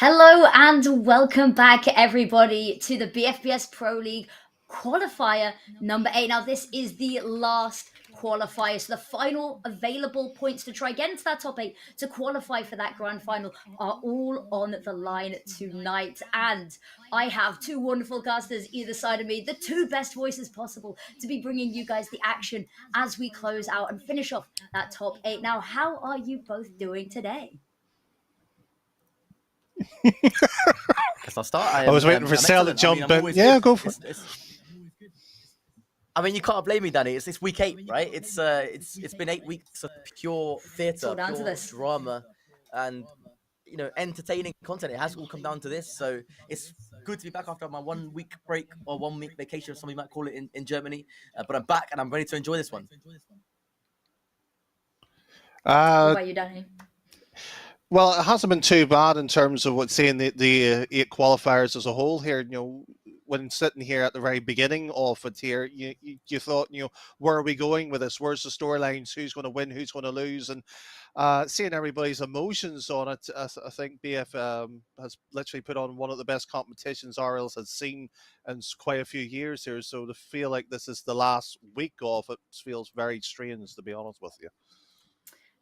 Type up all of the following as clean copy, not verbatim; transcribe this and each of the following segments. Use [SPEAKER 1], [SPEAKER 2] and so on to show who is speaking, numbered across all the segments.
[SPEAKER 1] Hello and welcome back, everybody, to the BFBS Pro League qualifier number 8. Now, this is the last qualifier, so the final available points to try get into that top 8 to qualify for that grand final are all on the line tonight. And I have two wonderful casters either side of me, the two best voices possible to be bringing you guys the action as we close out and finish off that top 8. Now, how are you both doing today?
[SPEAKER 2] Guess I'll start.
[SPEAKER 3] I was waiting for Sal to jump in. Yeah, go for it.
[SPEAKER 2] I mean, you can't blame me, Danny. It's week 8, right? It's been 8 weeks of pure theatre, pure drama, and entertaining content. It has all come down to this. So it's good to be back after my 1 week break or 1 week vacation, somebody might call it in Germany. But I'm back and I'm ready to enjoy this one.
[SPEAKER 1] What about you, Danny?
[SPEAKER 3] Well, it hasn't been too bad in terms of seeing the 8 qualifiers as a whole here. When sitting here at the very beginning of it here, you thought, where are we going with this? Where's the storylines? Who's going to win? Who's going to lose? And seeing everybody's emotions on it, I think BF has literally put on one of the best competitions RLs has seen in quite a few years here. So to feel like this is the last week of it feels very strange, to be honest with you.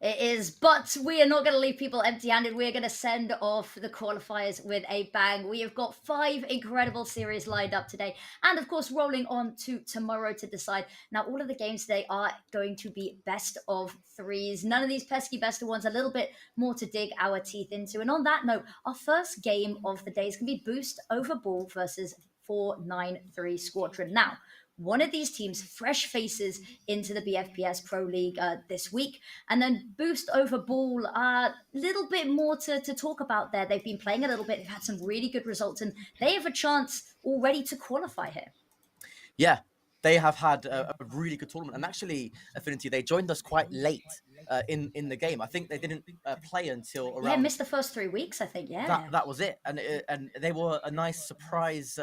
[SPEAKER 1] It is, but we are not going to leave people empty-handed. We are going to send off the qualifiers with a bang. We have got 5 incredible series lined up today, and of course, rolling on to tomorrow to decide. Now, all of the games today are going to be best of 3s. None of these pesky best of 1s. A little bit more to dig our teeth into. And on that note, our first game of the day is going to be Boost over Ball versus 493 Squadron. Now, one of these teams, fresh faces into the BFBS Pro League this week. And then Boost over Ball, a little bit more to talk about there. They've been playing a little bit. They've had some really good results, and they have a chance already to qualify here.
[SPEAKER 2] Yeah, they have had a really good tournament. And actually, Affinity, they joined us quite late in the game. I think they didn't play until around...
[SPEAKER 1] Yeah, missed the first 3 weeks, I think, yeah.
[SPEAKER 2] That was it. And they were a nice surprise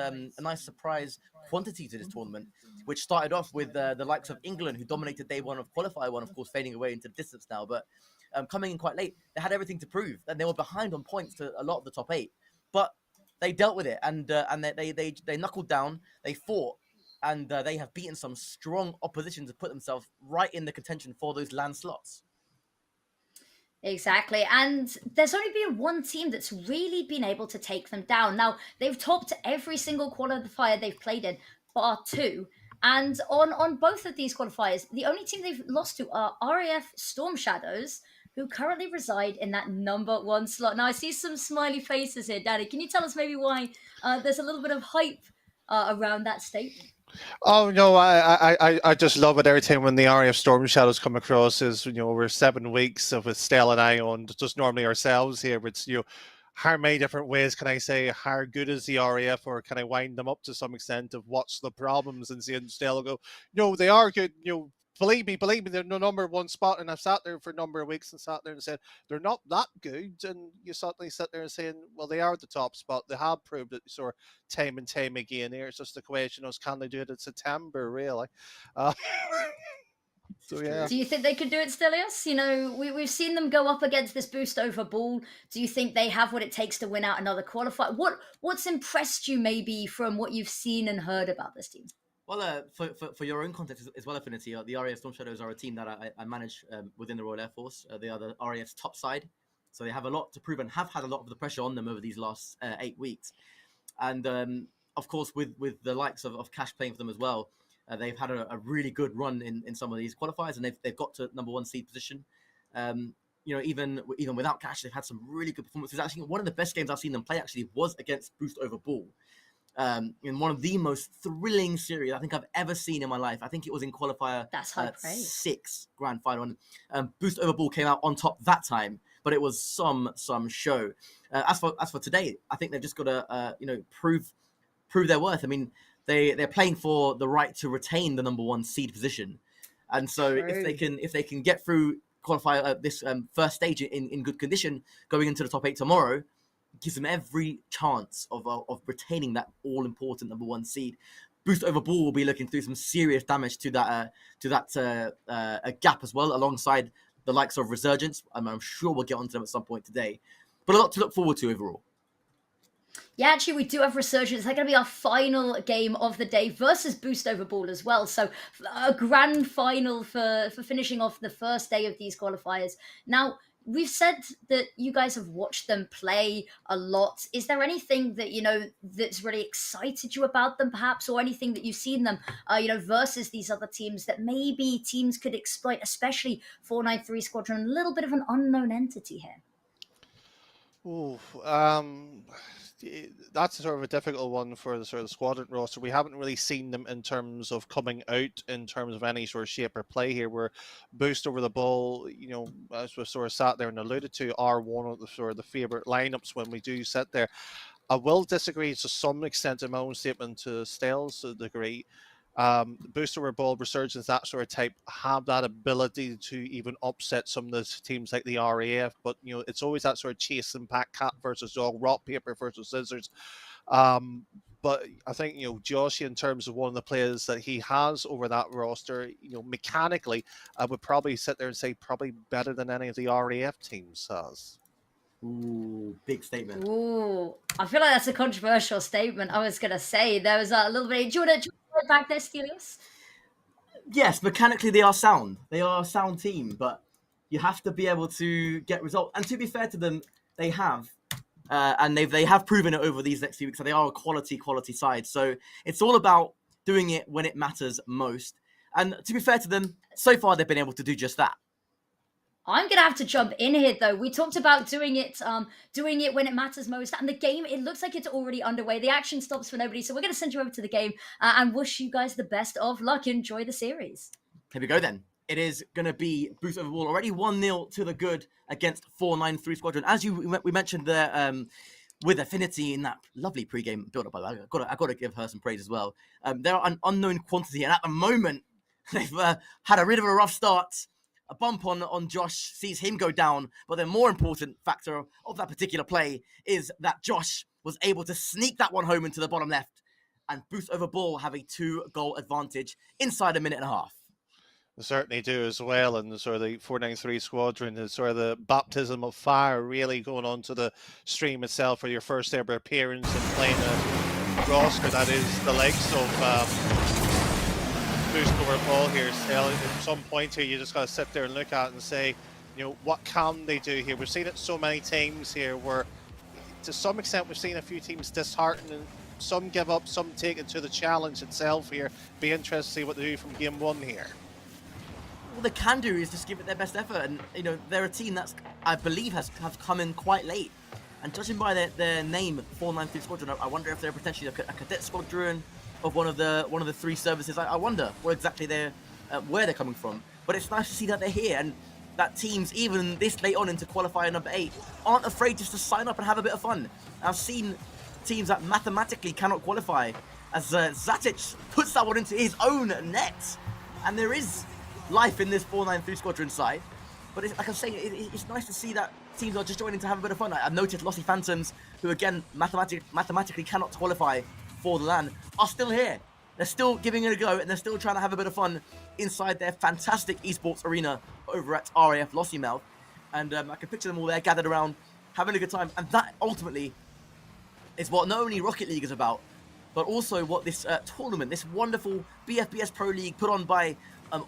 [SPEAKER 2] quantity to this tournament, which started off with the likes of England, who dominated day 1 of Qualifier 1, of course, fading away into the distance now. But coming in quite late, they had everything to prove. And they were behind on points to a lot of the top 8. But they dealt with it, and they knuckled down, they fought, and they have beaten some strong opposition to put themselves right in the contention for those land slots.
[SPEAKER 1] Exactly. And there's only been one team that's really been able to take them down. Now, they've topped every single qualifier they've played in, bar 2. And on both of these qualifiers, the only team they've lost to are RAF Storm Shadows, who currently reside in that number 1 slot. Now, I see some smiley faces here. Danny, can you tell us maybe why there's a little bit of hype around that statement?
[SPEAKER 3] Oh no, I just love it every time when the RAF Storm Shadows come across. Is we're 7 weeks of Estelle and I on just normally ourselves here, but how many different ways can I say how good is the RAF, or can I wind them up to some extent of what's the problems and seeing Estelle go, they are good, Believe me, they're the number 1 spot, and I've sat there for a number of weeks and sat there and said they're not that good, and you suddenly sit there and saying, well, they are at the top spot. They have proved it sort of time and time again. Here, it's just a question of can they do it in September, really? So yeah.
[SPEAKER 1] Do you think they could do it, Stelios? We've seen them go up against this Boost over Ball. Do you think they have what it takes to win out another qualifier? What's impressed you maybe from what you've seen and heard about this team?
[SPEAKER 2] Well, for your own context as well, Affinity, the RAF Storm Shadows are a team that I manage within the Royal Air Force. They are the RAF's top side, so they have a lot to prove and have had a lot of the pressure on them over these last 8 weeks. And of course, with the likes of Cash playing for them as well, they've had a really good run in some of these qualifiers, and they've got to number 1 seed position. Even without Cash, they've had some really good performances. Actually, one of the best games I've seen them play actually was against Boost over Ball. In one of the most thrilling series I think I've ever seen in my life. I think it was in Qualifier 6 Grand Final. And Boost over Ball came out on top that time, but it was some show. As for today, I think they've just got to prove their worth. I mean, they're playing for the right to retain the number 1 seed position, and so if they can get through Qualifier this first stage in good condition, going into the top 8 tomorrow, gives them every chance of retaining that all-important number 1 seed. Boost over Ball will be looking through some serious damage to that gap as well, alongside the likes of Resurgence. I'm sure we'll get onto them at some point today. But a lot to look forward to overall.
[SPEAKER 1] Yeah, actually, we do have Resurgence. They're going to be our final game of the day versus Boost Over Ball as well. So a grand final for finishing off the first day of these qualifiers. Now, we've said that you guys have watched them play a lot. Is there anything that, that's really excited you about them, perhaps, or anything that you've seen them, versus these other teams that maybe teams could exploit, especially 493 Squadron, a little bit of an unknown entity here?
[SPEAKER 3] Ooh, that's sort of a difficult one for the sort of squadron roster. We haven't really seen them in terms of coming out in terms of any sort of shape or play here. Where Boost Over the Ball, as we sort of sat there and alluded to, are one of the sort of the favorite lineups when we do sit there. I will disagree to some extent in my own statement to Stale's degree. Boost Over Ball, Resurgence, that sort of type have that ability to even upset some of the teams like the RAF, but it's always that sort of chase and pack, cat versus dog, rock paper versus scissors. But I think Joshi, in terms of one of the players that he has over that roster, mechanically, I would probably sit there and say probably better than any of the RAF teams has.
[SPEAKER 2] Ooh, big statement.
[SPEAKER 1] Ooh, I feel like that's a controversial statement. I was going to say there was a little bit. Do you want to go back there, Stelios?
[SPEAKER 2] Yes, mechanically they are sound. They are a sound team, but you have to be able to get results. And to be fair to them, they have. And they have proven it over these next few weeks. So they are a quality side. So it's all about doing it when it matters most. And to be fair to them, so far they've been able to do just that.
[SPEAKER 1] I'm gonna have to jump in here though. We talked about doing it when it matters most, and the game, it looks like it's already underway. The action stops for nobody, so we're gonna send you over to the game and wish you guys the best of luck. Enjoy the series.
[SPEAKER 2] Here we go then. It is going to be Boost Over Ball, already 1-0 to the good against 493 Squadron. As we mentioned there, with Affinity in that lovely pre-game build-up, by the way, I've got to give her some praise as well. They're an unknown quantity, and at the moment, they've had a bit of a rough start. A bump on Josh sees him go down, but the more important factor of that particular play is that Josh was able to sneak that one home into the bottom left, and Boost Over Ball have a 2-goal advantage inside a minute and a half.
[SPEAKER 3] They certainly do as well, and the sort of the 493 Squadron is sort of the baptism of fire really going on to the stream itself for your first ever appearance and playing a roster that is the likes of Boost Over Ball here. Still, at some point here, you just got to sit there and look at it and say, what can they do here? We've seen it so many times here where, to some extent, we've seen a few teams disheartened and some give up, some take it to the challenge itself here. Be interested to see what they do from game one here.
[SPEAKER 2] All they can do is just give it their best effort, and they're a team that's, I believe, have come in quite late. And judging by their name, 493 Squadron, I wonder if they're potentially a cadet squadron of one of the three services. I wonder where exactly where they're coming from. But it's nice to see that they're here, and that teams, even this late on into qualifier number 8, aren't afraid just to sign up and have a bit of fun. I've seen teams that mathematically cannot qualify, as Zatic puts that one into his own net, and there is life in this 493 Squadron side. But like I was saying, it's nice to see that teams are just joining to have a bit of fun. I've noticed Lossy Phantoms, who again mathematically cannot qualify for the LAN, are still here. They're still giving it a go, and they're still trying to have a bit of fun inside their fantastic esports arena over at RAF Lossymouth. And I can picture them all there gathered around, having a good time. And that ultimately is what not only Rocket League is about, but also what this tournament, this wonderful BFBS Pro League put on by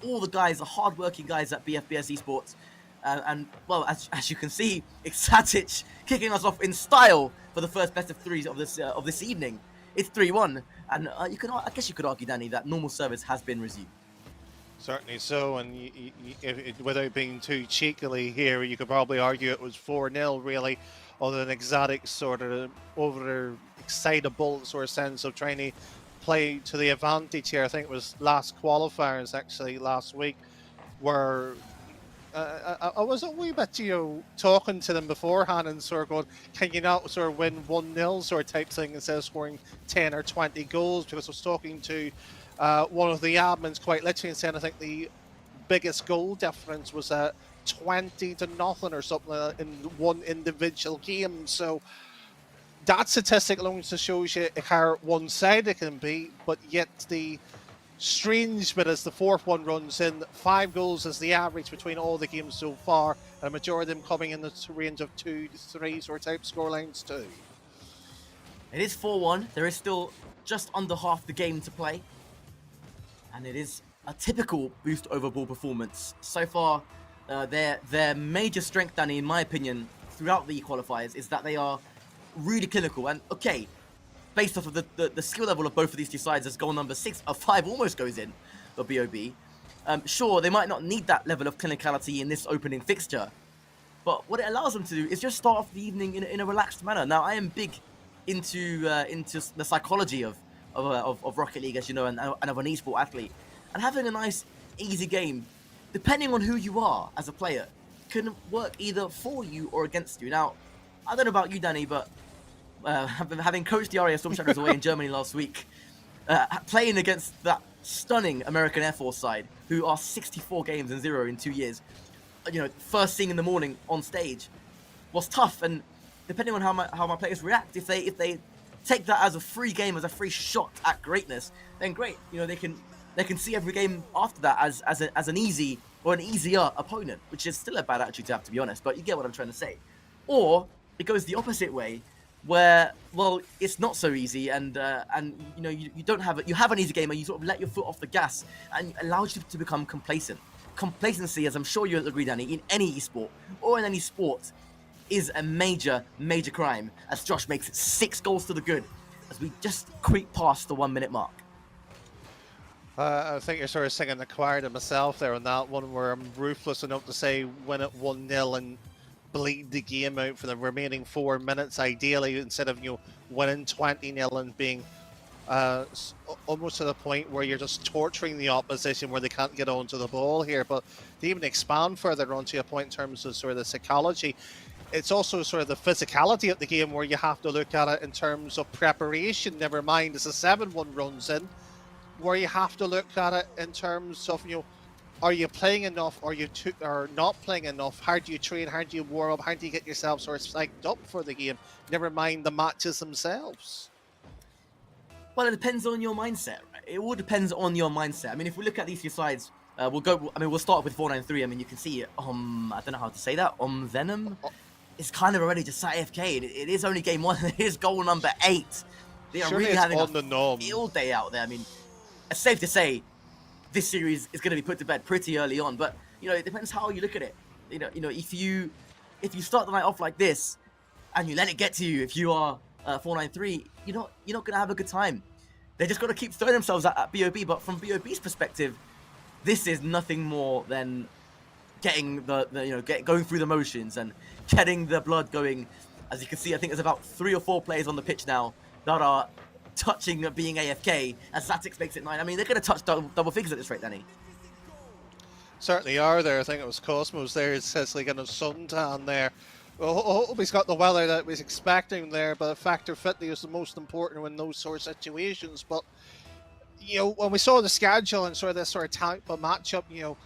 [SPEAKER 2] all the guys, the hard-working guys at BFBS Esports. And well, as you can see, it's Zatic kicking us off in style for the first best of threes of this evening. It's 3-1, and I guess you could argue, Danny, that normal service has been resumed.
[SPEAKER 3] Certainly so, and without being too cheekily here, you could probably argue it was 4-0 really, other than exotic sort of over-excitable sort of sense of trying to play to the advantage here. I think it was last qualifiers actually last week, where I was a wee bit, talking to them beforehand and sort of going, can you not sort of win 1-0 sort of type thing instead of scoring 10 or 20 goals? Because I was talking to one of the admins quite literally and saying I think the biggest goal difference was 20-0 or something like that in one individual game. So that statistic alone just shows you how one-sided it can be, but yet the strange bit as the fourth one runs in, 5 goals is the average between all the games so far, and a majority of them coming in the range of 2-3 sort of type scorelines too.
[SPEAKER 2] It is 4-1. There is still just under half the game to play. And it is a typical boost over ball performance. So far, their major strength, Danny, in my opinion, throughout the qualifiers is that they are really clinical. And okay, based off of the skill level of both of these two sides, as goal number 6 of 5 almost goes in for BOB. Sure, they might not need that level of clinicality in this opening fixture, but what it allows them to do is just start off the evening in a relaxed manner. Now, I am big into the psychology of Rocket League, as you know, and of an esport athlete. And having a nice, easy game, depending on who you are as a player, can work either for you or against you. Now, I don't know about you, Danny, but having coached the RAF Storm Shadows away in Germany last week, playing against that stunning American Air Force side, who are 64 games and 0 in 2 years, you know, first thing in the morning on stage, was tough. And depending on how my players react, if they take that as a free game, as a free shot at greatness, then great. You know, they can see every game after that as an easy or an easier opponent, which is still a bad attitude to have, to be honest. But you get what I'm trying to say. Or it goes the opposite way, where, well, it's not so easy, and you know, you have an easy game, and you sort of let your foot off the gas, and it allows you to become complacent. Complacency, as I'm sure you'll agree, Danny, in any esport or in any sport, is a major crime. As Josh makes it 6 goals to the good, as we just creep past the 1 minute mark.
[SPEAKER 3] I think you're sort of singing the choir to myself there on that one, where I'm ruthless enough to say win it 1-0 and bleed the game out for the remaining 4 minutes, ideally, instead of, you know, winning 20-0 and being almost to the point where you're just torturing the opposition where they can't get onto the ball here. But to even expand further onto a point in terms of sort of the psychology, it's also sort of the physicality of the game where you have to look at it in terms of preparation. Never mind, as a 7-1 runs in, where you have to look at it in terms of, you know, are you playing enough? Are you not playing enough? How do you train? How do you warm up? How do you get yourself sort of psyched up for the game? Never mind the matches themselves.
[SPEAKER 2] Well, it depends on your mindset, right? It all depends on your mindset. I mean, if we look at these two sides, we'll start with 493. I mean, you can see it. I don't know how to say that. Venom is kind of already just AFK. It is only game 1. It is goal number 8. They are
[SPEAKER 3] Surely
[SPEAKER 2] really having
[SPEAKER 3] a
[SPEAKER 2] field day out there. I mean, it's safe to say this series is going to be put to bed pretty early on. But you know, it depends how you look at it. You know, if you start the night off like this and you let it get to you, if you are 493, you're not going to have a good time. They just got to keep throwing themselves at BOB. But from BOB's perspective, this is nothing more than getting going through the motions and getting the blood going. As you can see, I think there's about 3 or 4 players on the pitch now that are touching being AFK, as Zatix makes it 9. I mean, they're going to touch double figures at this rate, Danny.
[SPEAKER 3] Certainly are there. I think it was Cosmos there. It says like in a suntan there. Well, I hope he's got the weather that he was expecting there, but factor fitness is the most important in those sort of situations. But, you know, when we saw the schedule and sort of this sort of type of matchup, you know,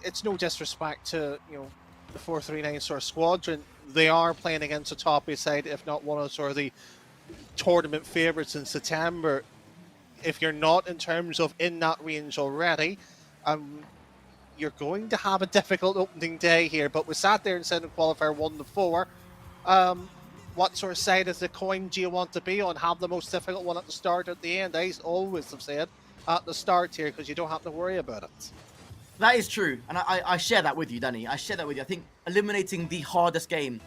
[SPEAKER 3] it's no disrespect to, you know, the 439 sort of squadron. They are playing against a top side, if not one of sort of the tournament favourites in September. If you're not in terms of in that range already, you're going to have a difficult opening day here. But we sat there and said in qualifier 1-4, what sort of side of the coin do you want to be on? Have the most difficult one at the start or at the end? I always have said at the start here, because you don't have to worry about it.
[SPEAKER 2] That is true, and I share that with you, Danny. I share that with you. I think eliminating the hardest game,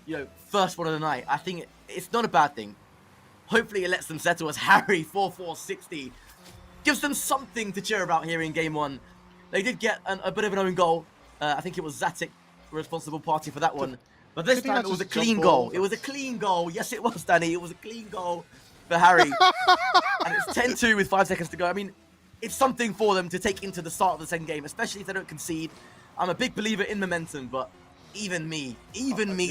[SPEAKER 2] you know, first one of the night, I think it's not a bad thing. Hopefully it lets them settle as Harry 4-4-60 gives them something to cheer about here in game 1. They did get a bit of an own goal. I think it was Zatic, responsible party for that one. But this time it was a clean goal. It was a clean goal. Yes, it was, Danny. It was a clean goal for Harry. And it's 10-2 with 5 seconds to go. I mean, it's something for them to take into the start of the second game, especially if they don't concede. I'm a big believer in momentum, but even me,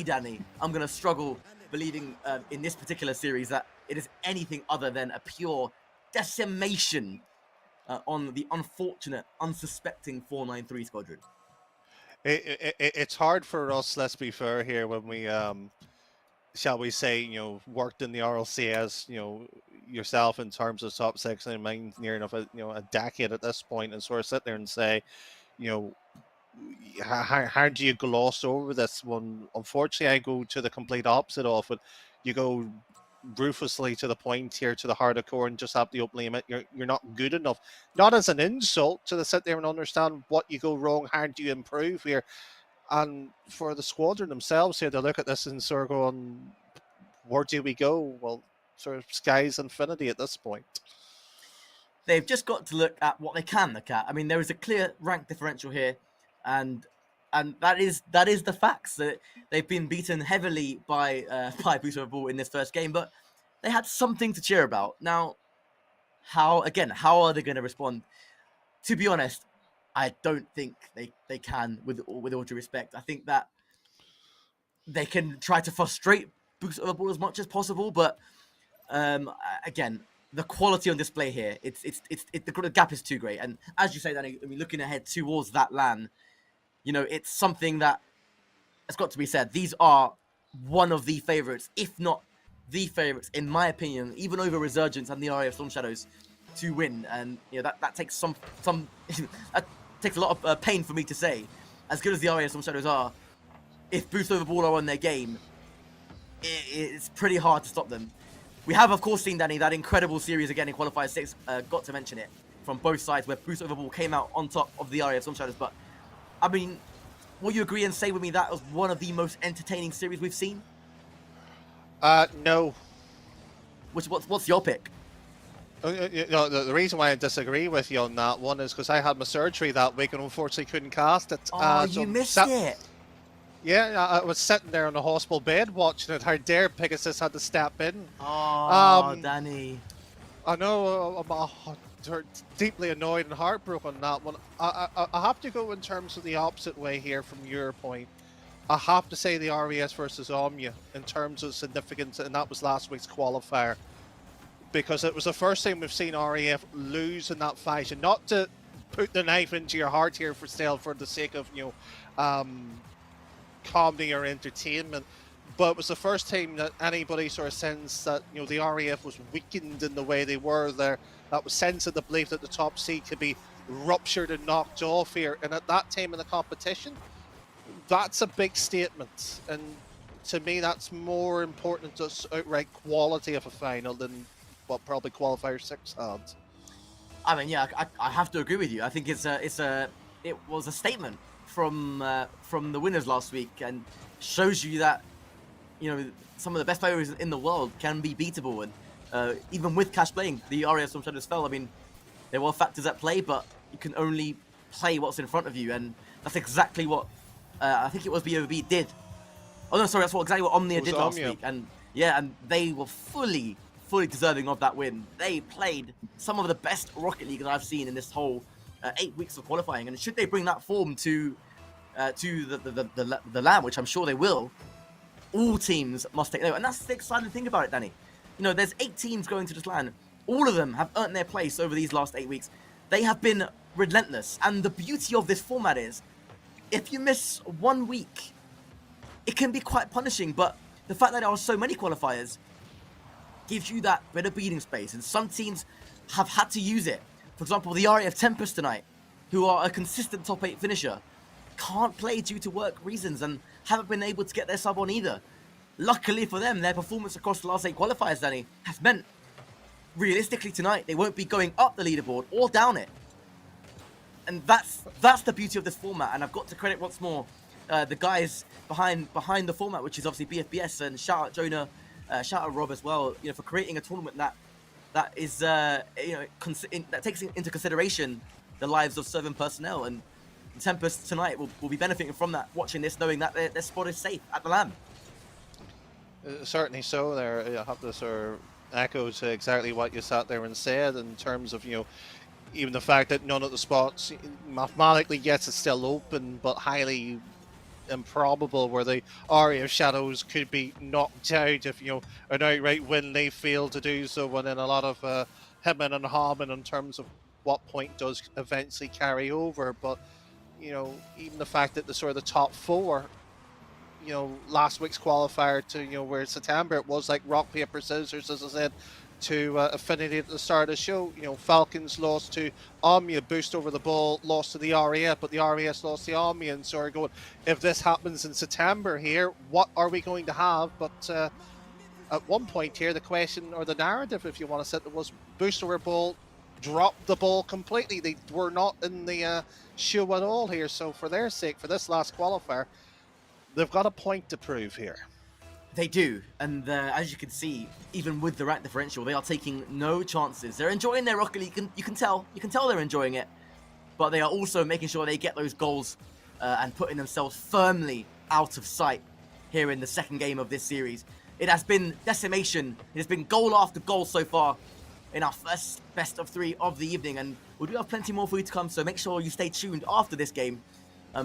[SPEAKER 2] Danny, I'm going to struggle believing in this particular series that it is anything other than a pure decimation on the unfortunate, unsuspecting 493 squadron.
[SPEAKER 3] It's hard for us, let's be fair here, when we, shall we say, you know, worked in the RLCS, you know, yourself in terms of top 6, and mine near enough a decade at this point, and sort of sit there and say, you know, how do you gloss over this one? Unfortunately, I go to the complete opposite of it. You go ruthlessly to the point here, to the heart of core, and just have to openly admit you're not good enough. Not as an insult to sit there and understand what you go wrong, how do you improve here, and for the squadron themselves here to look at this and sort of going, where do we go? Well, sort of sky's infinity at this point.
[SPEAKER 2] They've just got to look at what they can look at. I mean, there is a clear rank differential here, and that is the facts. That they've been beaten heavily by Boost Overball in this first game, but they had something to cheer about. Now, how are they going to respond? To be honest, I don't think they can. With all due respect, I think that they can try to frustrate Boost Overball as much as possible, but again, the quality on display here, the gap is too great. And as you say, Danny, I mean, looking ahead towards that LAN, you know, it's something that has got to be said. These are one of the favorites, if not the favorites, in my opinion, even over Resurgence and the RAF Storm Shadows to win. And you know that takes some that takes a lot of pain for me to say. As good as the RAF Storm Shadows are, if Boost Overball are on their game, it's pretty hard to stop them. We have, of course, seen, Danny, that incredible series again in Qualifier 6, got to mention it, from both sides, where Boost Overball came out on top of the RAF Storm Shadows. But, I mean, will you agree and say with me that was one of the most entertaining series we've seen?
[SPEAKER 3] No.
[SPEAKER 2] What's your pick?
[SPEAKER 3] You know, the reason why I disagree with you on that one is because I had my surgery that week and unfortunately couldn't cast it.
[SPEAKER 2] Oh, you missed it.
[SPEAKER 3] Yeah, I was sitting there on the hospital bed watching it. How dare Pegasus had to step in.
[SPEAKER 2] Oh, Danny.
[SPEAKER 3] I know, I'm deeply annoyed and heartbroken on that one. I have to go in terms of the opposite way here from your point. I have to say the RES versus Omnia in terms of significance, and that was last week's qualifier. Because it was the first time we've seen REF lose in that fashion. Not to put the knife into your heart here for the sake of, you know, comedy or entertainment, but it was the first time that anybody sort of sensed that, you know, the RAF was weakened in the way they were there. That was sense of the belief that the top seed could be ruptured and knocked off here. And at that time in the competition, that's a big statement. And to me, that's more important to outright quality of a final than what probably Qualifier 6 had.
[SPEAKER 2] I mean, yeah, I have to agree with you. I think it was a statement from the winners last week, and shows you that, you know, some of the best players in the world can be beatable. And even with Cash playing, the RAF Storm Shadows fell. I mean, there were factors at play, but you can only play what's in front of you, and that's exactly what I think it was BFBS did. Oh no, sorry, that's exactly what Omnia did last week. And yeah, and they were fully deserving of that win. They played some of the best Rocket League that I've seen in this whole 8 weeks of qualifying, and should they bring that form to the LAN, which I'm sure they will, all teams must take note. And that's the exciting thing about it, Danny. You know, there's 8 teams going to this LAN. All of them have earned their place over these last 8 weeks. They have been relentless, and the beauty of this format is, if you miss 1 week, it can be quite punishing, but the fact that there are so many qualifiers gives you that bit of breathing space, and some teams have had to use it. For example, the RAF Tempest tonight, who are a consistent top 8 finisher, can't play due to work reasons and haven't been able to get their sub on either. Luckily for them, their performance across the last 8 qualifiers, Danny, has meant, realistically tonight, they won't be going up the leaderboard or down it. And that's the beauty of this format, and I've got to credit once more the guys behind the format, which is obviously BFBS, and shout out Jonah, shout out Rob as well, you know, for creating a tournament that is, you know, that takes into consideration the lives of serving personnel. And Tempest tonight will be benefiting from that, watching this, knowing that their spot is safe at the LAN.
[SPEAKER 3] Certainly so. There, I have to sort of echo to exactly what you sat there and said in terms of, you know, even the fact that none of the spots, mathematically, yes, it's still open, but highly improbable where the RAF Shadows could be knocked out if, you know, an outright win they fail to do so, and then a lot of hemming and hawing in terms of what point does eventually carry over. But, you know, even the fact that the sort of the top 4, you know, last week's qualifier to, you know, where September it was like rock, paper, scissors, as I said, to Affinity at the start of the show. You know, Falcons lost to Omnia, Boost over the ball, lost to the RAF, but the RAS lost to Omnia, and so we're going, if this happens in September here, what are we going to have? But at one point here, the question or the narrative, if you want to set it, was Booster Ball dropped the ball completely. They were not in the show at all here. So for their sake, for this last qualifier, they've got a point to prove here.
[SPEAKER 2] They do, and as you can see, even with the rack differential, they are taking no chances. They're enjoying their Rocket League. You can tell they're enjoying it, but they are also making sure they get those goals and putting themselves firmly out of sight here in the second game of this series. It has been decimation. It has been goal after goal so far in our first best of 3 of the evening, and we do have plenty more for you to come, so make sure you stay tuned after this game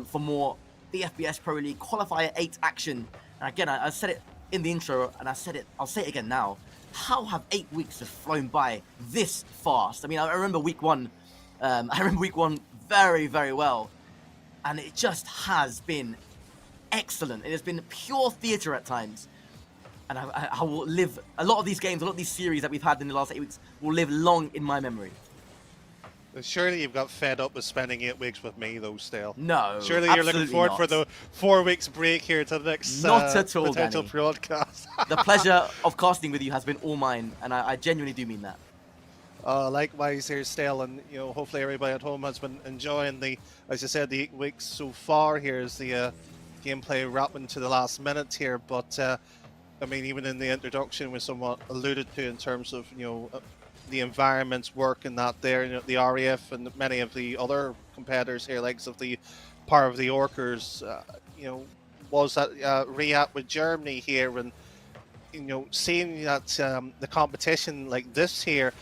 [SPEAKER 2] for more BFBS Pro League Qualifier 8 action. And again, I said it in the intro, and I'll say it again now. How have 8 weeks just flown by this fast? I mean, I remember week 1. I remember week 1 very, very well, and it just has been excellent. It has been pure theatre at times, and I will live a lot of these games, a lot of these series that we've had in the last 8 weeks will live long in my memory.
[SPEAKER 3] Surely you've got fed up with spending 8 weeks with me, though, still.
[SPEAKER 2] No,
[SPEAKER 3] surely you're looking forward for the 4 weeks break here to the next
[SPEAKER 2] not at all,
[SPEAKER 3] potential
[SPEAKER 2] Danny.
[SPEAKER 3] broadcast.
[SPEAKER 2] The pleasure of casting with you has been all mine, and I genuinely do mean that.
[SPEAKER 3] Likewise here still, and hopefully everybody at home has been enjoying as I said, the 8 weeks so far here as the gameplay wrapping to the last minute here. But I mean, even in the introduction, we somewhat alluded to in terms of the environments work and that there, the RAF and many of the other competitors here, like of the Power of the Orkers, was that re-up with Germany here, and seeing that the competition like this here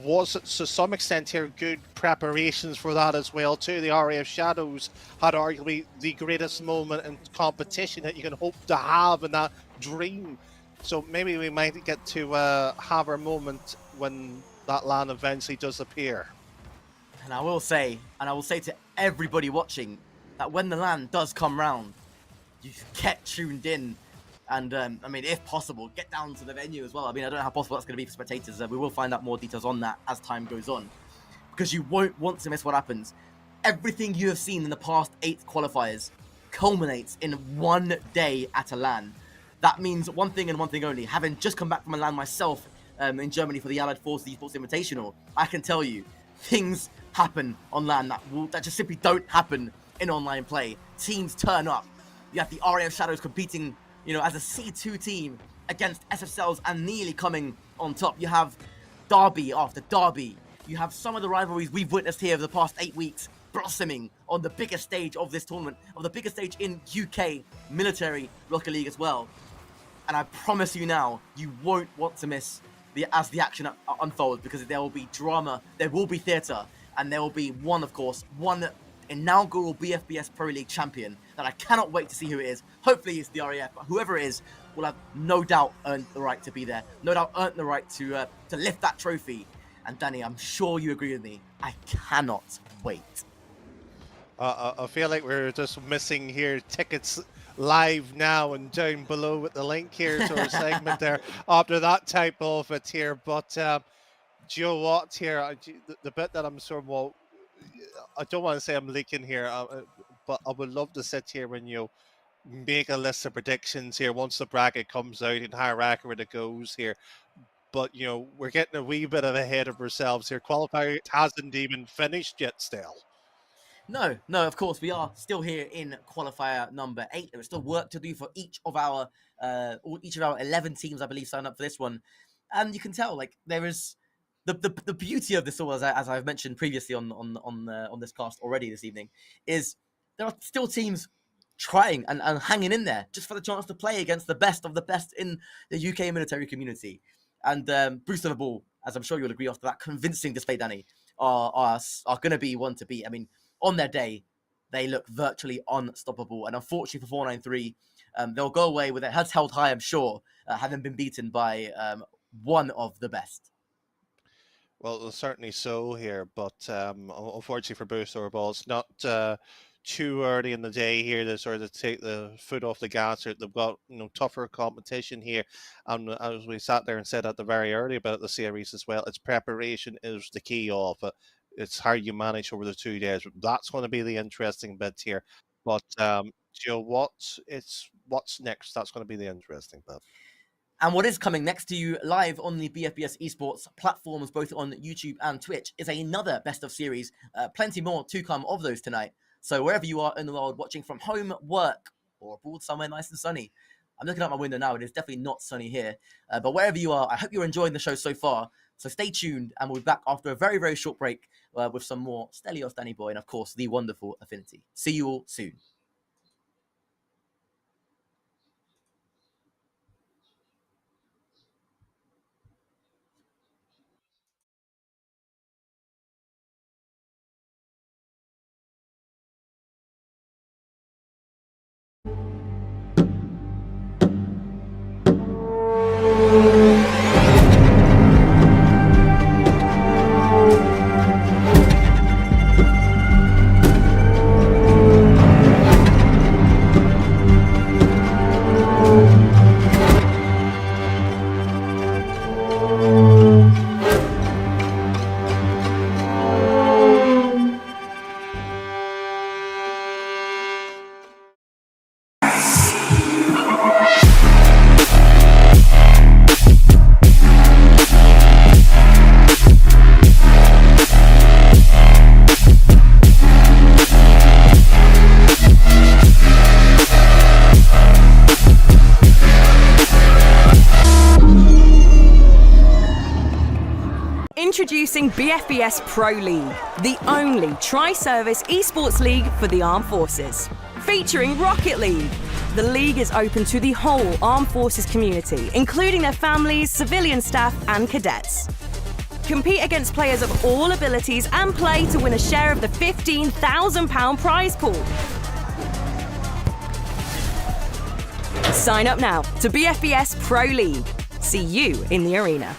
[SPEAKER 3] was to some extent here good preparations for that as well too. The RAF Shadows had arguably the greatest moment in competition that you can hope to have in that dream. So maybe we might get to have our moment when that LAN eventually does appear.
[SPEAKER 2] And I will say to everybody watching that when the LAN does come round, you get tuned in. And I mean, if possible, get down to the venue as well. I mean, I don't know how possible that's going to be for spectators. We will find out more details on that as time goes on, because you won't want to miss what happens. Everything you have seen in the past 8 qualifiers culminates in one day at a LAN. That means one thing and one thing only. Having just come back from a LAN myself in Germany for the Allied Forces Esports Invitational, I can tell you, things happen on LAN that just simply don't happen in online play. Teams turn up. You have the RAF Shadows competing, as a C2 team against SSLs and nearly coming on top. You have derby after derby. You have some of the rivalries we've witnessed here over the past 8 weeks blossoming on the biggest stage of this tournament, of the biggest stage in UK military Rocket League as well. And I promise you now, you won't want to miss as the action unfolds, because there will be drama, there will be theatre, and there will be one inaugural BFBS Pro League champion that I cannot wait to see who it is. Hopefully it's the RAF, but whoever it is will have no doubt earned the right to be there, no doubt earned the right to lift that trophy. And Danny, I'm sure you agree with me, I cannot wait.
[SPEAKER 3] I feel like we're just missing here tickets live now and down below with the link here to our segment there after that type of it here. But Joe Watt here, the bit that I'm sort of, I don't want to say I'm leaking here, but I would love to sit here when you make a list of predictions here once the bracket comes out and hierarchy where it goes here. But we're getting a wee bit ahead of ourselves here. Qualifier hasn't even finished yet still.
[SPEAKER 2] No, of course, we are still here in qualifier number 8. There is still work to do for each of our 11 teams, I believe, signed up for this one. And you can tell, like, there is the beauty of this all, as I've mentioned previously on this cast already this evening, is there are still teams trying and hanging in there just for the chance to play against the best of the best in the UK military community. And Bruce Ball, as I'm sure you'll agree after that convincing display, Danny, are going to be one to beat. I mean, on their day, they look virtually unstoppable. And unfortunately for 493, they'll go away with their heads held high, I'm sure, having been beaten by one of the best.
[SPEAKER 3] Well, certainly so here, but unfortunately for Booster Ball, it's not too early in the day here to sort of take the foot off the gas. They've got tougher competition here, and as we sat there and said at the very early about the series as well, its preparation is the key of it. It's how you manage over the 2 days. That's going to be the interesting bit here. But what's next? That's going to be the interesting bit.
[SPEAKER 2] And what is coming next to you live on the BFBS Esports platforms, both on YouTube and Twitch, is another best of series. Plenty more to come of those tonight. So wherever you are in the world, watching from home, work, or abroad somewhere nice and sunny. I'm looking out my window now. It is definitely not sunny here. But wherever you are, I hope you're enjoying the show so far. So stay tuned, and we'll be back after a very, very short break with some more Stelios, Danny Boy, and of course, the wonderful Affinity. See you all soon.
[SPEAKER 4] Introducing BFBS Pro League, the only tri-service esports league for the Armed Forces. Featuring Rocket League. The league is open to the whole Armed Forces community, including their families, civilian staff and cadets. Compete against players of all abilities and play to win a share of the £15,000 prize pool. Sign up now to BFBS Pro League. See you in the arena.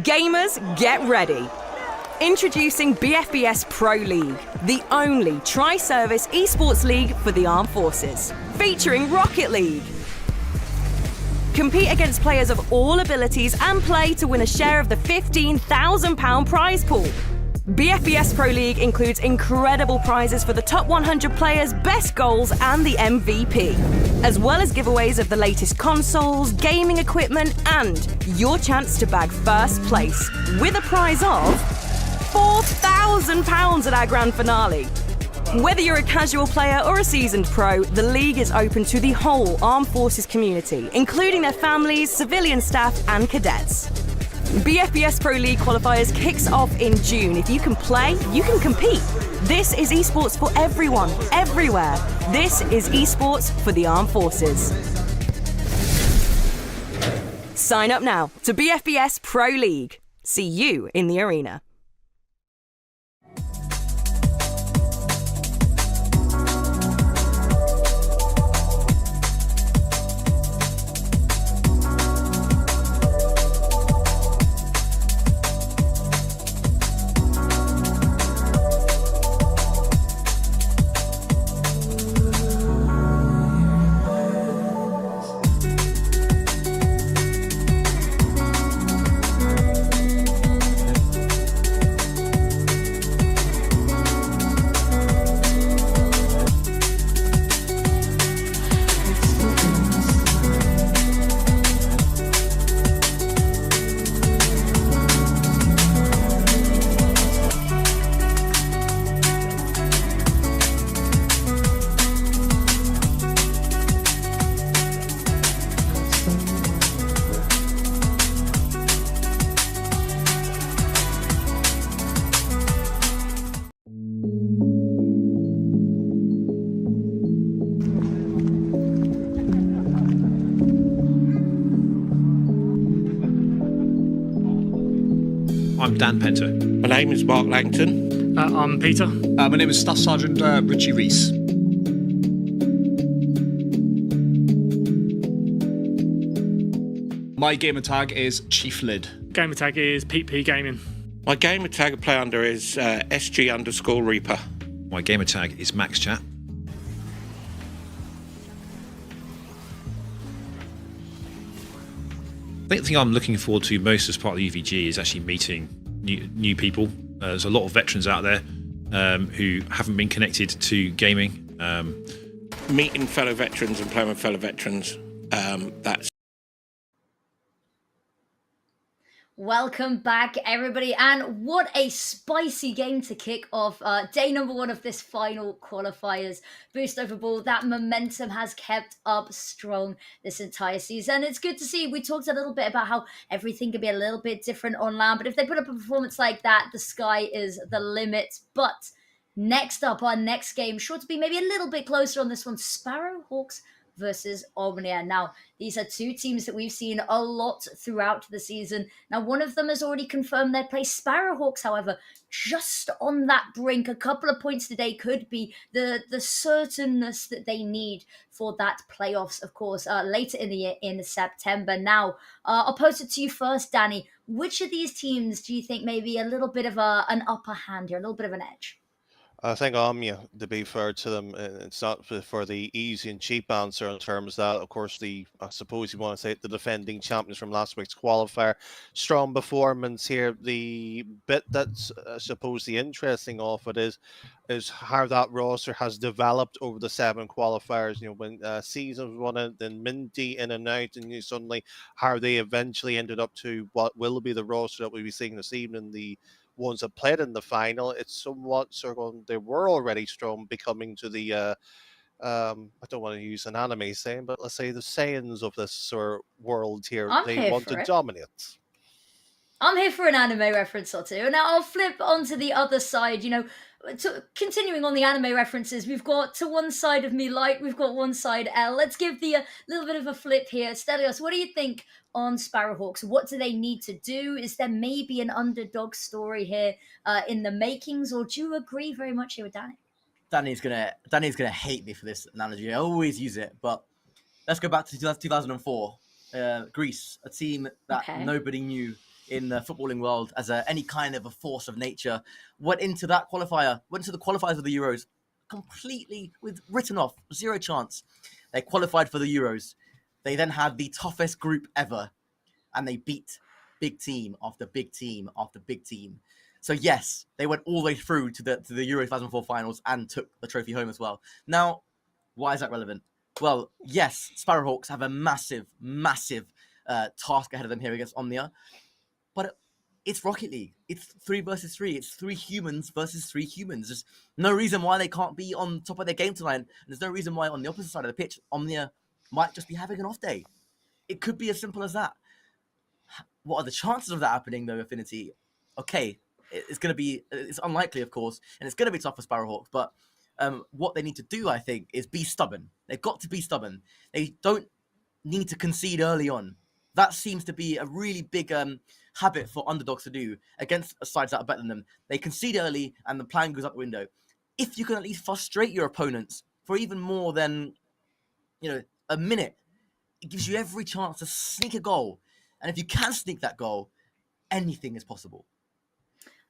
[SPEAKER 4] Gamers, get ready. Introducing BFBS Pro League, the only tri-service esports league for the Armed Forces. Featuring Rocket League. Compete against players of all abilities and play to win a share of the £15,000 prize pool. BFBS Pro League includes incredible prizes for the top 100 players, best goals and the MVP, as well as giveaways of the latest consoles, gaming equipment and your chance to bag first place with a prize of £4,000 at our grand finale. Whether you're a casual player or a seasoned pro, the league is open to the whole Armed Forces community, including their families, civilian staff and cadets. BFBS Pro League qualifiers kicks off in June. If you can play, you can compete. This is esports for everyone, everywhere. This is esports for the Armed Forces. Sign up now to BFBS Pro League. See you in the arena.
[SPEAKER 5] I'm Dan Penter.
[SPEAKER 6] My name is Mark Langton.
[SPEAKER 7] I'm Peter.
[SPEAKER 8] My name is Staff Sergeant Richie Reese. My gamer tag is Chief Lid.
[SPEAKER 7] Gamer tag is Pete P Gaming.
[SPEAKER 6] My gamer tag I play under is SG_Reaper.
[SPEAKER 5] My gamer tag is Max Chat. I think the thing I'm looking forward to most as part of the UVG is actually meeting new people. There's a lot of veterans out there who haven't been connected to gaming.
[SPEAKER 6] Meeting fellow veterans and playing with fellow veterans, that's
[SPEAKER 1] Welcome back, everybody, and what a spicy game to kick off day number 1 of this final qualifiers boost over ball. That momentum has kept up strong this entire season. It's good to see. We talked a little bit about how everything can be a little bit different on land, but if they put up a performance like that, the sky is the limit. But next up, our next game, sure to be maybe a little bit closer on this one, Sparrowhawks versus Omnia. Now, these are two teams that we've seen a lot throughout the season. Now, one of them has already confirmed their place. Sparrowhawks, however, just on that brink. A couple of points today could be the certainness that they need for that playoffs, of course, later in the year in September. Now, I'll pose it to you first, Danny. Which of these teams do you think maybe a little bit of an upper hand here, a little bit of an edge?
[SPEAKER 3] I think Omnia, to be fair to them, it's not for the easy and cheap answer in terms of that. Of course, I suppose you want to say the defending champions from last week's qualifier. Strong performance here. The bit that's, I suppose, the interesting of it is how that roster has developed over the 7 qualifiers. You know, when seasons won, then Minty in and out, and you suddenly how they eventually ended up to what will be the roster that we'll be seeing this evening. The ones that played in the final, it's somewhat sort of, they were already strong, becoming to the I don't want to use an anime saying, but let's say the Saiyans of this sort of world here. They want to dominate.
[SPEAKER 1] I'm here for an anime reference or two. Now I'll flip onto the other side. You know, continuing on the anime references, we've got to one side of me Light, we've got one side L. Let's give the little bit of a flip here. Stelios, what do you think on Sparrowhawks? What do they need to do? Is there maybe an underdog story here in the makings, or do you agree very much here with Danny?
[SPEAKER 2] Danny's gonna hate me for this analogy. I always use it, but let's go back to 2004. Greece, a team that nobody knew in the footballing world as any kind of a force of nature, went into the qualifiers of the Euros completely written off, 0 chance. They qualified for the Euros. They then had the toughest group ever, and they beat big team after big team after big team. So yes, they went all the way through to the Euro 2004 finals and took the trophy home as well. Now, why is that relevant? Well, yes, Sparrowhawks have a massive task ahead of them here against Omnia. But it's Rocket League. It's 3 versus 3. It's 3 humans versus 3 humans. There's no reason why they can't be on top of their game tonight. And there's no reason why on the opposite side of the pitch, Omnia might just be having an off day. It could be as simple as that. What are the chances of that happening, though, Affinity? Okay, it's unlikely, of course, and it's going to be tough for Sparrowhawks. But what they need to do, I think, is be stubborn. They've got to be stubborn. They don't need to concede early on. That seems to be a really big habit for underdogs to do against sides that are better than them. They concede early and the plan goes out the window. If you can at least frustrate your opponents for even more than, a minute, it gives you every chance to sneak a goal. And if you can sneak that goal, anything is possible.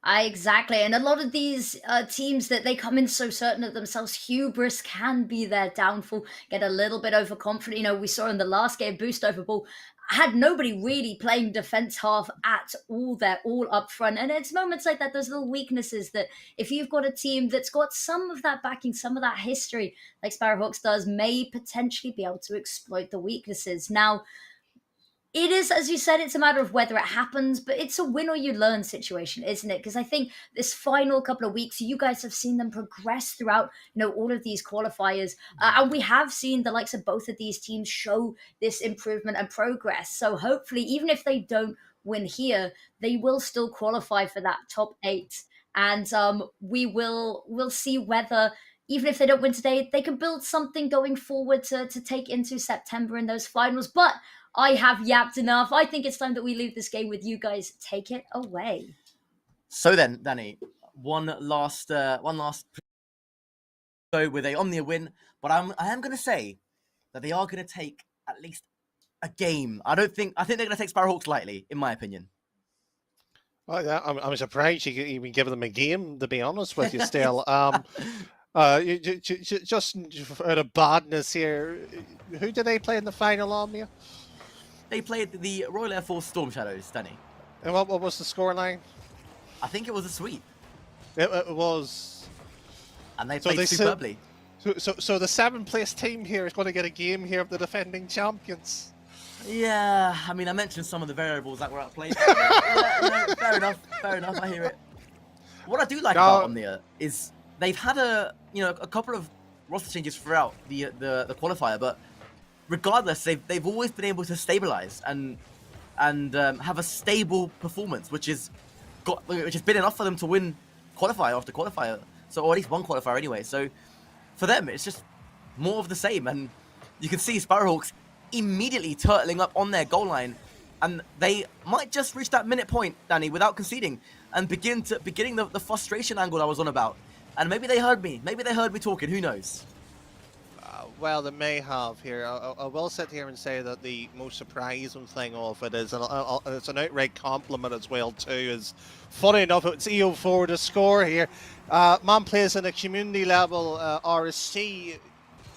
[SPEAKER 1] Exactly. And a lot of these teams that they come in so certain of themselves, hubris can be their downfall, get a little bit overconfident. We saw in the last game, boost over ball, had nobody really playing defense half at all. They're all up front. And it's moments like that, those little weaknesses that if you've got a team that's got some of that backing, some of that history, like Sparrowhawks does, may potentially be able to exploit the weaknesses. Now, it is, as you said, it's a matter of whether it happens, but it's a win or you learn situation, isn't it? Because I think this final couple of weeks, you guys have seen them progress throughout, all of these qualifiers. And we have seen the likes of both of these teams show this improvement and progress. So hopefully, even if they don't win here, they will still qualify for that top 8. And we'll see whether, even if they don't win today, they can build something going forward to take into September in those finals. But I have yapped enough. I think it's time that we leave this game with you guys. Take it away.
[SPEAKER 2] So then, Danny, one last go with a Omnia win, but I am going to say that they are going to take at least a game. I think they're going to take Sparrowhawks lightly, in my opinion.
[SPEAKER 3] Well, yeah, I'm surprised you could even give them a game, to be honest with you, still. Just for the badness here, who did they play in the final, Omnia?
[SPEAKER 2] They played the Royal Air Force Storm Shadows, Danny.
[SPEAKER 3] And what was the scoreline?
[SPEAKER 2] I think it was a sweep.
[SPEAKER 3] It was.
[SPEAKER 2] And they played superbly.
[SPEAKER 3] So the 7th place team here is going to get a game here of the defending champions.
[SPEAKER 2] Yeah, I mean, I mentioned some of the variables that were at play. Yeah, no, fair enough, I hear it. What I do like about Omnia is they've had a couple of roster changes throughout the qualifier, but regardless, they've always been able to stabilize and have a stable performance, which has been enough for them to win qualifier after qualifier, or at least one qualifier anyway. So for them, it's just more of the same, and you can see Sparrowhawks immediately turtling up on their goal line, and they might just reach that minute point, Danny, without conceding, and beginning the frustration angle I was on about. And maybe they heard me talking, who knows?
[SPEAKER 3] Well, they may have here. I will sit here and say that the most surprising thing of it is, and it's an outright compliment as well too, is funny enough, it's EO4 to score here. Man plays in a community level RSC,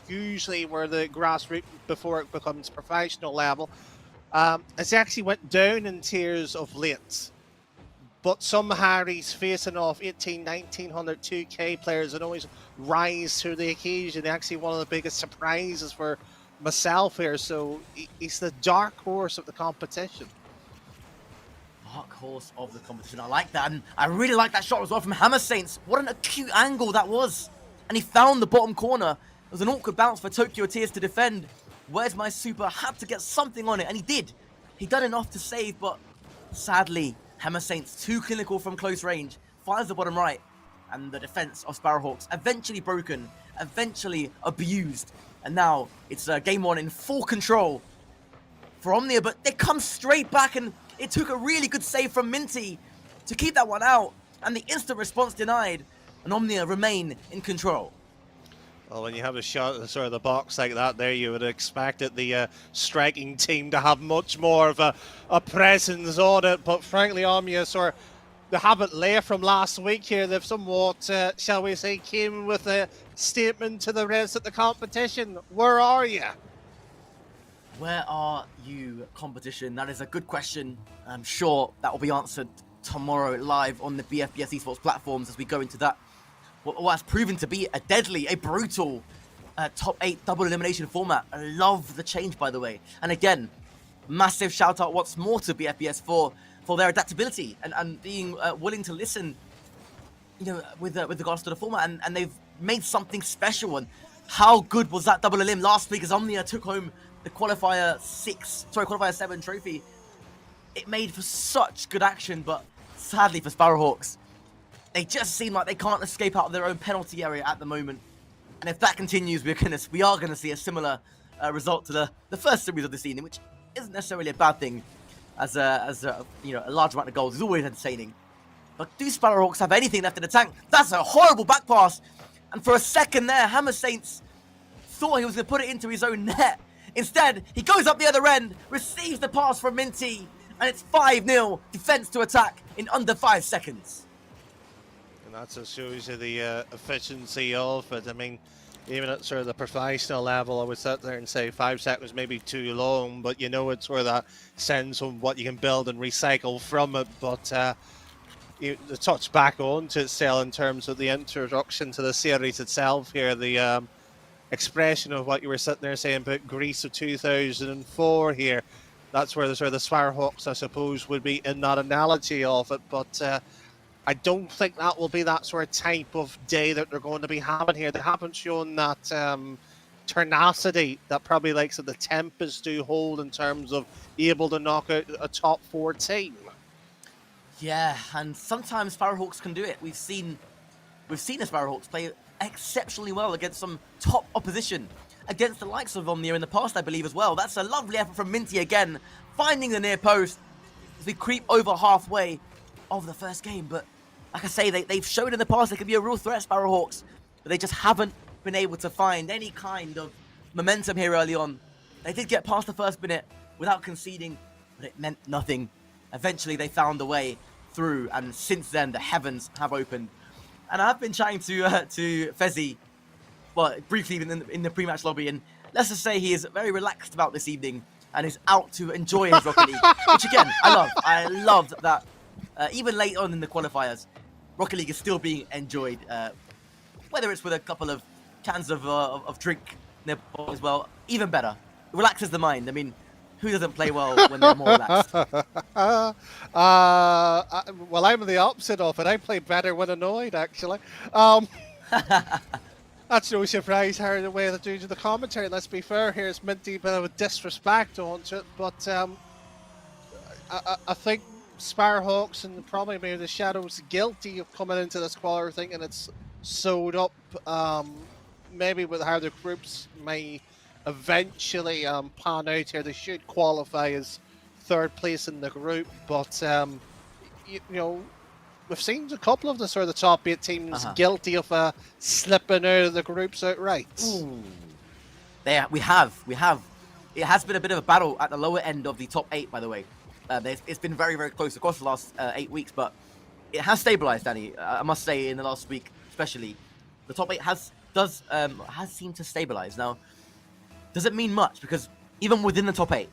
[SPEAKER 3] usually where the grassroots before it becomes professional level. It's actually went down in tiers of late. But somehow he's facing off 1900 2K players and always rise to the occasion. Actually, one of the biggest surprises for myself here. So he's the dark horse of the competition.
[SPEAKER 2] Dark horse of the competition. I like that. And I really like that shot as well from Hammer Saints. What an acute angle that was. And he found the bottom corner. It was an awkward bounce for Tokyo Tears to defend. Where's my super? Had to get something on it. And he did. He done enough to save, but sadly, Hammer Saints, too clinical from close range, finds the bottom right, and the defense of Sparrowhawks eventually broken, eventually abused, and now it's game 1 in full control for Omnia, but they come straight back, and it took a really good save from Minty to keep that one out, and the instant response denied, and Omnia remain in control.
[SPEAKER 3] Well, when you have a shot at sort of the box like that there, you would have expected the striking team to have much more of a presence on it. But frankly, Omnia they haven't left from last week here. They've somewhat, shall we say, came with a statement to the rest of the competition. Where are you?
[SPEAKER 2] Where are you, competition? That is a good question. I'm sure that will be answered tomorrow live on the BFBS Esports platforms as we go into that. What has proven to be a brutal top 8 double elimination format. I love the change, by the way. And again, massive shout out once more to BFBS for their adaptability and being willing to listen, with regards to the format. And they've made something special. And how good was that double elim last week as Omnia took home the Qualifier 7 trophy? It made for such good action, but sadly for Sparrowhawks, they just seem like they can't escape out of their own penalty area at the moment. And if that continues, we are gonna see a similar result to the first series of the season, which isn't necessarily a bad thing, as a large amount of goals is always entertaining. But do Sparrowhawks have anything left in the tank? That's a horrible back pass. And for a second there, Hammer Saints thought he was gonna put it into his own net. Instead, he goes up the other end, receives the pass from Minty, and it's 5-0 defense to attack in under 5 seconds.
[SPEAKER 3] And that just shows you the efficiency of it. I mean, even at sort of the professional level, I would sit there and say 5 seconds may be too long, but it's sort of that sense of what you can build and recycle from it. But the touch back on to it still in terms of the introduction to the series itself here, the expression of what you were sitting there saying about Greece of 2004 here. That's where the sort of the Sparrowhawks, I suppose, would be in that analogy of it. But I don't think that will be that sort of type of day that they're going to be having here. They haven't shown that tenacity that probably likes of the Tempest do hold in terms of able to knock out a top 4 team.
[SPEAKER 2] Yeah, and sometimes Sparrowhawks can do it. We've seen the Sparrowhawks play exceptionally well against some top opposition, against the likes of Omnia in the past, I believe, as well. That's a lovely effort from Minty again, finding the near post as we creep over halfway of the first game. But like I say, they've shown in the past they can be a real threat, Sparrowhawks, but they just haven't been able to find any kind of momentum here early on. They did get past the first minute without conceding, but it meant nothing. Eventually, they found a way through, and since then, the heavens have opened. And I've been chatting to Fezzi, well, briefly in the pre-match lobby, and let's just say he is very relaxed about this evening and is out to enjoy his Rocket League, which again, I love. I love that even late on in the qualifiers, Rocket League is still being enjoyed, whether it's with a couple of cans of drink nearby as well. Even better, it relaxes the mind. I mean, who doesn't play well when they're more relaxed?
[SPEAKER 3] Well, I'm the opposite of it. I play better when annoyed, actually. That's no surprise how the way they're doing the commentary. Let's be fair, here's Minty, a bit of a disrespect onto it, but I think Sparrowhawks and probably maybe the Shadows guilty of coming into this qualifier thinking it's sewed up. Maybe with how the groups may eventually pan out here, they should qualify as third place in the group, but you know, we've seen a couple of the sort of the top 8 teams guilty of slipping out of the groups outright.
[SPEAKER 2] Ooh. We have. It has been a bit of a battle at the lower end of the top 8, by the way. It's been very, very close across the last 8 weeks, but it has stabilized, Danny. I must say, in the last week, especially, the top 8 has seemed to stabilize. Now, does it mean much? Because even within the top 8,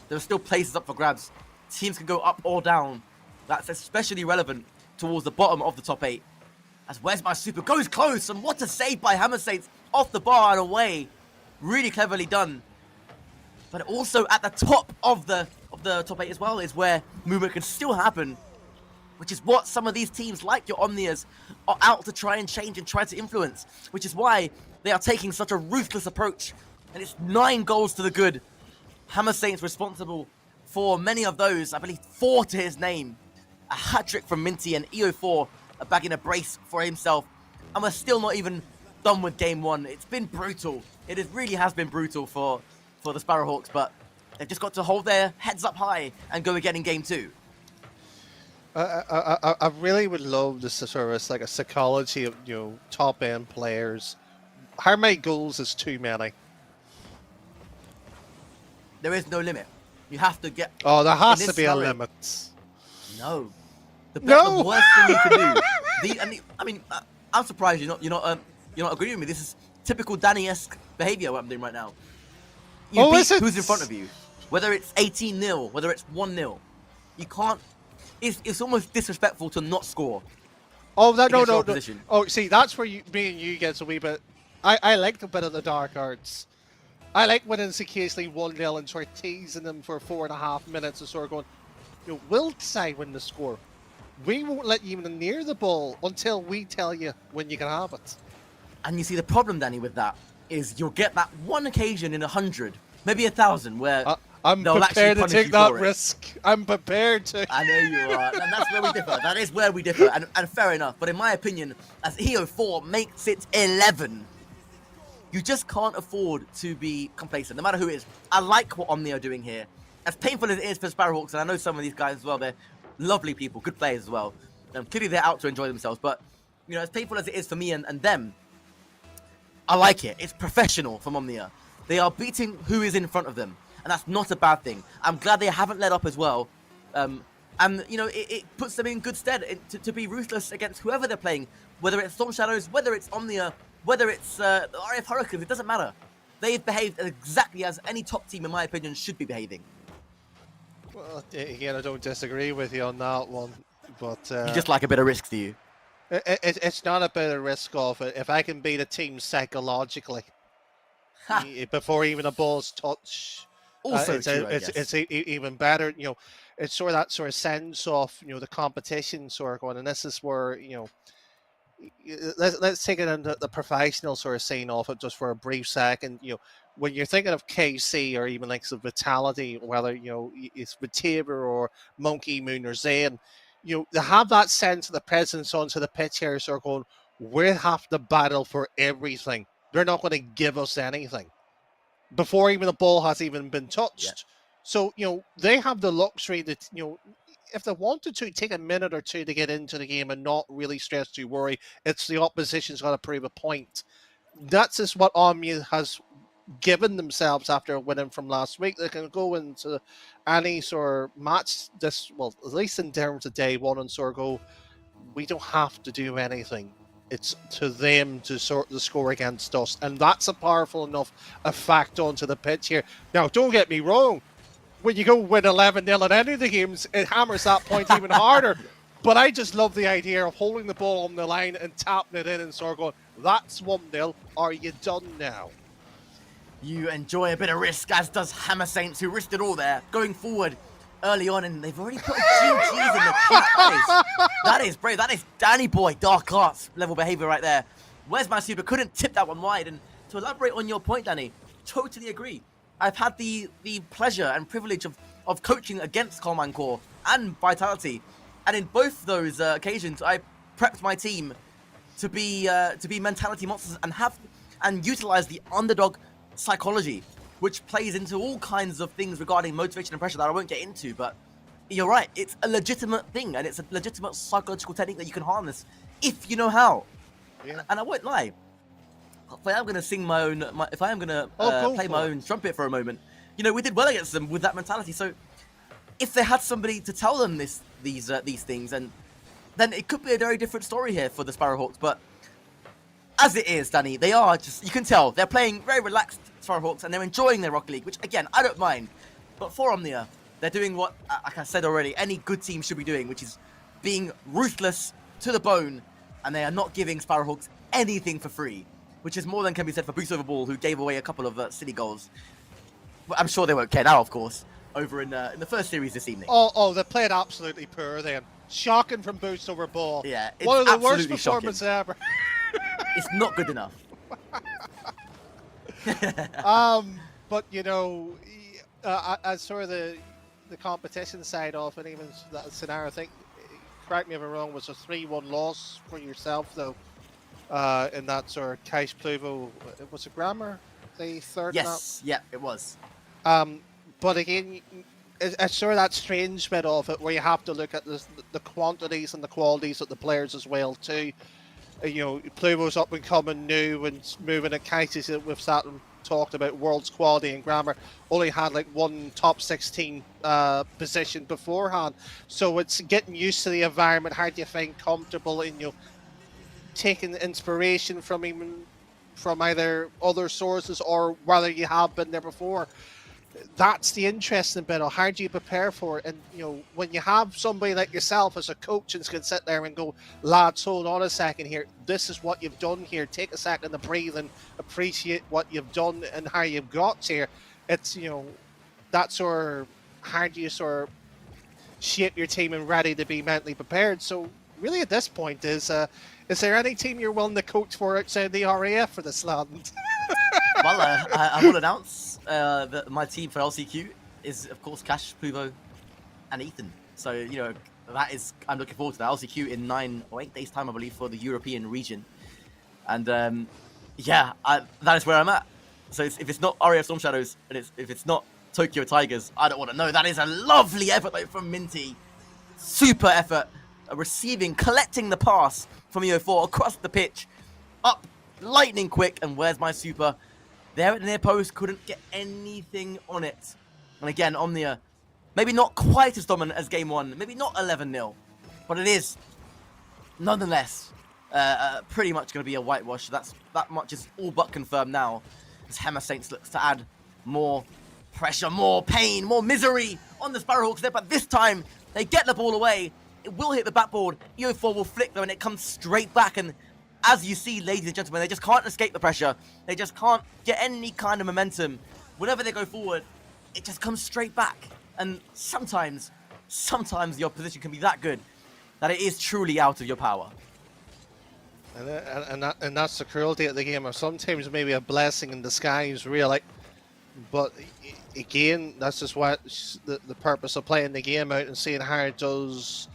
[SPEAKER 2] there are still places up for grabs. Teams can go up or down. That's especially relevant towards the bottom of the top 8. As Where's My Super goes close, and what a save by Hammer Saints off the bar and away. Really cleverly done. But also at the top of the top 8 as well is where movement can still happen, which is what some of these teams like your Omnias are out to try and change and try to influence, which is why they are taking such a ruthless approach. And it's 9 goals to the good. Hammer Saints responsible for many of those, I believe 4 to his name. A hat-trick from Minty, and EO4 bagging a brace for himself. And we're still not even done with game 1. It's been brutal. It really has been brutal for the Sparrowhawks, but they've just got to hold their heads up high and go again in game 2.
[SPEAKER 3] I really would love this sort of like a psychology of, you know, top end players. How many goals is too many?
[SPEAKER 2] There is no limit. You have to get.
[SPEAKER 3] Oh, there has to be a limit.
[SPEAKER 2] No. The worst thing you can do. I'm surprised you're not agreeing with me. This is typical Danny-esque behavior. What I'm doing right now. You beat who's in front of you, whether it's 18-0, whether it's 1-0. You can't. It's almost disrespectful to not score.
[SPEAKER 3] Oh, no. Oh, see, that's where me and you get a wee bit. I like a bit of the dark arts. I like when it's occasionally 1-0 and sort of teasing them for 4.5 minutes and sort of going, you know, we'll decide when to score. We won't let you even near the ball until we tell you when you can have it.
[SPEAKER 2] And you see the problem, Danny, with that is you'll get that one occasion in 100, maybe 1,000, where
[SPEAKER 3] I'm prepared to take that risk. I'm prepared to.
[SPEAKER 2] I know you are, and that's where we differ. That is where we differ, and fair enough. But in my opinion, as EO4 makes it 11, you just can't afford to be complacent, no matter who it is. I like what Omni are doing here. As painful as it is for Sparrowhawks, and I know some of these guys as well, they're lovely people, good players as well. Clearly they're out to enjoy themselves, but you know, as painful as it is for me and them, I like it. It's professional from Omnia. They are beating who is in front of them, and that's not a bad thing. I'm glad they haven't let up as well. And, you know, it puts them in good stead to be ruthless against whoever they're playing, whether it's Storm Shadows, whether it's Omnia, whether it's the RF Hurricanes, it doesn't matter. They've behaved exactly as any top team, in my opinion, should be behaving.
[SPEAKER 3] Well, again, I don't disagree with you on that one, but...
[SPEAKER 2] you just like a bit of risk, do you?
[SPEAKER 3] It's not a bit of risk of it. If I can beat a team psychologically before even a ball's touch, it's even better. You know, it's sort of that sort of sense of, you know, the competition sort of going, and this is where, you know, let's take it into the professional sort of scene off it just for a brief second. You know, when you're thinking of KC or even like some Vitality, whether, you know, it's Vitaber or Monkey Moon or Zayn, you know, they have that sense of the presence onto the pitch here, sort of going, we have to battle for everything. They're not going to give us anything before even the ball has even been touched. Yeah. So, you know, they have the luxury that, you know, if they wanted to, take a minute or two to get into the game and not really stress too worry. It's the opposition's got to prove a point. That's just what Omnia has given themselves after winning from last week. They can go into any sort of match this, well, at least in terms of day one, and sort of go, we don't have to do anything. It's to them to sort the score against us. And that's a powerful enough effect onto the pitch here. Now, don't get me wrong. When you go win 11-0 in any of the games, it hammers that point even harder. But I just love the idea of holding the ball on the line and tapping it in and sort of going, that's 1-0. Are you done now?
[SPEAKER 2] You enjoy a bit of risk, as does Hammer Saints, who risked it all there, going forward early on, and they've already put a GG's in the kick. That is brave. That is Danny Boy, Dark Arts level behavior right there. Where's my super? Couldn't tip that one wide. And to elaborate on your point, Danny, totally agree. I've had the pleasure and privilege of coaching against Command Core and Vitality. And in both those occasions, I prepped my team to be mentality monsters and utilize the underdog psychology, which plays into all kinds of things regarding motivation and pressure that I won't get into. But you're right, it's a legitimate thing, and it's a legitimate psychological technique that you can harness if you know how. Yeah. And I won't lie, if I am going to sing my own, if I am going to play my own trumpet for a moment, you know, we did well against them with that mentality. So if they had somebody to tell them these things, and then it could be a very different story here for the Sparrowhawks. But as it is, Danny, they are just, you can tell, they're playing very relaxed Sparrowhawks, and they're enjoying their Rocket League, which, again, I don't mind. But for Omnia, they're doing what, like I said already, any good team should be doing, which is being ruthless to the bone, and they are not giving Sparrowhawks anything for free, which is more than can be said for Boost Overball, who gave away a couple of silly goals. But I'm sure they won't care now, of course, over in the first series this evening.
[SPEAKER 3] Oh, they played absolutely poor then. Shocking from Boost Overball.
[SPEAKER 2] Yeah, it's
[SPEAKER 3] one of the worst
[SPEAKER 2] absolutely
[SPEAKER 3] performances ever.
[SPEAKER 2] It's not good enough.
[SPEAKER 3] But you know, as sort of the competition side of it, even that scenario, I think, correct me if I'm wrong, was a 3-1 loss for yourself though. In that sort of Kaish Pluvo, was it Grammar the third?
[SPEAKER 2] Yes, yeah, it was.
[SPEAKER 3] But again, it's sort of that strange bit of it where you have to look at the quantities and the qualities of the players as well too. You know, Pluvo's up and coming new and moving at Kai's that we've sat and talked about world's quality, and Grammar only had like one top 16 position beforehand. So it's getting used to the environment. How do you find comfortable in, you know, taking inspiration from either other sources or whether you have been there before? That's the interesting bit of how do you prepare for it. And you know, when you have somebody like yourself as a coach and can sit there and go, lads, hold on a second here, this is what you've done here, take a second to breathe and appreciate what you've done and how you've got here. It's, you know, that sort of how do you sort of shape your team and ready to be mentally prepared. So really at this point is there any team you're willing to coach for outside the RAF for this land?
[SPEAKER 2] Well, I will announce that my team for LCQ is, of course, Cash, Pluvo, and Ethan. So, you know, I'm looking forward to that. LCQ in 9 or 8 days' time, I believe, for the European region. And, yeah, that is where I'm at. So if it's not RAF Storm Shadows, and if it's not Tokyo Tigers, I don't want to know. That is a lovely effort though, from Minty. Super effort. Collecting the pass from EO4 across the pitch. Up, lightning quick, and where's my super? There at the near post, couldn't get anything on it. And again, Omnia, maybe not quite as dominant as game one, maybe not 11-0, but it is, nonetheless, pretty much going to be a whitewash. That much is all but confirmed now, as Hammer Saints looks to add more pressure, more pain, more misery on the Sparrowhawks there, but this time, they get the ball away. It will hit the backboard. EO4 will flick though, and it comes straight back. And as you see, ladies and gentlemen, they just can't escape the pressure. They just can't get any kind of momentum. Whenever they go forward, it just comes straight back. And sometimes the opposition can be that good that it is truly out of your power.
[SPEAKER 3] And that's the cruelty of the game. Or sometimes maybe a blessing in disguise, really. But again, that's just what the purpose of playing the game out and seeing how it does.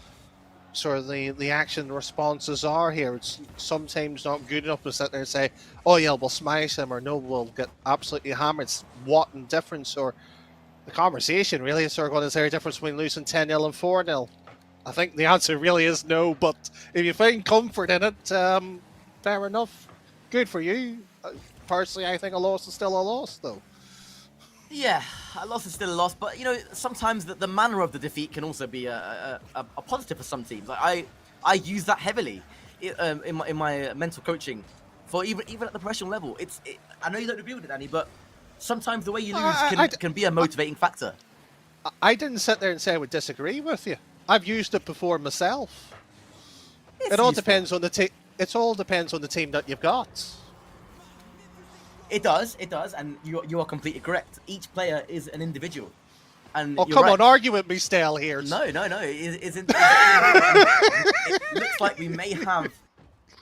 [SPEAKER 3] Sort of the action responses are here. It's sometimes not good enough to sit there and say, oh yeah, we'll smash them, or no, we'll get absolutely hammered. It's what in difference, or the conversation really is sort of going to say a difference between losing 10-0 and 4-0. I think the answer really is no, but if you find comfort in it, fair enough. Good for you. Personally, I think a loss is still a loss, though.
[SPEAKER 2] Yeah, a loss is still a loss, but sometimes the manner of the defeat can also be a positive for some teams. Like I use that heavily in my mental coaching for even at the professional level. I know you don't agree with it, Danny, but sometimes the way you lose can be a motivating factor.
[SPEAKER 3] I didn't sit there and say I would disagree with you. I've used it before myself.
[SPEAKER 2] It's
[SPEAKER 3] it all
[SPEAKER 2] useful.
[SPEAKER 3] depends on the team. It all depends on the team that you've got.
[SPEAKER 2] It does, and you are completely correct. Each player is an individual. And
[SPEAKER 3] Oh,
[SPEAKER 2] you're
[SPEAKER 3] come
[SPEAKER 2] right.
[SPEAKER 3] on, argue with me, Stale here.
[SPEAKER 2] No. It looks like we may have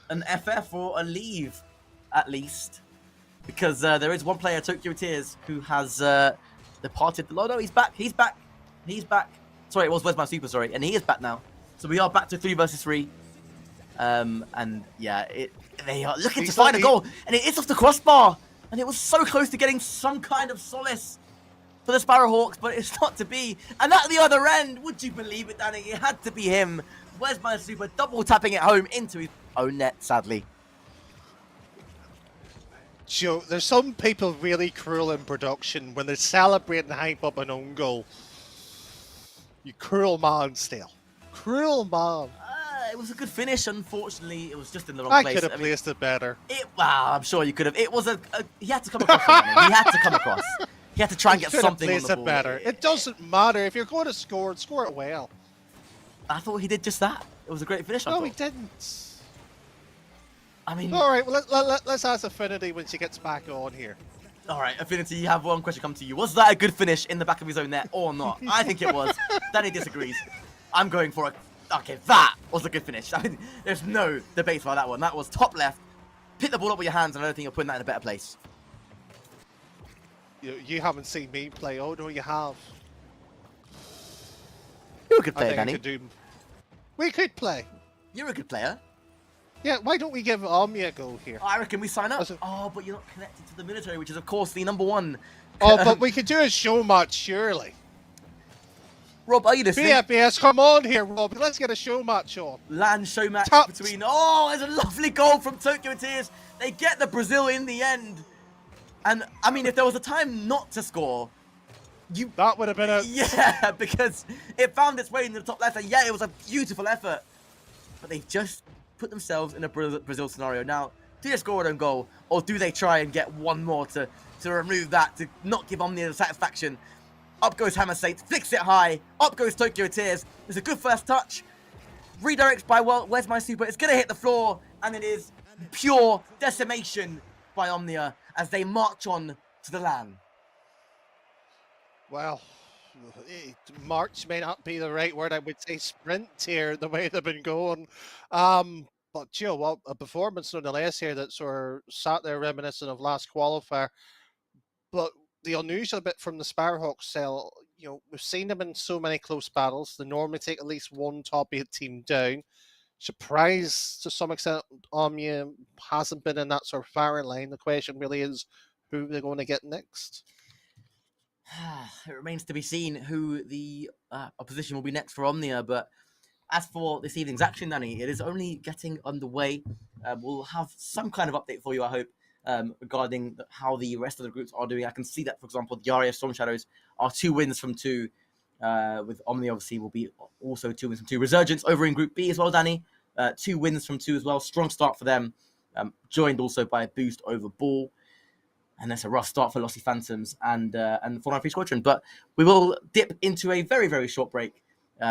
[SPEAKER 2] an FF or a leave, at least, because there is one player, Tokyo Tears, who has departed. Oh no, he's back. He's back. Sorry, it was Where's My Super? Sorry, and he is back now. So we are back to 3 versus 3. And yeah, they are looking to find a goal, and it is off the crossbar, and it was so close to getting some kind of solace for the Sparrowhawks, but it's not to be. And at the other end, would you believe it, Danny? It had to be him. Where's My Super? Double tapping it home into his own net, sadly.
[SPEAKER 3] Joe, there's some people really cruel in production when they're celebrating hype up an own goal. You cruel man, Stale. Cruel man.
[SPEAKER 2] It was a good finish. Unfortunately, it was just in the wrong
[SPEAKER 3] I
[SPEAKER 2] place.
[SPEAKER 3] could have placed it better.
[SPEAKER 2] Wow, I'm sure you could have. It was he had to come across. He had to come across. He had to try and get something on the ball.
[SPEAKER 3] Better. It doesn't matter. If you're going to score it well.
[SPEAKER 2] I thought he did just that. It was a great finish.
[SPEAKER 3] No, he didn't.
[SPEAKER 2] I mean,
[SPEAKER 3] all right. Well, let's ask Affinity when she gets back on here.
[SPEAKER 2] All right, Affinity, you have one question come to you. Was that a good finish in the back of his own net or not? I think it was. Danny disagrees. I'm going for it. Okay, that was a good finish. I mean, there's no debate about that one. That was top left. Pick the ball up with your hands, and I don't think you're putting that in a better place.
[SPEAKER 3] You haven't seen me play. Oh, no, you have.
[SPEAKER 2] You're a good player, Danny.
[SPEAKER 3] We could play.
[SPEAKER 2] You're a good player.
[SPEAKER 3] Yeah, why don't we give Omni a go here?
[SPEAKER 2] I reckon we sign up. Oh, but you're not connected to the military, which is, of course, the #1.
[SPEAKER 3] Oh, but we could do a show match, surely.
[SPEAKER 2] Rob, are you listening?
[SPEAKER 3] BFBS, come on here, Rob. Let's get a show match on.
[SPEAKER 2] Land show match between... Oh, there's a lovely goal from Tokyo Tears. They get the Brazil in the end. And, I mean, if there was a time not to score...
[SPEAKER 3] That would have been a...
[SPEAKER 2] Yeah, because it found its way into the top left. And yeah, it was a beautiful effort. But they've just put themselves in a Brazil scenario. Now, do they score an own goal? Or do they try and get one more to remove that, to not give Omni the satisfaction? Up goes Hammer Saints, flicks it high. Up goes Tokyo Tears. It's a good first touch. Redirects by Where's My Super? It's going to hit the floor. And it is pure decimation by Omnia as they march on to the LAN.
[SPEAKER 3] Well, march may not be the right word. I would say sprint here, the way they've been going. But, Joe, well, a performance nonetheless here that sort of sat there reminiscent of last qualifier. But the unusual bit from the Sparrowhawks cell, we've seen them in so many close battles. They normally take at least one top 8 team down. Surprised to some extent, Omnia hasn't been in that sort of firing line. The question really is who they're going to get next.
[SPEAKER 2] It remains to be seen who the opposition will be next for Omnia, but as for this evening's action, Danny, it is only getting underway. We'll have some kind of update for you, I hope, regarding how the rest of the groups are doing. I can see that, for example, the RAF Storm Shadows are 2 wins from 2, with Omnia obviously will be also 2 wins from 2. Resurgence over in Group B as well, Danny, 2 wins from 2 as well. Strong start for them, joined also by a boost over Ball. And that's a rough start for Lossy Phantoms and the 493 Squadron. But we will dip into a very, very short break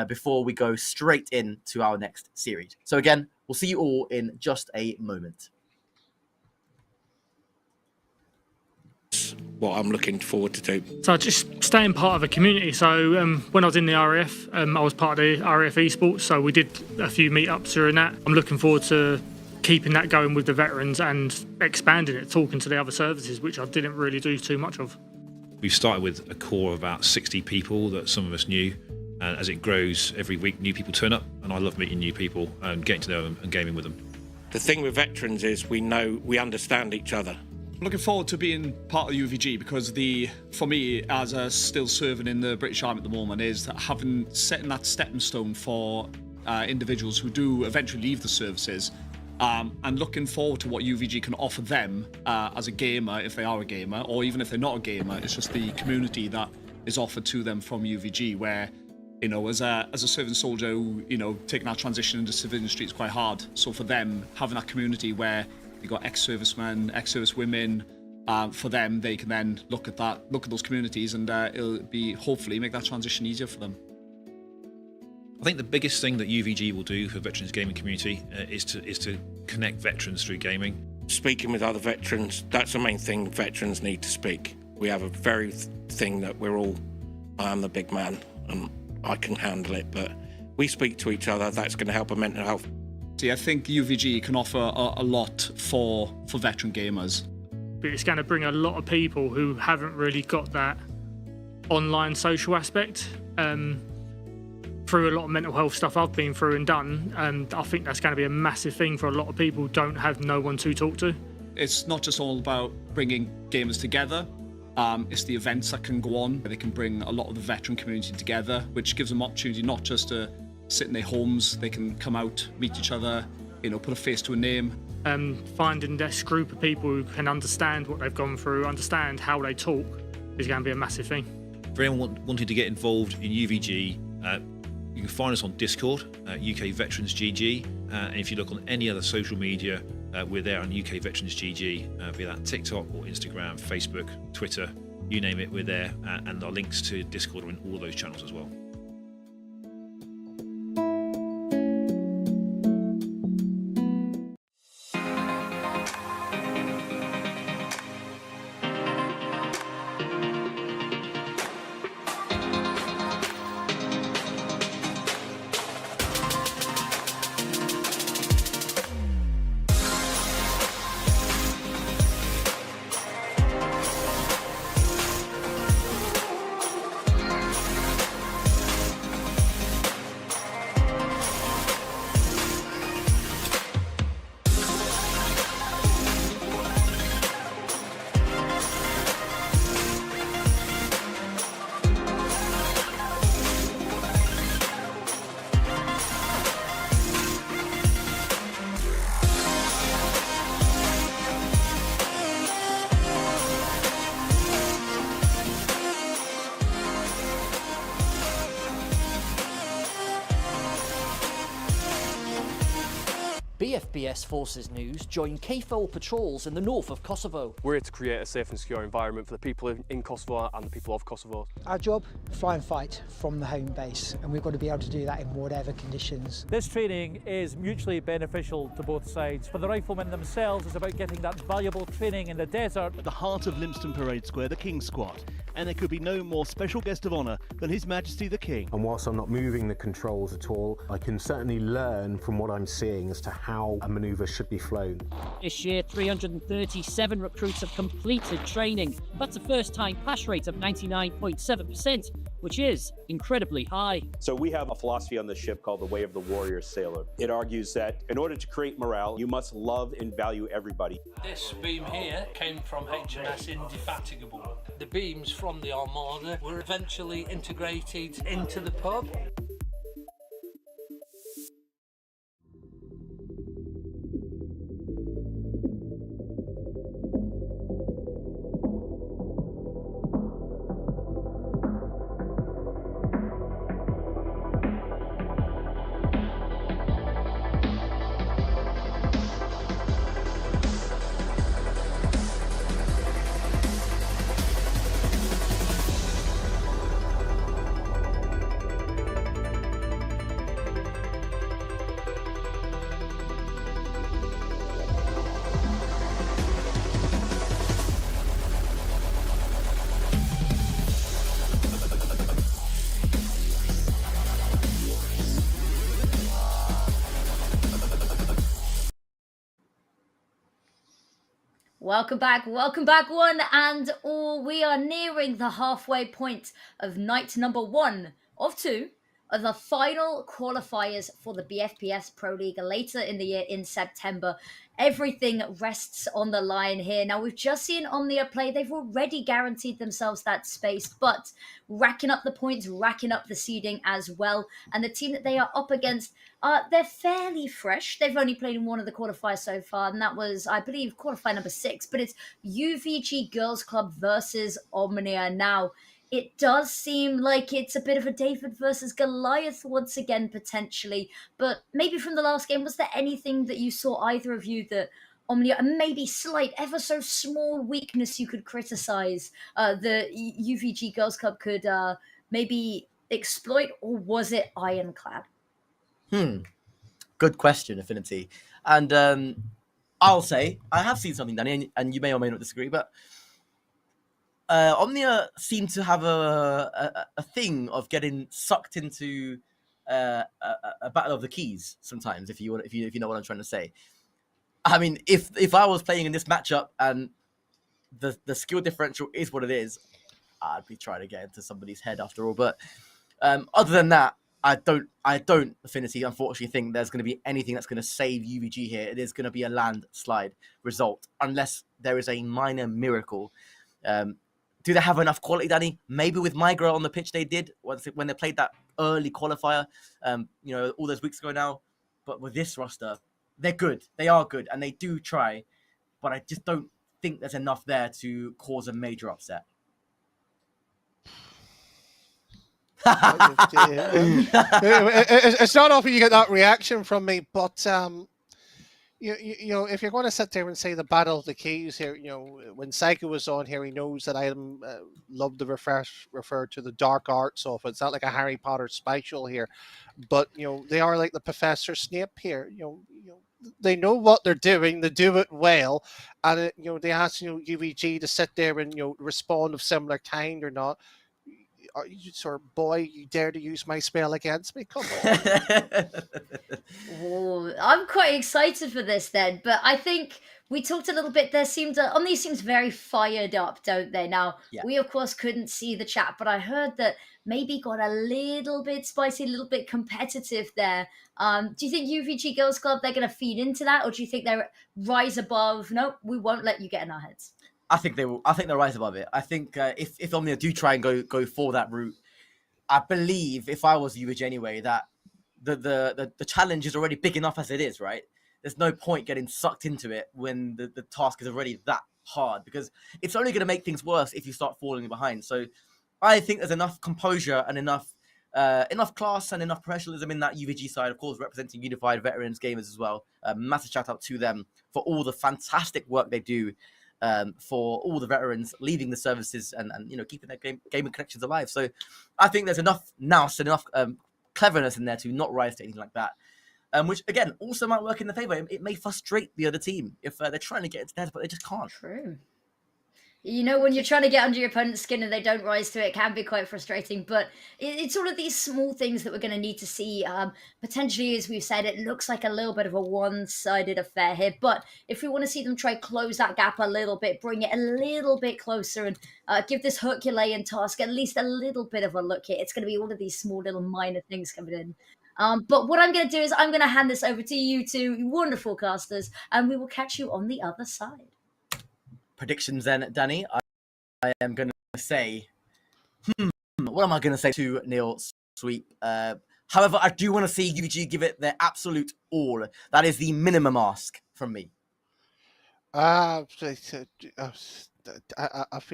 [SPEAKER 2] before we go straight into our next series. So again, we'll see you all in just a moment.
[SPEAKER 6] What I'm looking forward to do.
[SPEAKER 7] So just staying part of a community. So when I was in the RAF, I was part of the RAF Esports. So we did a few meetups during that. I'm looking forward to keeping that going with the veterans and expanding it, talking to the other services, which I didn't really do too much of.
[SPEAKER 5] We've started with a core of about 60 people that some of us knew, and as it grows every week, new people turn up, and I love meeting new people and getting to know them and gaming with them.
[SPEAKER 6] The thing with veterans is we understand each other.
[SPEAKER 8] I'm looking forward to being part of UVG because for me, as a still serving in the British Army at the moment, is that setting that stepping stone for individuals who do eventually leave the services, and looking forward to what UVG can offer them as a gamer, if they are a gamer, or even if they're not a gamer. It's just the community that is offered to them from UVG, where, you know, as a serving soldier who, you know, taking that transition into civilian street is quite hard. So for them, having that community where you've got ex-servicemen, ex-service women, for them, they can then look at those communities, and it'll be hopefully make that transition easier for them.
[SPEAKER 5] I think the biggest thing that UVG will do for veterans gaming community is to connect veterans through gaming.
[SPEAKER 6] Speaking with other veterans, that's the main thing veterans need to speak. We have a very thing that I am the big man and I can handle it, but we speak to each other. That's going to help our mental health.
[SPEAKER 8] See, I think UVG can offer a lot for veteran gamers.
[SPEAKER 7] But it's going to bring a lot of people who haven't really got that online social aspect. Through a lot of mental health stuff I've been through and done, and I think that's going to be a massive thing for a lot of people who don't have no one to talk to.
[SPEAKER 8] It's not just all about bringing gamers together, it's the events that can go on. They can bring a lot of the veteran community together, which gives them opportunity not just to sit in their homes, they can come out, meet each other, you know, put a face to a name.
[SPEAKER 7] Finding this group of people who can understand what they've gone through, understand how they talk, is going to be a massive thing.
[SPEAKER 5] For anyone wanting to get involved in UVG, you can find us on Discord, UK Veterans GG, and if you look on any other social media, we're there on UK Veterans GG, be that TikTok or Instagram, Facebook, Twitter, you name it, we're there, and our links to Discord are in all those channels as well.
[SPEAKER 9] BFBS Forces News join KFOR patrols in the north of Kosovo.
[SPEAKER 10] We're here to create a safe and secure environment for the people in Kosovo and the people of Kosovo.
[SPEAKER 11] Our job, fly and fight from the home base, and we've got to be able to do that in whatever conditions.
[SPEAKER 12] This training is mutually beneficial to both sides. For the riflemen themselves, it's about getting that valuable training in the desert.
[SPEAKER 13] At the heart of Lympstone Parade Square, the King's Squad, and there could be no more special guest of honour than His Majesty the King.
[SPEAKER 14] And whilst I'm not moving the controls at all, I can certainly learn from what I'm seeing as to how a manoeuvre should be flown.
[SPEAKER 15] This year, 337 recruits have completed training. That's a first-time pass rate of 99.7%, which is incredibly high.
[SPEAKER 16] So we have a philosophy on this ship called the Way of the Warrior Sailor. It argues that in order to create morale, you must love and value everybody.
[SPEAKER 17] This beam here came from HMS Indefatigable. The beams from the Armada were eventually integrated into the pub.
[SPEAKER 1] Welcome back one and all. We are nearing the halfway point of night number 1 of 2 of the final qualifiers for the BFBS Pro League later in the year in September. everything rests on the line here. Now, we've just seen Omnia play. They've already guaranteed themselves that space, but racking up the points, racking up the seeding as well. And the team that they are up against, they're fairly fresh. They've only played in one of the qualifiers so far, and that was, I believe, qualifier number 6. But it's UVG Girls Club versus Omnia. Now, it does seem like it's a bit of a David versus Goliath once again, potentially. But maybe from the last game, was there anything that you saw, either of you, that Omnia, and maybe slight, ever so small weakness you could criticize the UVG Girls Club could maybe exploit, or was it ironclad?
[SPEAKER 2] Good question, Affinity. And I'll say, I have seen something, Danny, and you may or may not disagree, but Omnia seem to have a thing of getting sucked into a battle of the keys sometimes, if you know what I'm trying to say. I mean, if I was playing in this matchup and the skill differential is what it is, I'd be trying to get into somebody's head after all. But other than that, I don't, Affinity, unfortunately, think there's going to be anything that's going to save UVG here. It is going to be a landslide result, unless there is a minor miracle. Do they have enough quality, Danny? Maybe with Migra on the pitch they did when they played that early qualifier, all those weeks ago now. But with this roster, they're good. They are good, and they do try. But I just don't think there's enough there to cause a major upset.
[SPEAKER 3] It's not often you get that reaction from me, but you know, if you're going to sit there and say the battle of the keys here, when Saika was on here, he knows that I love to refer to the dark arts of it. It's not like a Harry Potter special here, but they are like the Professor Snape here. They know what they're doing. They do it well, and they ask UVG to sit there and respond of similar kind or not. Are you sort of, boy, you dare to use my spell against me? Come on.
[SPEAKER 1] Oh, I'm quite excited for this then, but I think we talked a little bit. Omni seems very fired up, don't they? Now, we of course couldn't see the chat, but I heard that maybe got a little bit spicy, a little bit competitive there. Do you think UVG Girls Club, they're going to feed into that, or do you think they're rise above? Nope, we won't let you get in our heads.
[SPEAKER 2] I think they will. I think they'll rise above it. I think if Omnia do try and go for that route, I believe, if I was UVG anyway, that the challenge is already big enough as it is, right? There's no point getting sucked into it when the task is already that hard, because it's only going to make things worse if you start falling behind. So I think there's enough composure and enough class and enough professionalism in that UVG side, of course, representing Unified Veterans Gamers as well. Massive shout out to them for all the fantastic work they do. For all the veterans leaving the services and keeping their gaming connections alive. So I think there's enough nous and enough cleverness in there to not rise to anything like that. Which, again, also might work in their favour. It may frustrate the other team if they're trying to get into that, but they just can't.
[SPEAKER 1] True. When you're trying to get under your opponent's skin and they don't rise to it, can be quite frustrating. But it's all of these small things that we're going to need to see. Potentially, as we've said, it looks like a little bit of a one-sided affair here. But if we want to see them try close that gap a little bit, bring it a little bit closer, and give this Herculean task at least a little bit of a look here, it's going to be all of these small little minor things coming in. But what I'm going to do is I'm going to hand this over to you two wonderful casters, and we will catch you on the other side.
[SPEAKER 2] Predictions then, Danny. I am going to say, what am I going to say to Neil Sweep? However, I do want to see UVG give it their absolute all. That is the minimum ask from me.
[SPEAKER 3] I feel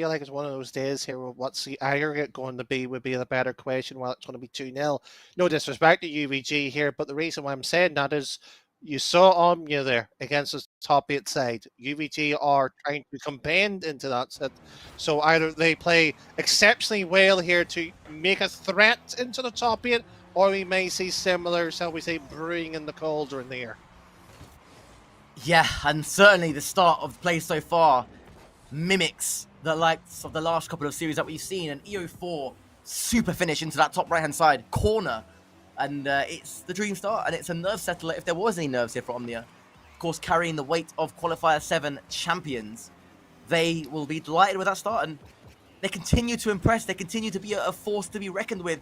[SPEAKER 3] like it's one of those days here where what's the aggregate going to be would be the better question. Well, it's going to be 2-0. No disrespect to UVG here, but the reason why I'm saying that is you saw Omnia there against the top 8 side. UVG are trying to compend into that set. So either they play exceptionally well here to make a threat into the top 8, or we may see similar, shall we say, brewing in the cauldron there.
[SPEAKER 2] Yeah, and certainly the start of the play so far mimics the likes of the last couple of series that we've seen. An EO4 super finish into that top right-hand side corner. And it's the dream start, and it's a nerve settler if there was any nerves here for Omnia. Of course, carrying the weight of Qualifier 7 champions. They will be delighted with that start, and they continue to impress. They continue to be a force to be reckoned with.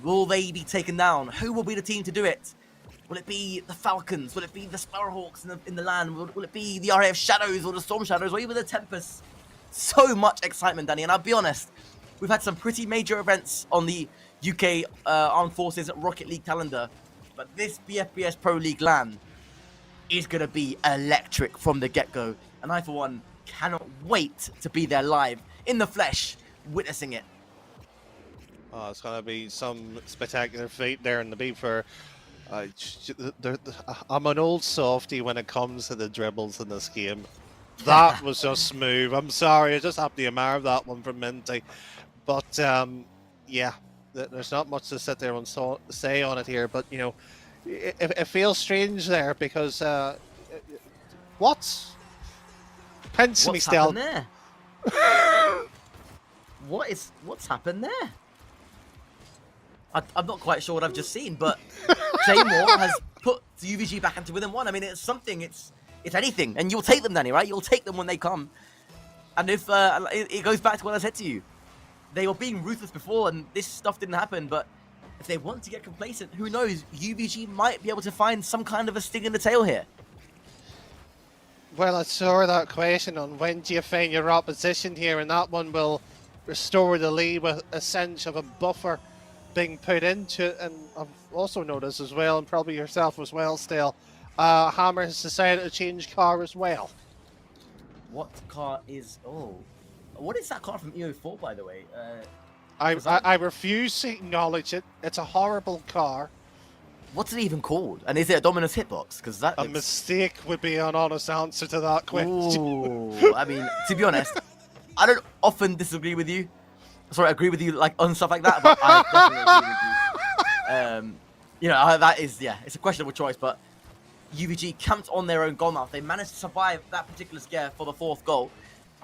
[SPEAKER 2] Will they be taken down? Who will be the team to do it? Will it be the Falcons? Will it be the Sparrowhawks in the land? Will it be the RAF Shadows or the Storm Shadows or even the Tempests? So much excitement, Danny. And I'll be honest, we've had some pretty major events on the UK Armed Forces Rocket League calendar. But this BFBS Pro League LAN is going to be electric from the get-go. And I, for one, cannot wait to be there live, in the flesh, witnessing it.
[SPEAKER 3] Oh, it's going to be some spectacular feat there in the beat for... I'm an old softie when it comes to the dribbles in this game. That was just smooth. I'm sorry, I just have to admire that one from Minty. But, yeah, there's not much to sit there and say on it here. But, you know, it feels strange there because... What's
[SPEAKER 2] happened there? What's happened there? I'm not quite sure what I've just seen, but Jaymore has put UVG back into within one. I mean, it's something, it's anything. And you'll take them, Danny, right? You'll take them when they come. And if it goes back to what I said to you. They were being ruthless before, and this stuff didn't happen. But if they want to get complacent, who knows? UVG might be able to find some kind of a sting in the tail here.
[SPEAKER 3] Well, it's sort of that question on when do you find your opposition here, and that one will restore the lead with a sense of a buffer being put into it. And I've also noticed as well, and probably yourself as well still, Hammer has decided to change car as well.
[SPEAKER 2] What car is... Oh, what is that car from EO4, by the way?
[SPEAKER 3] I refuse to acknowledge it. It's a horrible car.
[SPEAKER 2] What's it even called? And is it a Dominus hitbox? Because that
[SPEAKER 3] a mistake would be an honest answer to that question.
[SPEAKER 2] Ooh, I mean, to be honest, I don't often disagree with you. Sorry, I agree with you like on stuff like that, but I definitely agree with you. You know, that is, yeah, it's a questionable choice, but UVG camped on their own goal mouth. They managed to survive that particular scare for the 4th goal,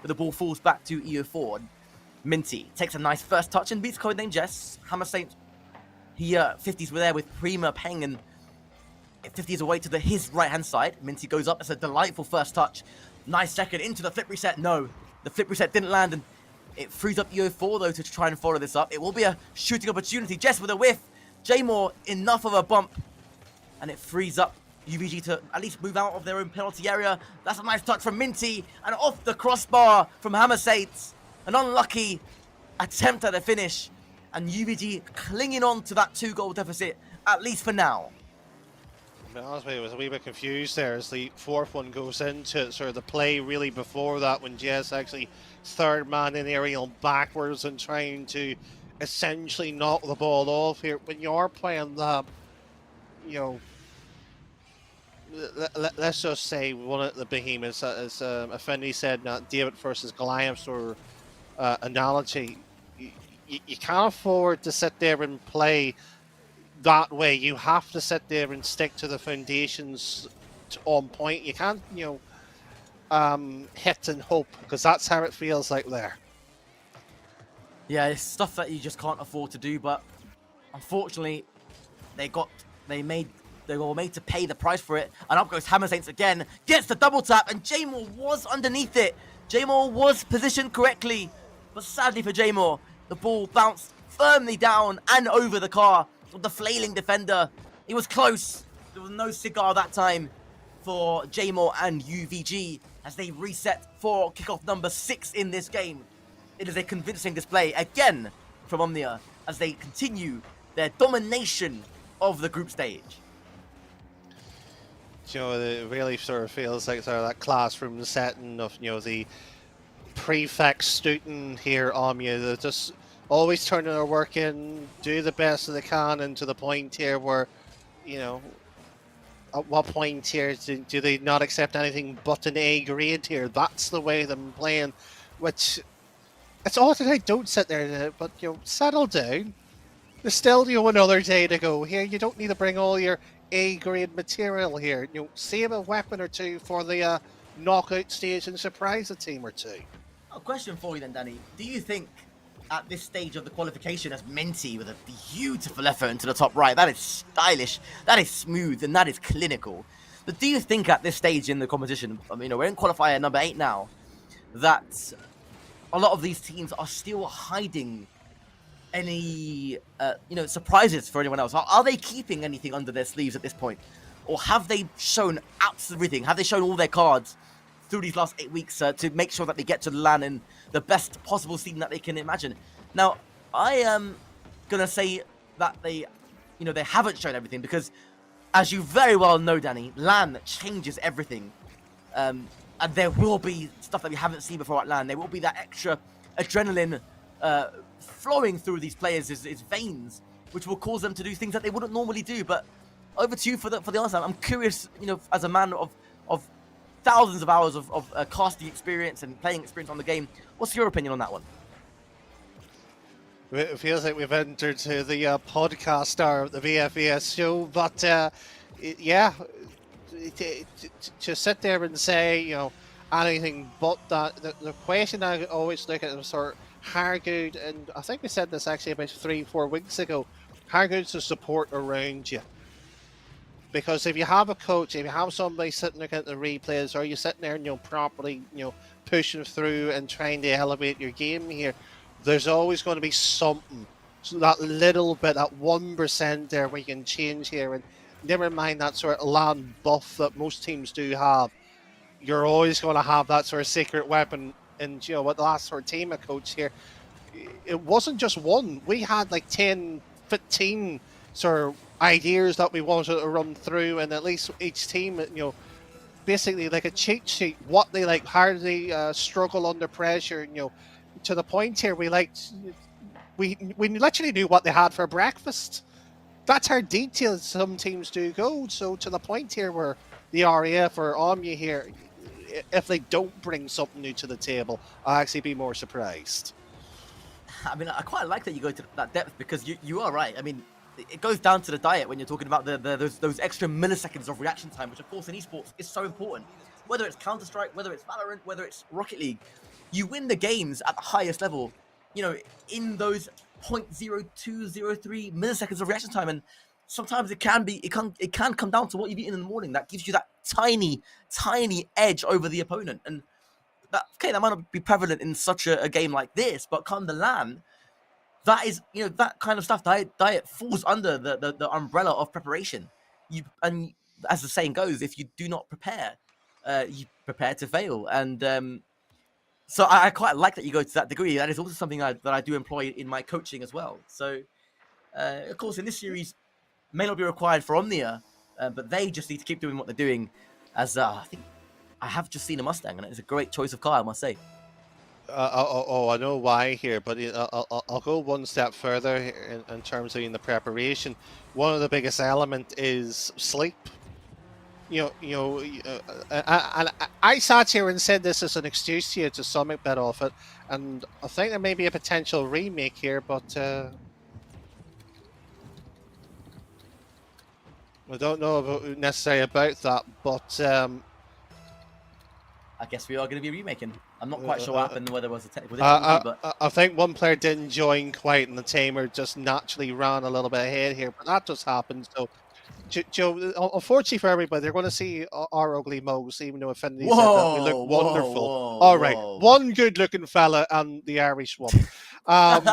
[SPEAKER 2] but the ball falls back to EO4. Minty takes a nice first touch and beats Codename Jess. Hammer Saint, he 50s were there with Prima, Peng, and 50s away to his right-hand side. Minty goes up. It's a delightful first touch. Nice second into the flip reset. No, the flip reset didn't land, and it frees up EO4, though, to try and follow this up. It will be a shooting opportunity. Jess with a whiff. Jaymore, enough of a bump. And it frees up UVG to at least move out of their own penalty area. That's a nice touch from Minty. And off the crossbar from Hammer Saints. An unlucky attempt at a finish. And UVG clinging on to that 2-goal deficit, at least for now.
[SPEAKER 3] Honestly, I was a wee bit confused there as the 4th one goes into sort of the play really before that, when Jess actually 3rd man in aerial backwards and trying to essentially knock the ball off here. When you're playing that, you know, let's just say one of the behemoths, as Effendi said, David versus Goliath sort of analogy, you can't afford to sit there and play that way. You have to sit there and stick to the foundations on point. You can't, you know, hit and hope, because that's how it feels like there.
[SPEAKER 2] Yeah, it's stuff that you just can't afford to do, but unfortunately, they were made to pay the price for it. And up goes Hammer Saints again, gets the double tap, and Jaymore was underneath it. Jaymore was positioned correctly, but sadly for Jaymore, the ball bounced firmly down and over the car of the flailing defender. It was close. There was no cigar that time for Jaymore and UVG as they reset for kickoff number 6 in this game. It is a convincing display again from Omnia as they continue their domination of the group stage.
[SPEAKER 3] You know, it really sort of feels like sort of that classroom setting of, you know, the prefects student here, Omnia. They're just always turning their work in, do the best that they can, and to the point here where, you know, at what point here do they not accept anything but an A grade here? That's the way they're playing, which it's odd that I don't sit there, but, you know, settle down. There's still, you know, another day to go here. You don't need to bring all your A grade material here. You know, save a weapon or two for the knockout stage and surprise a team or two.
[SPEAKER 2] A question for you then, Danny. Do you think at this stage of the qualification, as Minty with a beautiful effort into the top right, that is stylish, that is smooth, and that is clinical, but do you think at this stage in the competition, I mean, we're in qualifier number 8 now, that a lot of these teams are still hiding any surprises for anyone else? Are they keeping anything under their sleeves at this point, or have they shown absolutely everything? Have they shown all their cards through these last 8 weeks to make sure that they get to the LAN in the best possible season that they can imagine? Now, I am gonna say that they haven't shown everything, because, as you very well know, Danny, LAN changes everything. And there will be stuff that we haven't seen before at LAN. There will be that extra adrenaline flowing through these players' veins, which will cause them to do things that they wouldn't normally do. But over to you for the answer. I'm curious, as a man of thousands of hours of casting experience and playing experience on the game, what's your opinion on that one?
[SPEAKER 3] It feels like we've entered to the podcast hour of the BFBS show, but yeah, to sit there and say, anything but that, the question I always look at is sort of how good, and I think we said this actually about 3-4 weeks ago, how good's the support around you? Because if you have a coach, if you have somebody sitting looking at the replays, or you're sitting there, properly, pushing through and trying to elevate your game here, there's always going to be something. So that little bit, that 1% there we can change here, and never mind that sort of LAN buff that most teams do have. You're always going to have that sort of secret weapon. And what the last sort of team of coach here, it wasn't just one. We had like 10, 15 sort of ideas that we wanted to run through, and at least each team, basically like a cheat sheet, what they like, how they struggle under pressure, to the point here we literally knew what they had for breakfast. That's how detailed some teams do go. So to the point here where the RAF or Omnia here, if they don't bring something new to the table, I'll actually be more surprised.
[SPEAKER 2] I mean, I quite like that you go to that depth, because you are right. I mean, it goes down to the diet when you're talking about those extra milliseconds of reaction time, which of course in esports is so important. Whether it's Counter-Strike, whether it's Valorant, whether it's Rocket League, you win the games at the highest level, in those 0.0203 milliseconds of reaction time, and sometimes it can come down to what you've eaten in the morning. That gives you that tiny edge over the opponent, and that might not be prevalent in such a game like this, but come the LAN, that is, that kind of stuff, diet falls under the umbrella of preparation. And as the saying goes, if you do not prepare, you prepare to fail. And so I quite like that you go to that degree. That is also something that I do employ in my coaching as well. So, of course, in this series, may not be required for Omnia, but they just need to keep doing what they're doing. As I think I have just seen a Mustang, and it's a great choice of car, I must say.
[SPEAKER 3] I know why here, but I'll go one step further in terms of the preparation. One of the biggest element is sleep. I sat here and said this as an excuse here to sum a bit of it, and I think there may be a potential remake here, but I don't know necessarily about that, but
[SPEAKER 2] I guess we are going to be remaking. I'm not quite sure what happened, whether it was a technical difficulty, but
[SPEAKER 3] I think one player didn't join quite, and the tamer just naturally ran a little bit ahead here, but that just happened. So, Joe, unfortunately for everybody, they're going to see our ugly mugs, even though Affinity said that we look wonderful. All right, one good-looking fella and the Irish one. But,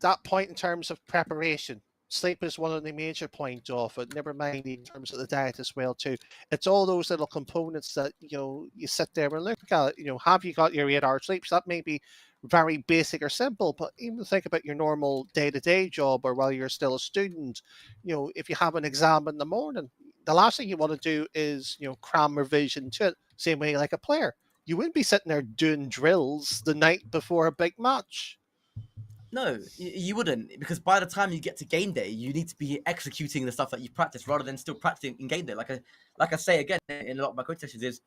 [SPEAKER 3] that point in terms of preparation, sleep is one of the major points of it, never mind in terms of the diet as well too. It's all those little components that, you sit there and look at it. Have you got your 8-hour sleep? So that may be very basic or simple, but even think about your normal day-to-day job, or while you're still a student, if you have an exam in the morning, the last thing you want to do is, cram revision to it. Same way like a player. You wouldn't be sitting there doing drills the night before a big match.
[SPEAKER 2] No, you wouldn't, because by the time you get to game day, you need to be executing the stuff that you practice rather than still practicing in game day. Like I say again in a lot of my coach sessions is,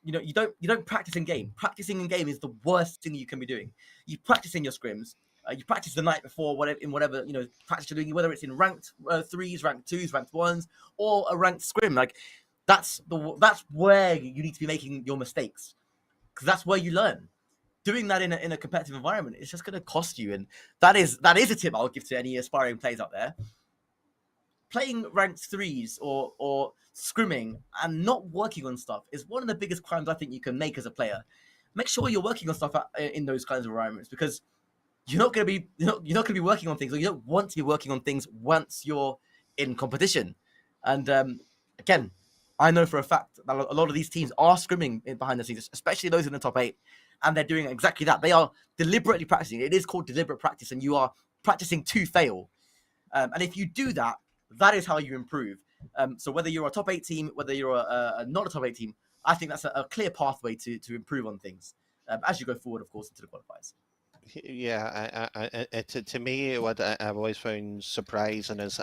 [SPEAKER 2] you don't practice in game. Practicing in game is the worst thing you can be doing. You practice in your scrims. You practice the night before, whatever practice you're doing, whether it's in ranked 3s, ranked 2s, ranked 1s, or a ranked scrim. Like that's where you need to be making your mistakes, because that's where you learn. Doing that in a competitive environment, it's just going to cost you, and that is a tip I'll give to any aspiring players out there. Playing ranked 3s or scrimming and not working on stuff is one of the biggest crimes I think you can make as a player. Make sure you're working on stuff in those kinds of environments, because you're not going to be working on things, or you don't want to be working on things once you're in competition. And again, I know for a fact that a lot of these teams are scrimming behind the scenes, especially those in the top 8, and they're doing exactly that. They are deliberately practicing. It is called deliberate practice, and you are practicing to fail. And if you do that, that is how you improve. So whether you're a top 8 team, whether you're not a top 8 team, I think that's a clear pathway to improve on things as you go forward, of course, into the qualifiers.
[SPEAKER 3] Yeah, to me, what I've always found surprising is,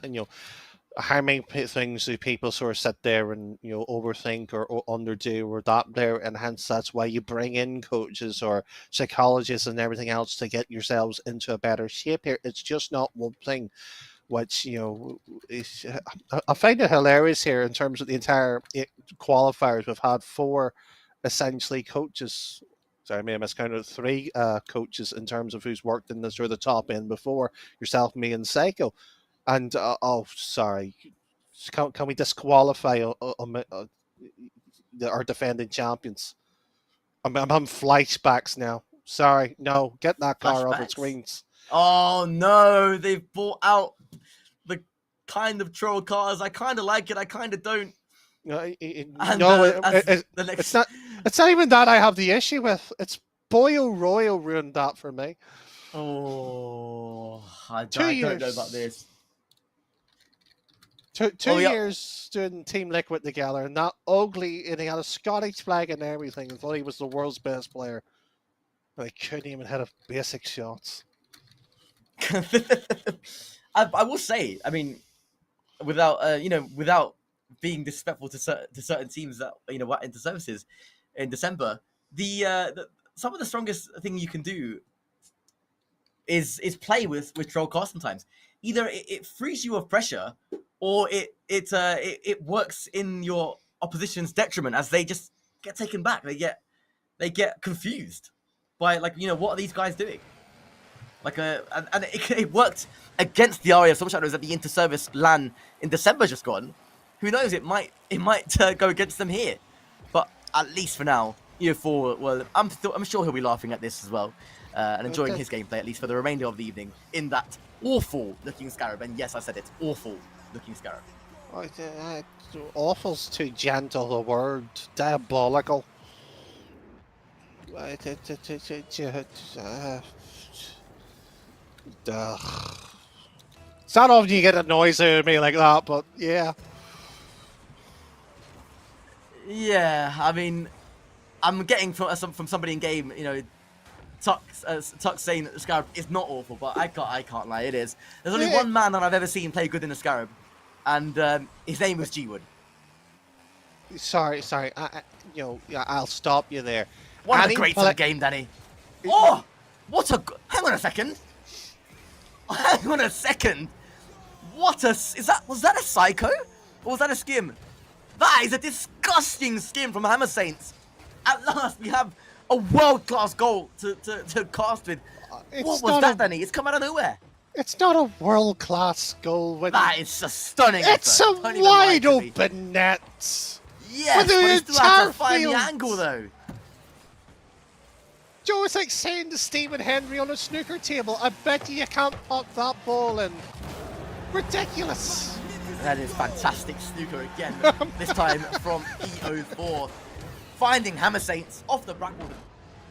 [SPEAKER 3] how many things do people sort of sit there and overthink or underdo or that there, and hence that's why you bring in coaches or psychologists and everything else to get yourselves into a better shape here. It's just not one thing, which is, I find it hilarious here in terms of the entire qualifiers. We've had 4 essentially coaches. Sorry, I may have miscounted 3 coaches in terms of who's worked in the sort of the top end before yourself, me, and Psycho. And sorry, can we disqualify our defending champions? I'm flashbacks now. Sorry, no, get that car off its screens.
[SPEAKER 2] Oh no, they've brought out the kind of troll cars. I kind of like it. I kind of don't.
[SPEAKER 3] It's not. It's not even that I have the issue with. It's Boyle Royal ruined that for me.
[SPEAKER 2] Oh, I don't know about this.
[SPEAKER 3] Two years doing Team Liquid together, and that ugly, and he had a Scottish flag and everything, and thought he was the world's best player. But he couldn't even hit a basic shots.
[SPEAKER 2] I will say, I mean, without being disrespectful to certain teams that went into services in December, some of the strongest thing you can do is play with troll cars sometimes. Either it frees you of pressure, or it works in your opposition's detriment as they just get taken back. They get confused by what are these guys doing? And it worked against the RAF Storm Shadows at the inter-service LAN in December just gone. Who knows? It might go against them here, but at least for now, EO4. Well, I'm sure he'll be laughing at this as well, and enjoying his gameplay at least for the remainder of the evening in that awful-looking Scarab. And yes, I said it, awful-looking Scarab.
[SPEAKER 3] Awful's too gentle a word. Diabolical. It's not often you get a noise out of me like that, but yeah.
[SPEAKER 2] Yeah, I mean, I'm getting from somebody in game, Tuck saying that the Scarab is not awful, but I can't lie, it is. There's only one man that I've ever seen play good in the Scarab, and his name was G-Wood.
[SPEAKER 3] Sorry, I'll stop you there.
[SPEAKER 2] One of the greats of the game, Danny. Oh, hang on a second. Hang on a second. Was that a Psycho? Or was that a skim? That is a disgusting skim from Hammer Saints. At last, we have a world-class goal to cast with. What was that, Danny? It's come out of nowhere.
[SPEAKER 3] It's not a world-class goal.
[SPEAKER 2] That is a stunning
[SPEAKER 3] It's
[SPEAKER 2] effort.
[SPEAKER 3] a wide-open net.
[SPEAKER 2] Yes, but he still had to find the angle, though.
[SPEAKER 3] Joe, it's like saying to Stephen Henry on a snooker table, I bet you can't pop that ball in. Ridiculous.
[SPEAKER 2] That is fantastic snooker again, this time from EO4. Finding Hammer Saints off the backboard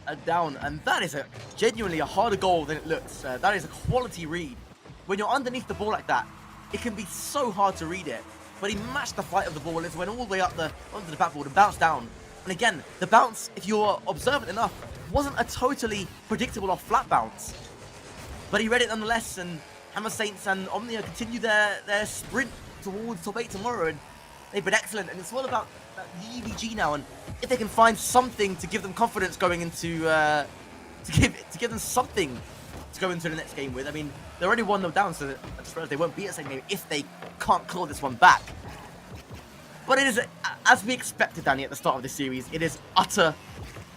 [SPEAKER 2] and down, and that is genuinely a harder goal than it looks. That is a quality read. When you're underneath the ball like that, it can be so hard to read it, but he matched the flight of the ball. It went all the way up onto the backboard and bounced down. And again, the bounce, if you're observant enough, wasn't a totally predictable or flat bounce. But he read it nonetheless, and Hammer Saints and Omnia continue their sprint towards top 8 tomorrow, and they've been excellent. And it's all about the UVG now, and if they can find something to give them confidence going into to give them something to go into the next game with. I mean, they're already 1-0 down, so I just realized they won't beat the same game if they can't claw this one back. But it is, as we expected, Danny, at the start of this series, it is utter,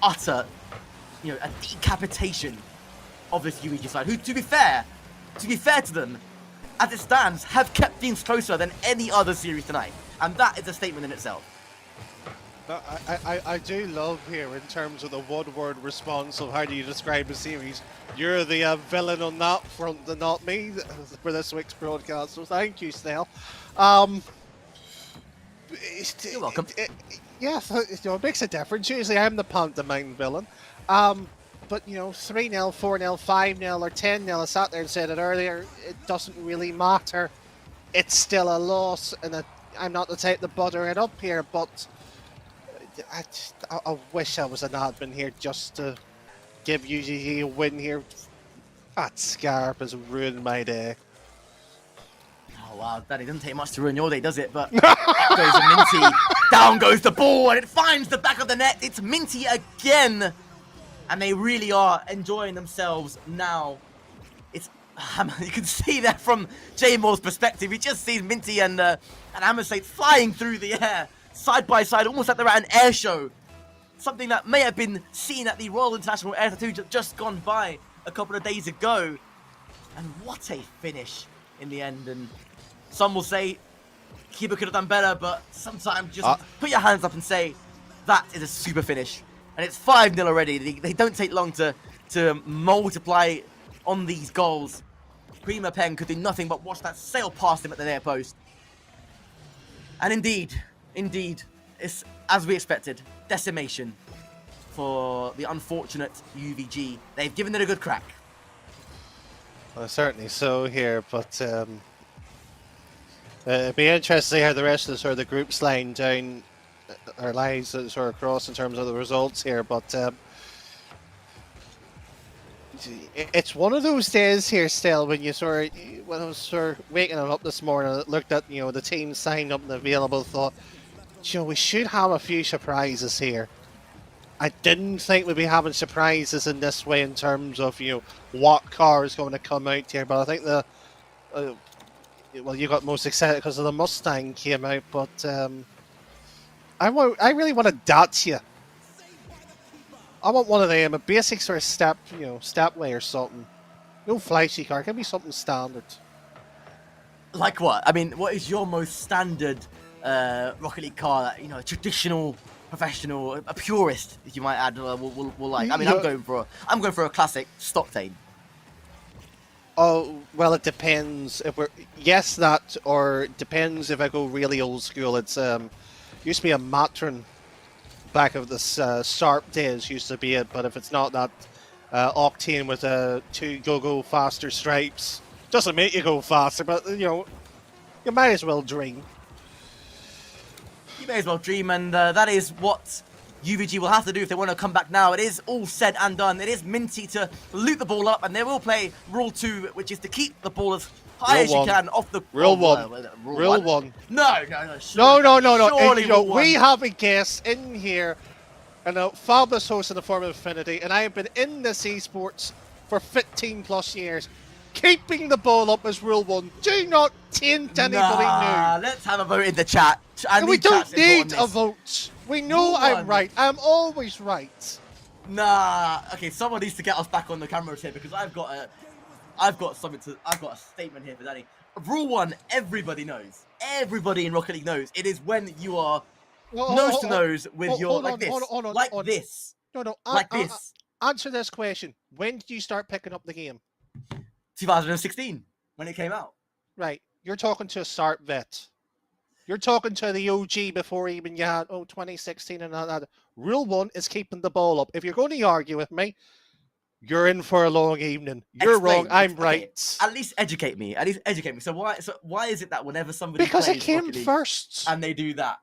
[SPEAKER 2] a decapitation of this UVG side, who, to be fair to them, as it stands, have kept things closer than any other series tonight. And that is a statement in itself.
[SPEAKER 3] I do love here in terms of the one-word response of how do you describe a series. You're the villain on that front and not me for this week's broadcast, so thank you, Snell.
[SPEAKER 2] You're welcome.
[SPEAKER 3] Yes, it makes a difference. Usually I'm the pantomime villain. But, 3-0, 4-0, 5-0 or 10-0, I sat there and said it earlier, it doesn't really matter. It's still a loss, and I'm not the type to butter it up here, but I wish I was an admin here just to give UGG a win here. That Scarp has ruined my day.
[SPEAKER 2] Oh wow, Daddy, doesn't take much to ruin your day, does it? But up goes Minty, down goes the ball, and it finds the back of the net. It's Minty again, and they really are enjoying themselves now. It's you can see that from Jay Moore's perspective. He just sees Minty and Amasate flying through the air, side by side, almost like they're at an air show. Something that may have been seen at the Royal International Air Tattoo just gone by a couple of days ago. And what a finish in the end. And some will say Kiba could have done better, but sometimes just put your hands up and say that is a super finish. And it's 5-0 already. They don't take long to multiply on these goals. Prima Pen could do nothing but watch that sail past him at the near post. And indeed, it's as we expected. Decimation for the unfortunate UVG. They've given it a good crack.
[SPEAKER 3] Well, certainly so here, but it'd be interesting to see how the rest of the groups line down, or lines sort of across in terms of the results here. But it's one of those days here still when when I was sort of waking up this morning, I looked at the teams signed up and available, thought, we should have a few surprises here. I didn't think we'd be having surprises in this way in terms of what car is going to come out here, but I think well, you got most excited because of the Mustang came out, but I really want a Dacia. I want one of them, a basic sort of stepway or something. No flashy car, give me something standard.
[SPEAKER 2] Like what? I mean, what is your most standard Rocket League car? A traditional, professional, a purist, if you might add, will like. I mean, I'm going for a classic Stocktane.
[SPEAKER 3] Oh well, it depends if we're that, or it depends if I go really old school. It's used to be a Matron back of the Sarp days used to be it, but if it's not that Octane with 2 go faster stripes, doesn't make you go faster, but you might as well dream.
[SPEAKER 2] You may as well dream, and that is what UVG will have to do if they want to come back now. It is all said and done. It is Minty to loot the ball up, and they will play Rule 2, which is to keep the ball as high as you can off the...
[SPEAKER 3] Rule 1.
[SPEAKER 2] Rule 1. No.
[SPEAKER 3] No. We have a guest in here, and a fabulous host in the form of Affinity, and I have been in this esports for 15 plus years. Keeping the ball up is Rule 1. Do not taint anybody new.
[SPEAKER 2] Let's have a vote in the chat.
[SPEAKER 3] We don't need a vote. We know I'm right. I'm always right.
[SPEAKER 2] Nah. Okay, someone needs to get us back on the cameras here, because I've got a statement here for Danny. Rule 1, everybody knows. Everybody in Rocket League knows. It is when you are nose to nose with your like this.
[SPEAKER 3] No.
[SPEAKER 2] Like this.
[SPEAKER 3] Answer this question. When did you start picking up the game?
[SPEAKER 2] 2016, when it came out.
[SPEAKER 3] Right. You're talking to a Sarp vet. You're talking to the OG before even you had 2016 and all that. Rule 1 is keeping the ball up. If you're going to argue with me, you're in for a long evening. You're wrong. I'm right.
[SPEAKER 2] At least educate me. So why is it that whenever somebody
[SPEAKER 3] because
[SPEAKER 2] plays
[SPEAKER 3] it came
[SPEAKER 2] Rocket League
[SPEAKER 3] first
[SPEAKER 2] and they do that,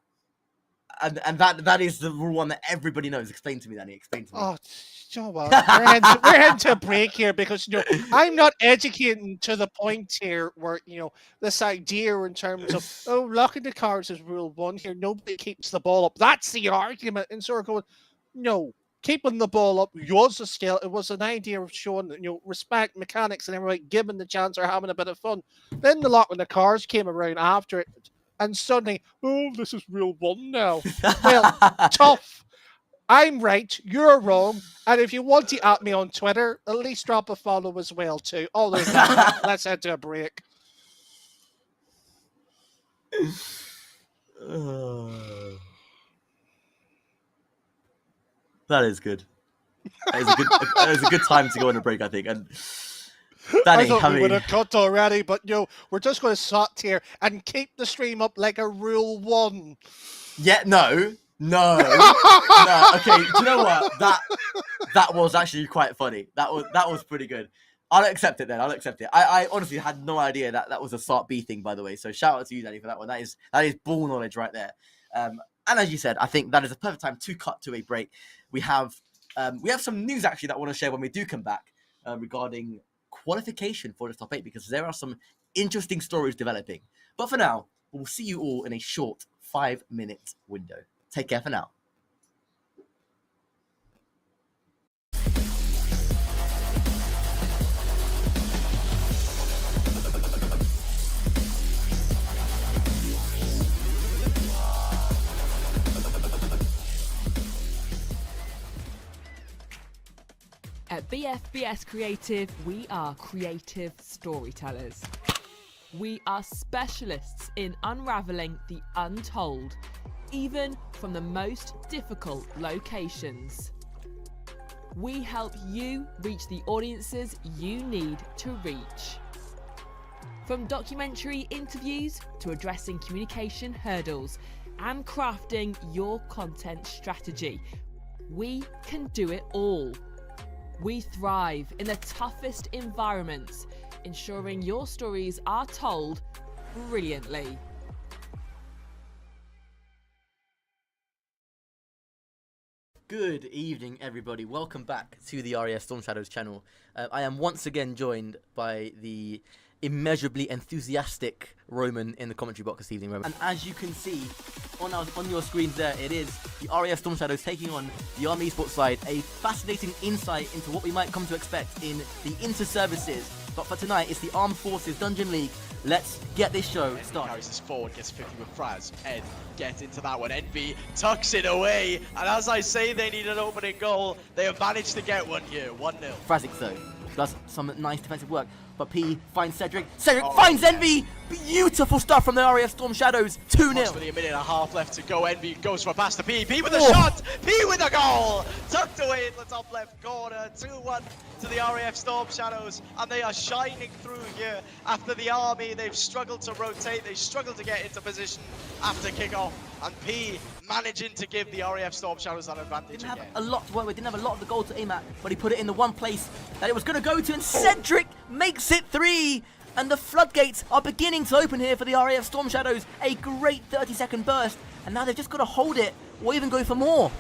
[SPEAKER 2] and that is the Rule 1 that everybody knows? Explain to me, Danny. Explain to me.
[SPEAKER 3] Oh, Joe, well, we're heading to a break here because I'm not educating to the point here where this idea in terms of locking the cards is Rule 1 here. Nobody keeps the ball up. That's the argument, and sort of going, no, keeping the ball up was a skill. It was an idea of showing respect, mechanics, and everybody given the chance or having a bit of fun. Then the locking the cards came around after it, and suddenly, this is Rule 1 now. Well, tough. I'm right, you're wrong, and if you want to at me on Twitter, at least drop a follow as well too. Although let's head to a break.
[SPEAKER 2] That is good. That is a good time to go on a break, I think. And
[SPEAKER 3] I thought we would have cut already, but we're just going to sit here and keep the stream up like a rule 1.
[SPEAKER 2] Yeah, no. Okay, do you know what? That was actually quite funny. That was pretty good. I'll accept it then. I'll accept it. I honestly had no idea that was a Sart B thing, by the way. So shout out to you, Danny, for that one. That is ball knowledge right there. And as you said, I think that is a perfect time to cut to a break. We have some news actually that I want to share when we do come back regarding qualification for the top 8, because there are some interesting stories developing. But for now, we'll see you all in a short 5-minute window. Take care for now.
[SPEAKER 18] At BFBS Creative, we are creative storytellers. We are specialists in unraveling the untold, even from the most difficult locations. We help you reach the audiences you need to reach. From documentary interviews to addressing communication hurdles and crafting your content strategy, we can do it all. We thrive in the toughest environments, ensuring your stories are told brilliantly.
[SPEAKER 2] Good evening, everybody. Welcome back to the REF Storm Shadows channel. I am once again joined by the immeasurably enthusiastic Roman in the commentary box this evening, Roman. And as you can see on your screens there, it is the REF Storm Shadows taking on the Army Esports side. A fascinating insight into what we might come to expect in the inter-services. But for tonight, it's the Armed Forces Dungeon League. Let's get this show started.
[SPEAKER 19] Carries us forward, gets 50 with Fraz. Ed gets into that one. Envy tucks it away. And as I say, they need an opening goal. They have managed to get one here. 1-0.
[SPEAKER 2] Frazic, though, does some nice defensive work. But P finds Cedric. Cedric finds Envy. Beautiful stuff from the REF Storm Shadows. 2-0.
[SPEAKER 19] With a minute and a half left to go. Envy goes for a pass to P. P with a shot. P with a goal. Tucked away in the top left corner. 2-1 to the REF Storm Shadows. And they are shining through here after the Army. They've struggled to rotate. They struggled to get into position after kickoff. And P managing to give the REF Storm Shadows that advantage
[SPEAKER 2] Didn't
[SPEAKER 19] again.
[SPEAKER 2] have a lot to work with, didn't have a lot of the goal to aim at, but he put it in the one place that it was going to go to, and Cedric makes it 3. And the floodgates are beginning to open here for the REF Storm Shadows. A great 30-second burst, and now they've just got to hold it or even go for more.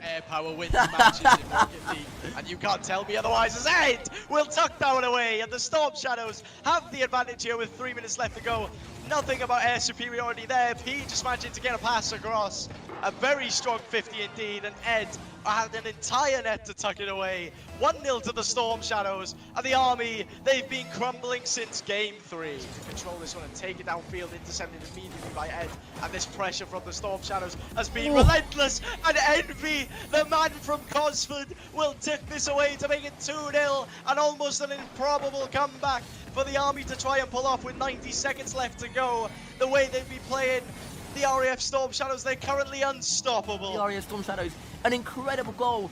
[SPEAKER 19] Air power wins the matches in Rocket League, and you can't tell me otherwise as Ed will tuck that one away, and the Storm Shadows have the advantage here with 3 minutes left to go. Nothing about air superiority there. P just managing to get a pass across. A very strong 50 indeed, and Ed had an entire net to tuck it away. 1-0 to the Storm Shadows, and the Army, they've been crumbling since game 3. To control this one and take it downfield, intercepted immediately by Ed, and this pressure from the Storm Shadows has been relentless, and Envy, the man from Cosford, will tip this away to make it 2-0, and almost an improbable comeback for the Army to try and pull off with 90 seconds left to go. The way they've been playing, the REF Storm Shadows, they're currently unstoppable.
[SPEAKER 2] The REF Storm Shadows, an incredible goal.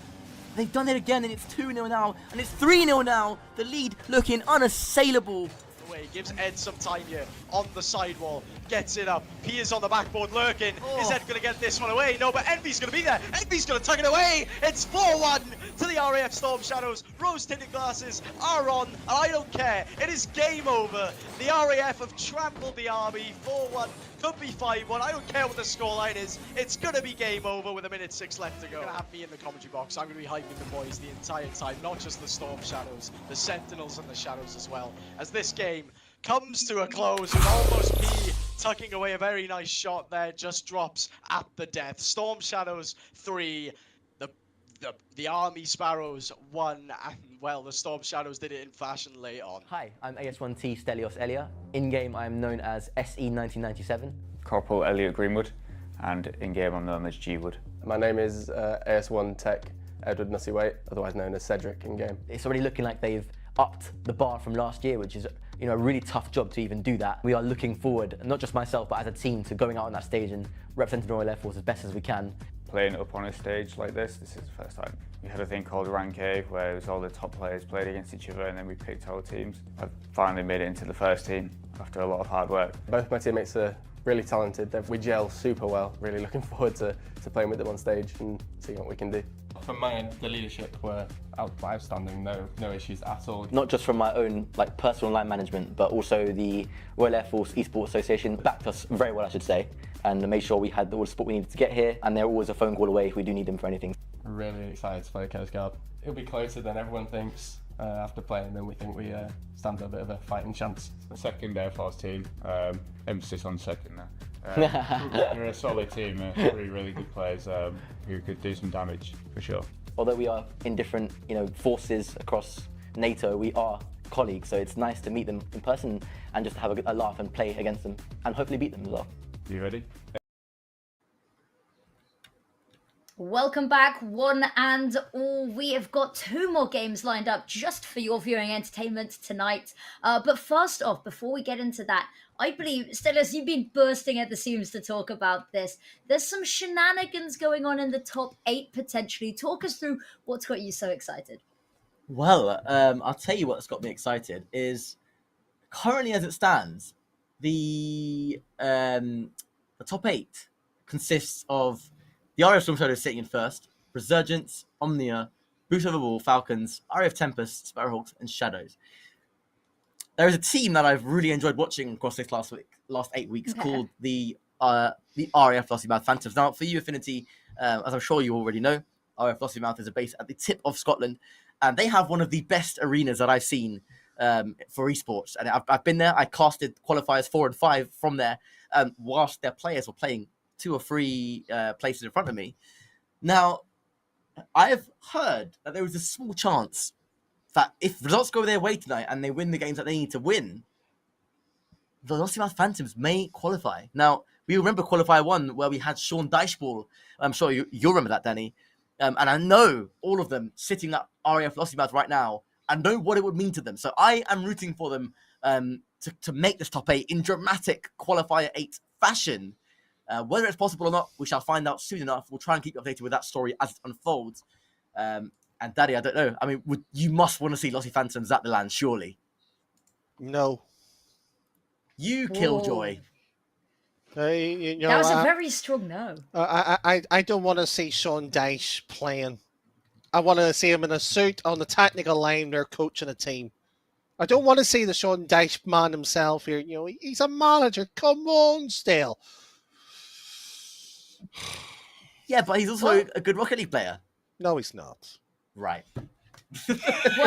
[SPEAKER 2] They've done it again, and it's 2-0 now, and it's 3-0 now. The lead looking unassailable.
[SPEAKER 19] Away, gives Ed some time here on the sidewall, gets it up. P is on the backboard lurking. Is Ed going to get this one away? No, but Envy's going to be there. Envy's going to tuck it away. It's 4-1 to the REF Storm Shadows. Rose-tinted glasses are on, and I don't care. It is game over. The RAF have trampled the Army. 4-1, could be 5-1. I don't care what the scoreline is. It's going to be game over with 1:06 left to go. You're going to have me in the commentary box. I'm going to be hyping the boys the entire time, not just the Storm Shadows, the Sentinels and the Shadows as well. As this game comes to a close with almost P tucking away a very nice shot there, just drops at the death. Storm Shadows 3, the Army Sparrows 1, and well, the Storm Shadows did it in fashion late on.
[SPEAKER 2] Hi, I'm AS1T Stelios Elia. In-game, I am known as SE1997.
[SPEAKER 20] Corporal Elliot Greenwood, and in-game I'm known as G-Wood.
[SPEAKER 21] My name is AS1 Tech Edward Nussey-Waite, otherwise known as Cedric in-game.
[SPEAKER 2] It's already looking like they've upped the bar from last year, which is a really tough job to even do that. We are looking forward, not just myself, but as a team, to going out on that stage and representing the Royal Air Force as best as we can.
[SPEAKER 20] playing up on a stage like this. This is the first time. We had a thing called Rank A, where it was all the top players played against each other, and then we picked our teams. I've finally made it into the first team after a lot of hard work.
[SPEAKER 21] Both my teammates are really talented. We gel super well. Really looking forward to playing with them on stage and seeing what we can do.
[SPEAKER 4] From my end, the leadership were outstanding, no issues at all.
[SPEAKER 22] Not just from my own personal line management, but also the Royal Air Force Esports Association backed us very well, I should say, and made sure we had all the support we needed to get here, and they're always a phone call away if we do need them for anything.
[SPEAKER 4] Really excited to play Coast Guard. It'll be closer than everyone thinks after playing them. We think we stand a bit of a fighting chance.
[SPEAKER 23] The second Air Force team, emphasis on second now. We're a solid team, three really good players who could do some damage for sure.
[SPEAKER 22] Although we are in different, forces across NATO, we are colleagues, so it's nice to meet them in person and just have a laugh and play against them and hopefully beat them as well.
[SPEAKER 23] You ready?
[SPEAKER 1] Welcome back, one and all. We have got 2 more games lined up just for your viewing entertainment tonight. But first off, before we get into that, I believe, Stelis, you've been bursting at the seams to talk about this. There's some shenanigans going on in the top 8 potentially. Talk us through what's got you so excited.
[SPEAKER 2] Well, I'll tell you what's got me excited is currently as it stands, the top 8 consists of the RF Storm Shadows sitting in first, Resurgence, Omnia, Boost Overwall, Falcons, RF Tempest, Sparrowhawks, and Shadows. There is a team that I've really enjoyed watching across this last 8 weeks called the RF Lossymouth Phantoms. Now, for you, Affinity, as I'm sure you already know, RF Lossymouth is a base at the tip of Scotland, and they have one of the best arenas that I've seen for esports. And I've been there. I casted qualifiers 4 and 5 from there, whilst their players were playing 2 or 3 places in front of me. Now, I have heard that there is a small chance that if results go their way tonight and they win the games that they need to win, the Lossymouth Phantoms may qualify. Now, we remember Qualifier 1 where we had Sean Dycheball. I'm sure you'll remember that, Danny. And I know all of them sitting at RAF Lossymouth right now and know what it would mean to them. So I am rooting for them to make this top 8 in dramatic Qualifier 8 fashion. Whether it's possible or not, we shall find out soon enough. We'll try and keep you updated with that story as it unfolds. And Daddy, I don't know. I mean, you must want to see Lossy Phantoms at the land, surely.
[SPEAKER 3] No.
[SPEAKER 2] You Killjoy.
[SPEAKER 1] That was a very strong no.
[SPEAKER 3] I don't want to see Sean Dyche playing. I want to see him in a suit on the technical line. They're coaching a team. I don't want to see the Sean Dyche man himself here. He's a manager. Come on, still.
[SPEAKER 2] Yeah, but he's also a good Rocket League player.
[SPEAKER 3] No, he's not.
[SPEAKER 2] Right.
[SPEAKER 1] Well,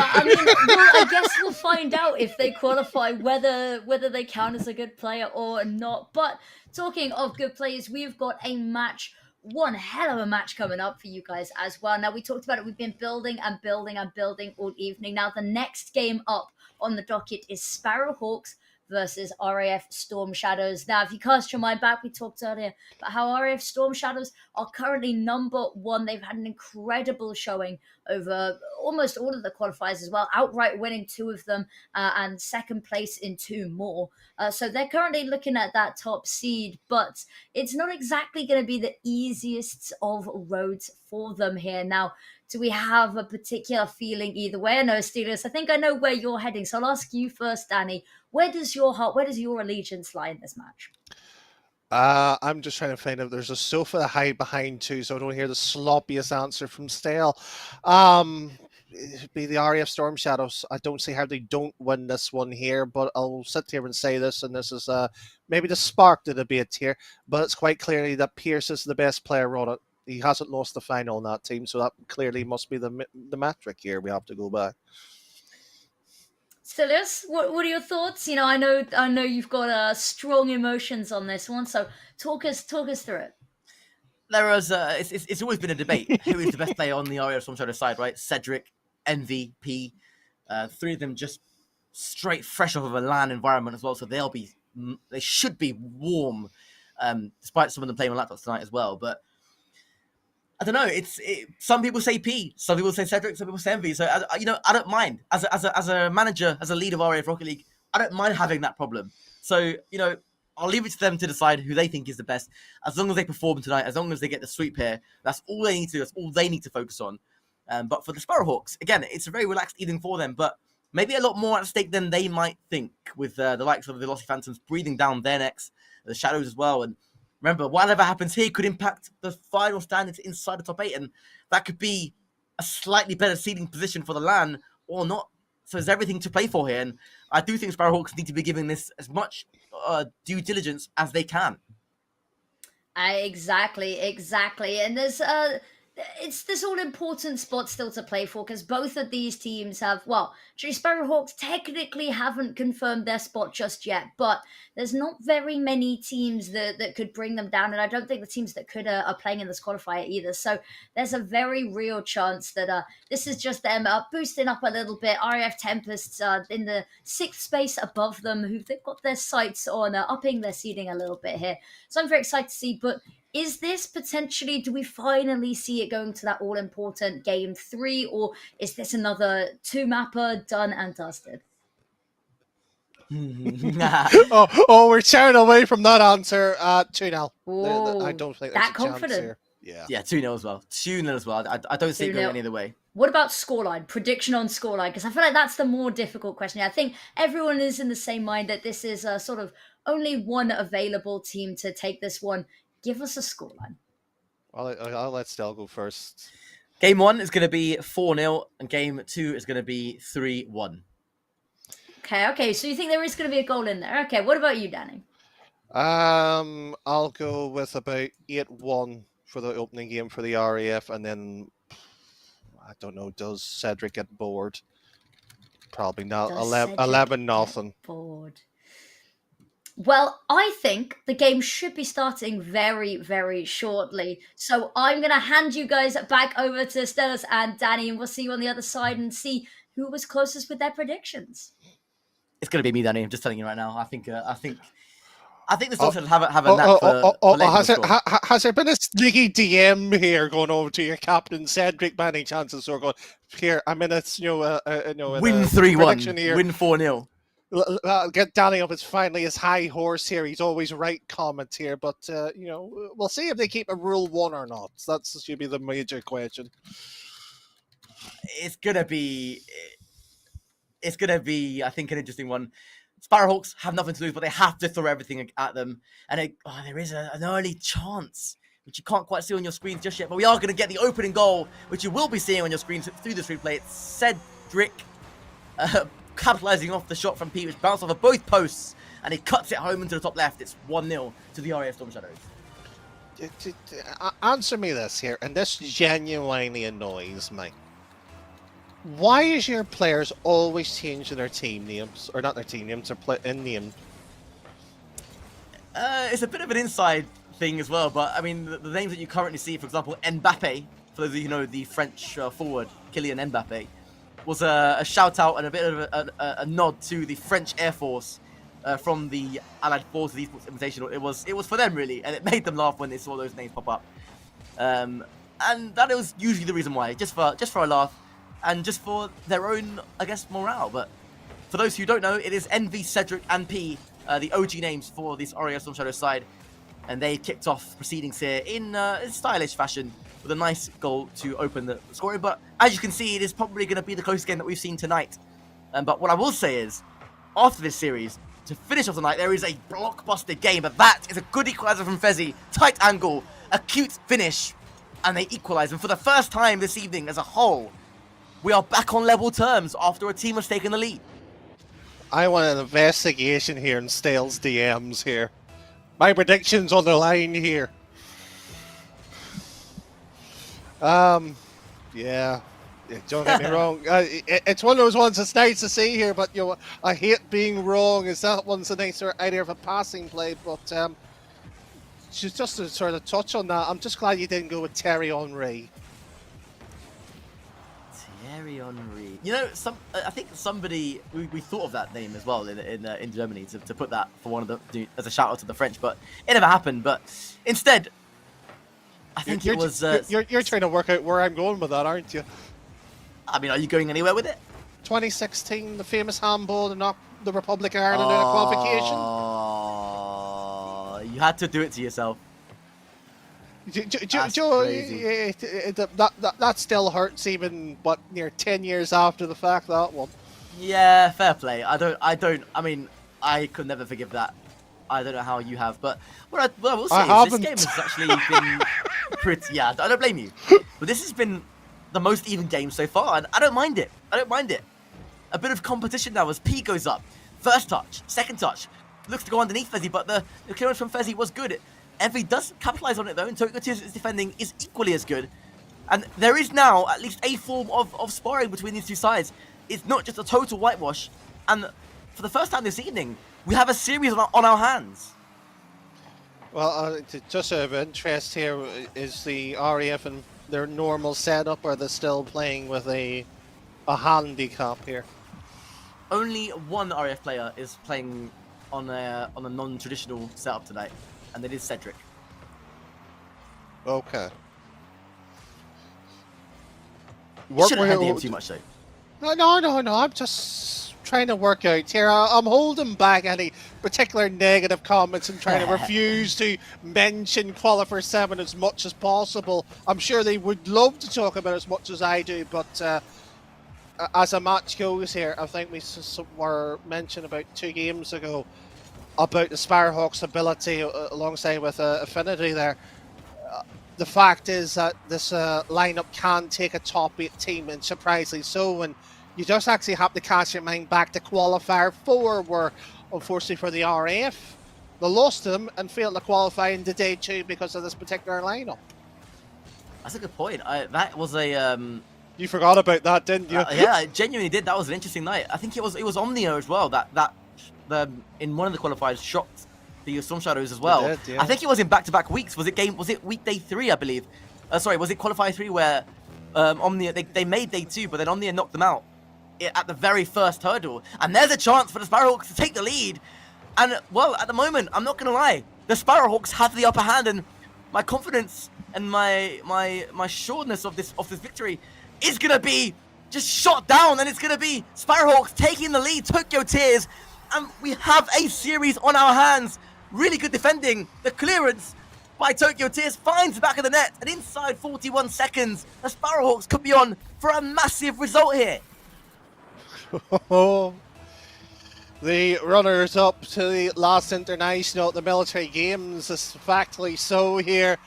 [SPEAKER 1] I guess we'll find out if they qualify whether they count as a good player or not. But talking of good players, we've got a match, one hell of a match coming up for you guys as well. Now, we talked about it. We've been building and building and building all evening. Now, the next game up on the docket is Sparrowhawks versus RAF Storm Shadows. Now, if you cast your mind back, we talked earlier about how RAF Storm Shadows are currently number 1. They've had an incredible showing over almost all of the qualifiers as well, outright winning 2 of them and second place in 2 more. So they're currently looking at that top seed, but it's not exactly going to be the easiest of roads for them here. Now, do we have a particular feeling either way? No, Steelers, I think I know where you're heading. So I'll ask you first, Danny. Where does your heart, where does your allegiance lie in this match?
[SPEAKER 3] I'm just trying to find out. There's a sofa to hide behind too, so I don't hear the sloppiest answer from Stale. It'd be the RAF Storm Shadows. I don't see how they don't win this one here, but I'll sit here and say this, and this is maybe the spark to the debate here, but it's quite clearly that Pierce is the best player on it. He hasn't lost the final on that team, so that clearly must be the metric here. We have to go back.
[SPEAKER 1] Steelers, what are your thoughts? I know you've got strong emotions on this one, so talk us through it.
[SPEAKER 2] There was it's always been a debate who is the best player on the RAF Storm Shadow side, right? Cedric, MVP, 3 of them just straight fresh off of a LAN environment as well, so they should be warm, despite some of them playing on laptops tonight as well. But I don't know. Some people say P, some people say Cedric, some people say Envy. So I don't mind as a manager, as a lead of RAF Rocket League. I don't mind having that problem. So I'll leave it to them to decide who they think is the best. As long as they perform tonight, as long as they get the sweep here, that's all they need to do. That's all they need to focus on. But for the Sparrowhawks, again, it's a very relaxed evening for them, but maybe a lot more at stake than they might think, with the likes of the Velocity Phantoms breathing down their necks, the Shadows as well. And remember, whatever happens here could impact the final standings inside the top 8, and that could be a slightly better seeding position for the LAN or not. So there's everything to play for here, and I do think Sparrowhawks need to be giving this as much due diligence as they can.
[SPEAKER 1] Exactly. And there's all important spots still to play for, because both of these teams have, well, actually Sparrowhawks technically haven't confirmed their spot just yet, but there's not very many teams that could bring them down, and I don't think the teams that could are playing in this qualifier either. So there's a very real chance that this is just them boosting up a little bit. RAF Tempests in the 6th space above them, who they've got their sights on upping their seeding a little bit here. So I'm very excited to see, but is this potentially, do we finally see it going to that all-important game 3, or is this another 2-mapper done and dusted?
[SPEAKER 3] We're tearing away from that answer. 2-0. I don't think there's
[SPEAKER 1] that
[SPEAKER 3] a
[SPEAKER 1] confident.
[SPEAKER 3] chance here.
[SPEAKER 2] Yeah, 2-0 as well. 2-0 as well. I don't see it going any other way.
[SPEAKER 1] What about scoreline? Prediction on scoreline? Because I feel like that's the more difficult question. I think everyone is in the same mind that this is a sort of only one available team to take this one. Give us a scoreline.
[SPEAKER 3] I'll let Stel go first.
[SPEAKER 2] Game 1 is going to be 4-0, and game 2 is going to be 3-1.
[SPEAKER 1] Okay. So you think there is going to be a goal in there? Okay. What about you, Danny?
[SPEAKER 3] I'll go with about 8-1 for the opening game for the RAF, and then I don't know. Does Cedric get bored? Probably not. 11-0.
[SPEAKER 1] Bored. Well, I think the game should be starting very, very shortly. So I'm going to hand you guys back over to Stellas and Danny, and we'll see you on the other side and see who was closest with their predictions.
[SPEAKER 2] It's going to be me, Danny. I'm just telling you right now. I think this also have a knack for
[SPEAKER 3] has there been a sneaky DM here going over to your captain Cedric by any chances, or going here? I'm in a
[SPEAKER 2] win 3-1, win 4-0.
[SPEAKER 3] Get Danny up. It's finally his high horse here. He's always right comment here, but we'll see if they keep a rule 1 or not. That should be the major question.
[SPEAKER 2] It's gonna be, I think, an interesting one. Sparrowhawks have nothing to lose, but they have to throw everything at them. And there is an early chance, which you can't quite see on your screen just yet, but we are going to get the opening goal, which you will be seeing on your screen through this replay. It's Cedric capitalizing off the shot from Pete, which bounced off of both posts, and he cuts it home into the top left. It's 1-0 to the RAF Storm Shadows.
[SPEAKER 3] Answer me this here, and this genuinely annoys me. Why is your players always changing their team names, or not their team names, their in name?
[SPEAKER 2] It's a bit of an inside thing as well, but I mean, the names that you currently see, for example, Mbappe, for those of you who know, the French forward, Kylian Mbappe, was a shout out and a bit of a nod to the French Air Force from the Allied Forces Esports Invitational. It was for them, really, and it made them laugh when they saw those names pop up. And that was usually the reason why, just for a laugh, and just for their own, I guess, morale. But for those who don't know, it is Envy, Cedric, and P, the OG names for this RAF Storm Shadow side, and they kicked off proceedings here in a stylish fashion with a nice goal to open the scoring. But as you can see, it is probably going to be the closest game that we've seen tonight. But what I will say is, after this series, to finish off the night, there is a blockbuster game, but that is a good equalizer from Fezzi. Tight angle, a cute finish, and they equalize. And for the first time this evening as a whole, we are back on level terms after a team has taken the lead.
[SPEAKER 3] I want an investigation here in Stale's DMs here. My predictions on the line here. Yeah, don't get me wrong. It's one of those ones that's nice to see here, but I hate being wrong. Is that one's a nicer idea of a passing play? But just to sort of touch on that, I'm just glad you didn't go with Thierry Henry.
[SPEAKER 2] Thierry Henry. You know, I think somebody we thought of that name as well in Germany to put that for one of the as a shout out to the French, but it never happened. But instead, I think it was.
[SPEAKER 3] You're trying to work out where I'm going with that, aren't you?
[SPEAKER 2] I mean, are you going anywhere with it?
[SPEAKER 3] 2016, the famous handball to knock the Republic of Ireland out of qualification.
[SPEAKER 2] You had to do it to yourself.
[SPEAKER 3] Joe, that still hurts even, near 10 years after the fact, that one.
[SPEAKER 2] Yeah, fair play. I mean, I could never forgive that. I don't know how you have, but what I will say is this game has actually been pretty, yeah, I don't blame you. But this has been the most even game so far, and I don't mind it. I don't mind it. A bit of competition now as P goes up. First touch, second touch. Looks to go underneath Fezzy, but the clearance from Fezzy was good. Envy does capitalize on it though, and Tokyo Tears' defending is equally as good. And there is now at least a form of sparring between these two sides. It's not just a total whitewash. And for the first time this evening, we have a series on our hands.
[SPEAKER 3] Well, just out of interest here, is the REF in their normal setup, or are they still playing with a handicap here?
[SPEAKER 2] Only one REF player is playing on a non-traditional setup tonight, and it is Cedric.
[SPEAKER 3] Okay.
[SPEAKER 2] Shouldn't have him too much though.
[SPEAKER 3] No. I'm just trying to work out here. I'm holding back any particular negative comments and trying to refuse to mention Qualifier 7 as much as possible. I'm sure they would love to talk about it as much as I do, but as a match goes here, I think we were mentioned about 2 games ago about the Sparrowhawks' ability alongside with Affinity there. The fact is that this lineup can take a top 8 team, and surprisingly so. And you just actually have to cast your mind back to Qualifier 4, where, unfortunately for the RAF, they lost to them and failed to qualify into day 2 because of this particular lineup.
[SPEAKER 2] That's a good point. That was a...
[SPEAKER 3] You forgot about that, didn't you?
[SPEAKER 2] Yeah, I genuinely did. That was an interesting night. I think it was Omnia as well that in one of the qualifiers shocked the Storm Shadows as well.
[SPEAKER 3] Did, yeah.
[SPEAKER 2] I think it was in back-to-back weeks. Was it weekday 3, I believe? Sorry, was it Qualifier 3 where Omnia they made day 2, but then Omnia knocked them out at the very first hurdle, and there's a chance for the Sparrowhawks to take the lead. And well, at the moment, I'm not gonna lie, the Sparrowhawks have the upper hand, and my confidence and my sureness of this victory is gonna be just shot down, and it's gonna be Sparrowhawks taking the lead, Tokyo Tears, and we have a series on our hands. Really good defending. The clearance by Tokyo Tears finds the back of the net, and inside 41 seconds, the Sparrowhawks could be on for a massive result here.
[SPEAKER 3] The runners-up to the last international at the military games is factually so here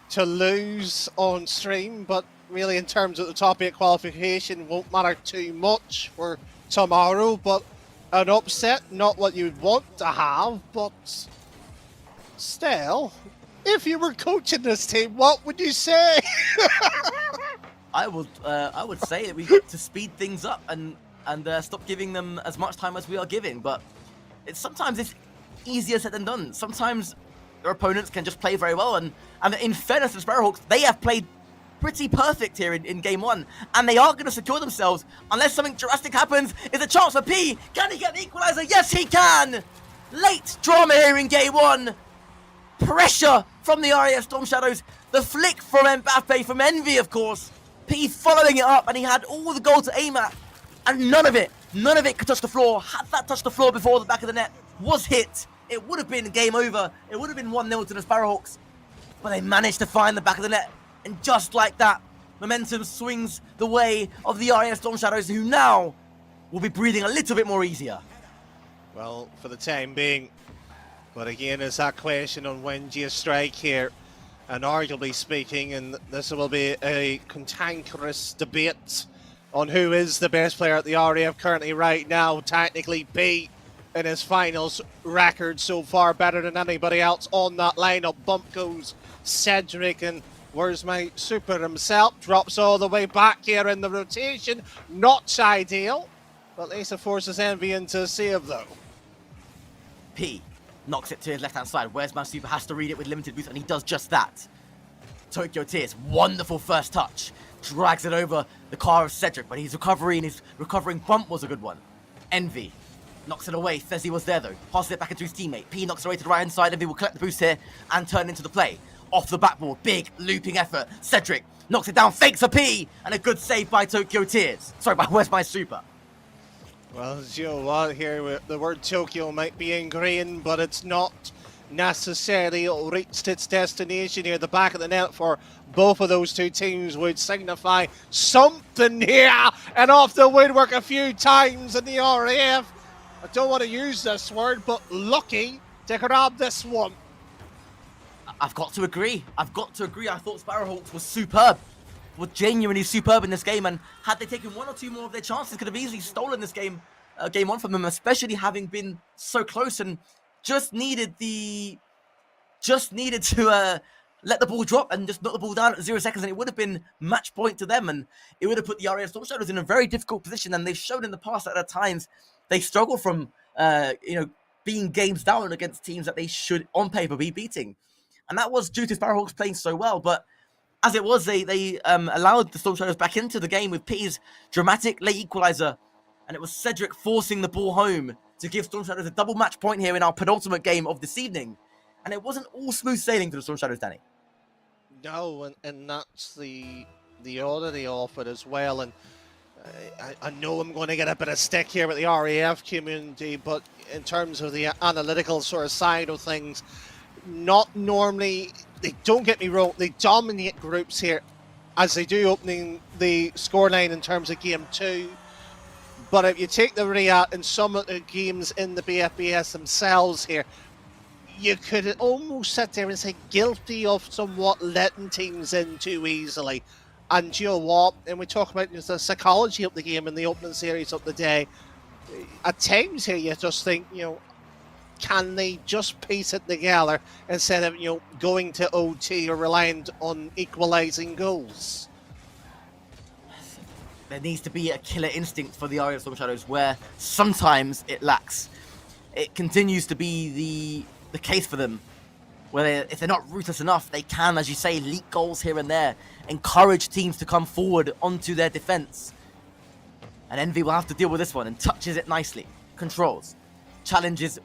[SPEAKER 3] to lose on stream, but really in terms of the top 8 qualification won't matter too much for tomorrow. But an upset, not what you'd want to have, but still, if you were coaching this team, what would you say?
[SPEAKER 2] I would say that we got to speed things up and stop giving them as much time as we are giving. But sometimes it's easier said than done. Sometimes their opponents can just play very well, and in fairness to the Sparrowhawks, they have played pretty perfect here in game 1, and they are going to secure themselves unless something drastic happens. Is a chance for P. Can he get the equalizer? Yes, he can. Late drama here in game 1. Pressure from the RAF Storm Shadows. The flick from Mbappe, from Envy, of course. P following it up, and he had all the goal to aim at, and none of it could touch the floor. Had that touched the floor before the back of the net was hit, it would have been game over. It would have been 1-0 to the Sparrowhawks, but they managed to find the back of the net. And just like that, momentum swings the way of the RAF Storm Shadows, who now will be breathing a little bit more easier.
[SPEAKER 3] Well, for the time being. But again, it's that question on when do you strike here? And arguably speaking, and this will be a cantankerous debate on who is the best player at the RAF currently right now. Technically, P in his finals record so far, better than anybody else on that lineup. Bump goes Cedric, and where's my super himself? Drops all the way back here in the rotation. Not ideal, but at least it forces Envy into a save though.
[SPEAKER 2] P knocks it to his left-hand side. Where's my super? Has to read it with limited boost, and he does just that. Tokyo Tears, wonderful first touch. Drags it over the car of Cedric, but he's recovering. His recovering bump was a good one. Envy knocks it away. Fezzy was there though. Passes it back into his teammate. P knocks it away to the right-hand side. Envy will collect the boost here and turn into the play. Off the backboard, big looping effort. Cedric knocks it down, fakes for P, and a good save by Tokyo Tears. Sorry, but where's my super?
[SPEAKER 3] Well, you know what, here the word Tokyo might be ingrained, but it's not necessarily reached its destination here. The back of the net for both of those two teams would signify something here, and off the woodwork a few times in the RAF. I don't want to use this word, but lucky to grab this one.
[SPEAKER 2] I've got to agree. I thought Sparrowhawks was superb. Were genuinely superb in this game, and had they taken one or two more of their chances, could have easily stolen this game, game one from them, especially having been so close and just needed to let the ball drop and just knock the ball down at 0 seconds, and it would have been match point to them, and it would have put the RAF Storm Shadows in a very difficult position. And they've shown in the past that at times they struggle from being games down against teams that they should on paper be beating, and that was due to Sparrowhawks playing so well. But as it was, they allowed the Storm Shadows back into the game with P's dramatic late equalizer, and it was Cedric forcing the ball home to give Storm Shadows a double match point here in our penultimate game of this evening. And it wasn't all smooth sailing for the Storm Shadows, Danny.
[SPEAKER 3] No, and that's the order they offered as well. And I know I'm going to get a bit of stick here with the RAF community, but in terms of the analytical sort of side of things, not normally, don't get me wrong, they dominate groups here as they do opening the scoreline in terms of game 2. But if you take the Riyadh and some of the games in the BFBS themselves here, you could almost sit there and say guilty of somewhat letting teams in too easily. And you know what? And we talk about the psychology of the game in the opening series of the day. At times here, you just think, can they just piece it together instead of, going to OT or relying on equalising goals?
[SPEAKER 2] There needs to be a killer instinct for the RAF Storm Shadows where sometimes it lacks. It continues to be the case for them, where if they're not ruthless enough, they can, as you say, leak goals here and there, encourage teams to come forward onto their defense. And Envy will have to deal with this one and touches it nicely. Controls. Challenges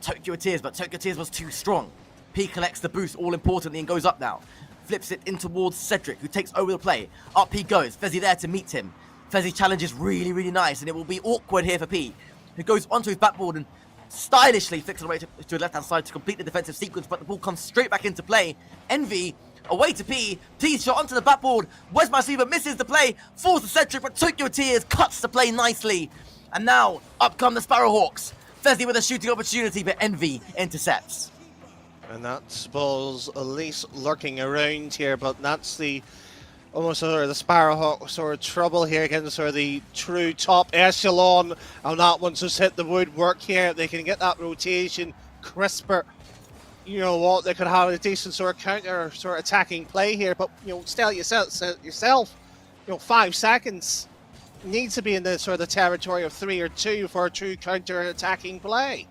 [SPEAKER 2] Tokyo Tears, but Tokyo Tears was too strong. P collects the boost all importantly and goes up now. Flips it in towards Cedric, who takes over the play. Up he goes. Fezzy there to meet him. Fezzy challenges really, really nice, and it will be awkward here for P, who goes onto his backboard and stylishly flicks it away to the left-hand side to complete the defensive sequence, but the ball comes straight back into play. Envy away to P. P's shot onto the backboard. Where's my Sleeper? Misses the play. Falls to Cedric, but Tokyo Tears cuts the play nicely. And now, up come the Sparrowhawks. Fezzy with a shooting opportunity, but Envy intercepts.
[SPEAKER 3] And that's balls at least lurking around here, but that's the almost sort of the Sparrowhawk sort of trouble here against sort of the true top echelon. And that one's just hit the woodwork here. They can get that rotation crisper. You know what? They could have a decent sort of counter sort of attacking play here, but still yourself 5 seconds needs to be in the sort of the territory of 3 or 2 for a true counter attacking play.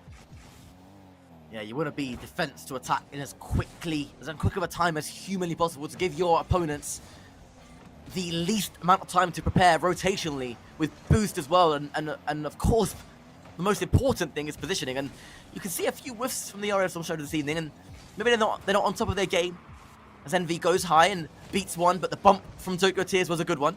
[SPEAKER 2] Yeah, you want to be defense to attack in as quick of a time as humanly possible to give your opponents the least amount of time to prepare rotationally with boost as well. And of course, the most important thing is positioning. And you can see a few whiffs from the RAF Storm Shadows this evening, and maybe they're not on top of their game as Envy goes high and beats one, but the bump from Tokyo Tears was a good one.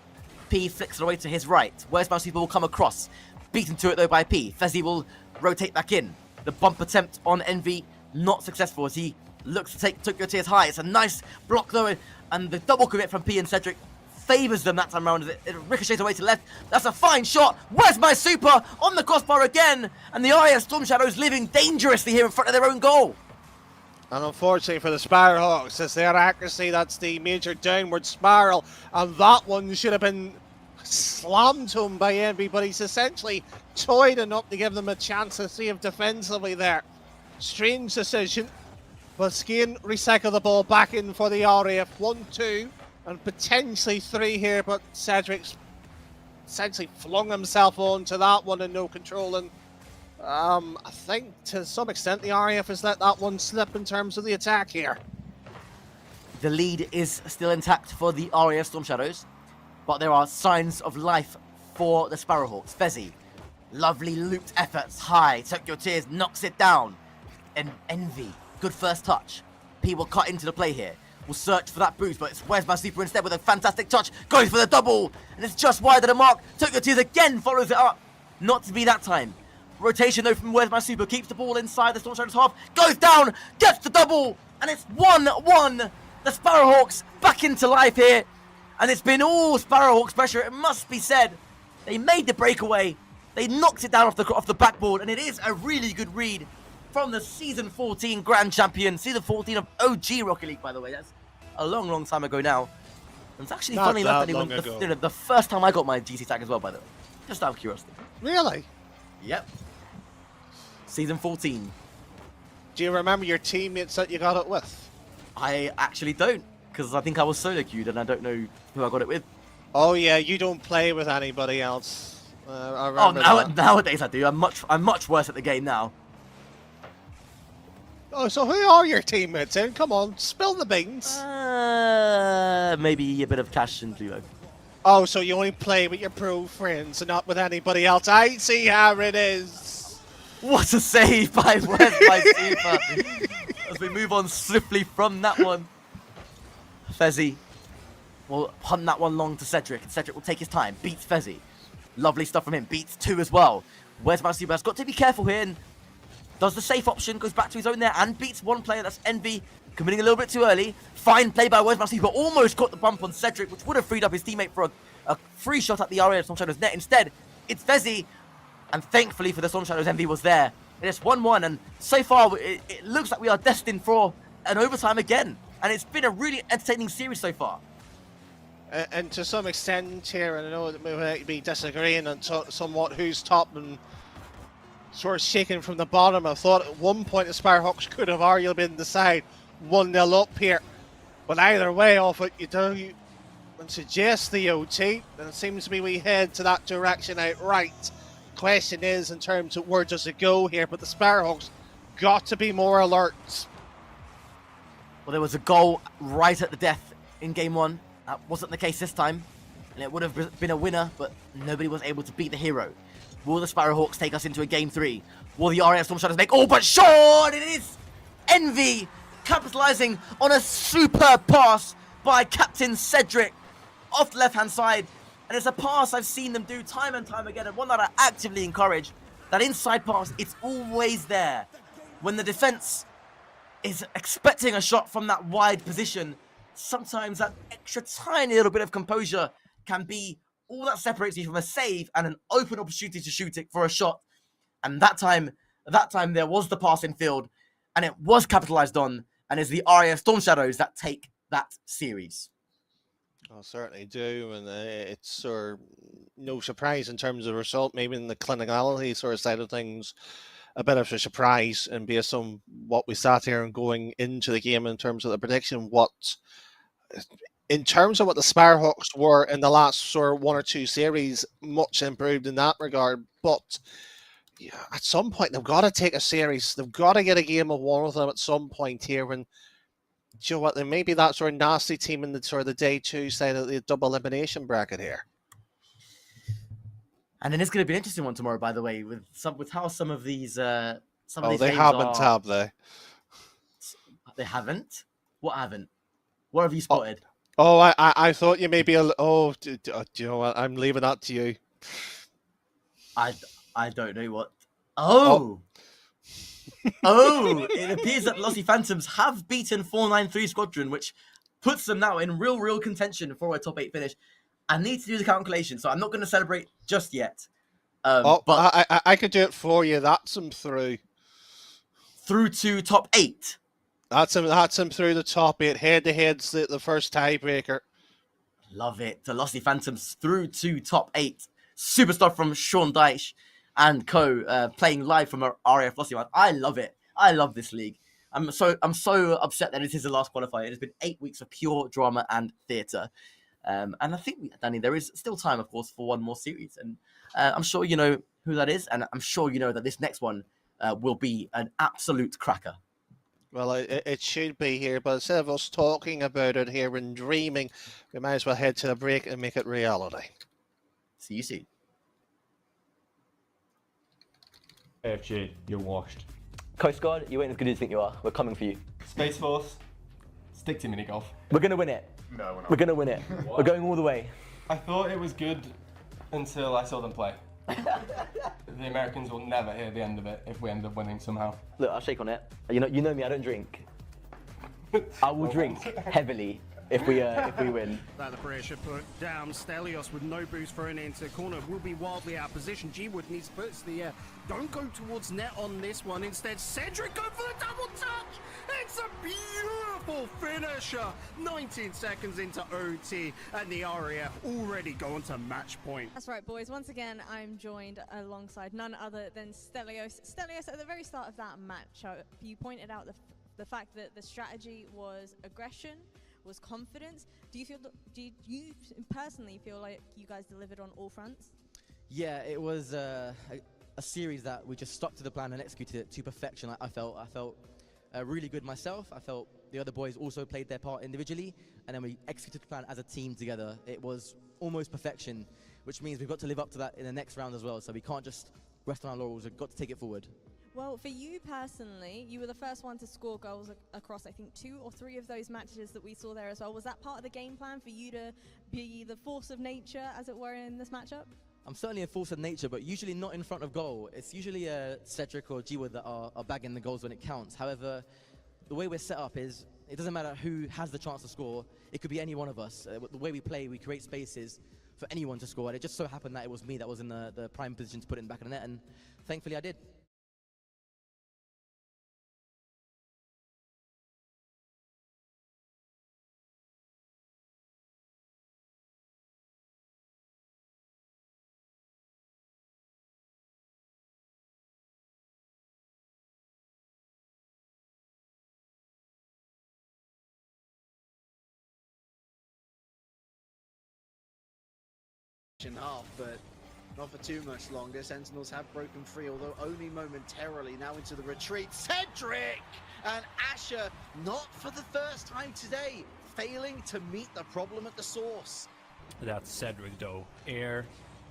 [SPEAKER 2] P flicks it away to his right. Where's Mouse People will come across. Beaten to it though by P. Fezzy will rotate back in. The bump attempt on Envy, not successful as he looks to take Tokyo Tears high. It's a nice block though, and the double commit from P and Cedric favours them that time around. It ricochets away to the left. That's a fine shot. Where's my Super? On the crossbar again, and the RAF Storm Shadows living dangerously here in front of their own goal.
[SPEAKER 3] And unfortunately for the Sparrowhawks, it's their accuracy that's the major downward spiral, and that one should have been slammed home by Envy, but he's essentially toyed enough to give them a chance to save defensively there. Strange decision, but Skien recycle the ball back in for the RAF. 1-2 and potentially 3 here, but Cedric's essentially flung himself onto that one and no control. And I think to some extent the RAF has let that one slip in terms of the attack here.
[SPEAKER 2] The lead is still intact for the RAF Storm Shadows, but there are signs of life for the Sparrowhawks. Fezzy, lovely looped efforts high. Tokyo Tears knocks it down. And Envy, good first touch. P will cut into the play here. Will search for that boost, but it's Where's My Sleeper instead with a fantastic touch. Goes for the double, and it's just wide of the mark. Tokyo Tears again follows it up. Not to be that time. rotation though from Where's My Super, keeps the ball inside the Storm Shadows half, goes down, gets the double, and it's 1-1. The Sparrowhawks back into life here, and it's been all Sparrowhawks pressure, it must be said. They made the breakaway, they knocked it down off the backboard, and it is a really good read from the Season 14 Grand Champion, Season 14 of OG Rocket League, by the way. That's a long, long time ago now. And it's actually funny enough that the first time I got my GC tag as well, by the way. Just out of curiosity.
[SPEAKER 3] Really?
[SPEAKER 2] Yep. Season 14.
[SPEAKER 3] Do you remember your teammates that you got it with?
[SPEAKER 2] I actually don't, because I think I was solo queued and I don't know who I got it with.
[SPEAKER 3] Oh yeah, you don't play with anybody else. I remember
[SPEAKER 2] nowadays I do. I'm much worse at the game now.
[SPEAKER 3] Oh, so who are your teammates then? Come on, spill the beans.
[SPEAKER 2] Maybe a bit of Cash and Duo.
[SPEAKER 3] Oh, so you only play with your pro friends and not with anybody else. I see how it is.
[SPEAKER 2] What a save by Where's My Super. As we move on swiftly from that one. Fezzy will hunt that one long to Cedric, and Cedric will take his time. Beats Fezzy. Lovely stuff from him. Beats 2 as well. Where's My Super has got to be careful here and does the safe option, goes back to his own there and beats one player, that's Envy, committing a little bit too early. Fine play by Where's My Super, almost got the bump on Cedric, which would have freed up his teammate for a free shot at the area of Storm Shadows net. Instead, it's Fezzy, and thankfully for the Storm Shadows, Envy was there. It is 1-1, and so far, it looks like we are destined for an overtime again. And it's been a really entertaining series so far.
[SPEAKER 3] And to some extent here, and I know that we might be disagreeing on somewhat who's top and sort of shaking from the bottom. I thought at one point the Sparrowhawks could have arguably been the side 1-0 up here. But either way off it, you don't suggest the OT, and it seems to be we head to that direction outright. Question is, in terms of where does it go here, but the Sparrowhawks got to be more alert.
[SPEAKER 2] Well, there was a goal right at the death in game 1. That wasn't the case this time, and it would have been a winner, but nobody was able to beat the hero. Will the Sparrowhawks take us into a game 3? Will the RF Storm Shadows make all but sure? It is Envy capitalizing on a superb pass by Captain Cedric off the left-hand side. And it's a pass I've seen them do time and time again, and one that I actively encourage. That inside pass, it's always there. When the defense is expecting a shot from that wide position, sometimes that extra tiny little bit of composure can be all that separates you from a save and an open opportunity to shoot it for a shot. And that time there was the pass in field, and it was capitalized on, and it's the RAF Storm Shadows that take that series.
[SPEAKER 3] I certainly do, and it's sort of no surprise in terms of the result. Maybe in the clinicality sort of side of things, a bit of a surprise, and based on what we sat here and going into the game in terms of the prediction, in terms of what the Sparrowhawks were in the last sort of 1 or 2 series, much improved in that regard. But yeah, at some point, they've got to take a series. They've got to get a game of one of them at some point here. And you know what? There may be that sort of nasty team in the sort of the day 2 side of the double elimination bracket here.
[SPEAKER 2] And then it's going to be an interesting one tomorrow, by the way, with how some of these
[SPEAKER 3] they haven't, have they?
[SPEAKER 2] They haven't. What haven't? What have you spotted?
[SPEAKER 3] I thought you may be do you know what? I'm leaving that to you.
[SPEAKER 2] I don't know what. Oh, it appears that Lossy Phantoms have beaten 493 Squadron, which puts them now in real contention for a top 8 finish. I need to do the calculation, so I'm not going to celebrate just yet.
[SPEAKER 3] But I could do it for you. That's them through
[SPEAKER 2] to top 8.
[SPEAKER 3] That's him through the top 8. Head-to-head's the first tiebreaker.
[SPEAKER 2] Love it. The Lossy Phantoms through to top 8. Superstar from Sean Dyche and co. Playing live from RAF Lossy. I love it. I love this league. I'm so upset that it is the last qualifier. It has been 8 weeks of pure drama and theatre. And I think, Danny, there is still time, of course, for one more series. And I'm sure you know who that is. And I'm sure you know that this next one will be an absolute cracker.
[SPEAKER 3] Well, it should be here, but instead of us talking about it here and dreaming, we might as well head to the break and make it reality.
[SPEAKER 2] See you soon.
[SPEAKER 4] AFG, you're washed.
[SPEAKER 22] Coast Guard, you ain't as good as you think you are. We're coming for you.
[SPEAKER 4] Space Force, stick to mini golf.
[SPEAKER 22] We're going to win it.
[SPEAKER 4] No, we're not.
[SPEAKER 22] We're going to win it. We're going all the way.
[SPEAKER 4] I thought it was good until I saw them play.
[SPEAKER 21] The Americans will never hear the end of it if we end up winning somehow.
[SPEAKER 22] Look, I'll shake on it. You know me, I don't drink. I will drink heavily if we win.
[SPEAKER 6] That the pressure put down. Stelios with no boost thrown into corner will be wildly out of position. G-Wood needs to put it to the air. Don't go towards net on this one. Instead, Cedric go for the double touch. It's a beautiful finisher. 19 seconds into OT, and the RAF already going to match point.
[SPEAKER 7] That's right, boys. Once again, I'm joined alongside none other than Stelios. Stelios, at the very start of that match, you pointed out the fact that the strategy was aggression, was confidence. Do you personally feel like you guys delivered on all fronts?
[SPEAKER 8] Yeah, it was a series that we just stuck to the plan and executed it to perfection. I felt really good myself. I felt the other boys also played their part individually, and then we executed the plan as a team together. It was almost perfection, which means we've got to live up to that in the next round as well. So we can't just rest on our laurels. We've got to take it forward.
[SPEAKER 7] Well, for you personally, you were the first one to score goals across, I think, 2 or 3 of those matches that we saw there as well. Was that part of the game plan for you to be the force of nature, as it were, in this matchup?
[SPEAKER 8] I'm certainly a force of nature, but usually not in front of goal. It's usually Cedric or G-Wood that are bagging the goals when it counts. However, the way we're set up is, it doesn't matter who has the chance to score. It could be any one of us. The way we play, we create spaces for anyone to score. And it just so happened that it was me that was in the prime position to put it in the back of the net, and thankfully I did.
[SPEAKER 24] Half, but not for too much longer. Sentinels have broken free, although only momentarily. Now into the retreat, Cedric and Asher, not for the first time today, failing to meet the problem at the source.
[SPEAKER 25] That's Cedric though. Air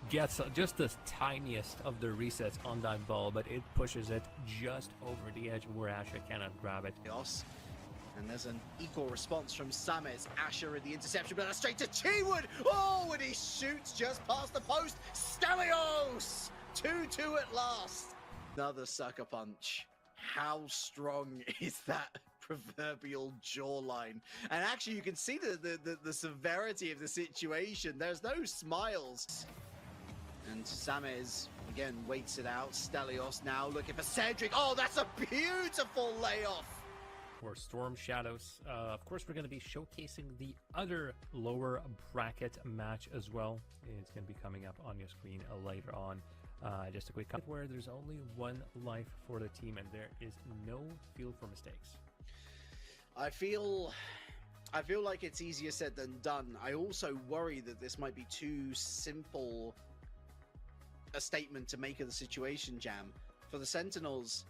[SPEAKER 25] gets just the tiniest of the resets on that ball, but it pushes it just over the edge where Asher cannot grab it.
[SPEAKER 24] And there's an equal response from Sames. Asher in the interception, but straight to T-Wood. Oh, and he shoots just past the post. Stelios! 2-2 at last. Another sucker punch. How strong is that proverbial jawline? And actually, you can see the severity of the situation. There's no smiles. And Sames, again, waits it out. Stelios now looking for Cedric. Oh, that's a beautiful layoff.
[SPEAKER 25] For Storm Shadows. Of course, we're going to be showcasing the other lower bracket match as well. It's going to be coming up on your screen later on. Just a quick comment where there's only one life for the team and there is no field for mistakes.
[SPEAKER 24] I feel like it's easier said than done. I also worry that this might be too simple a statement to make of the situation, Jam. For the Sentinels,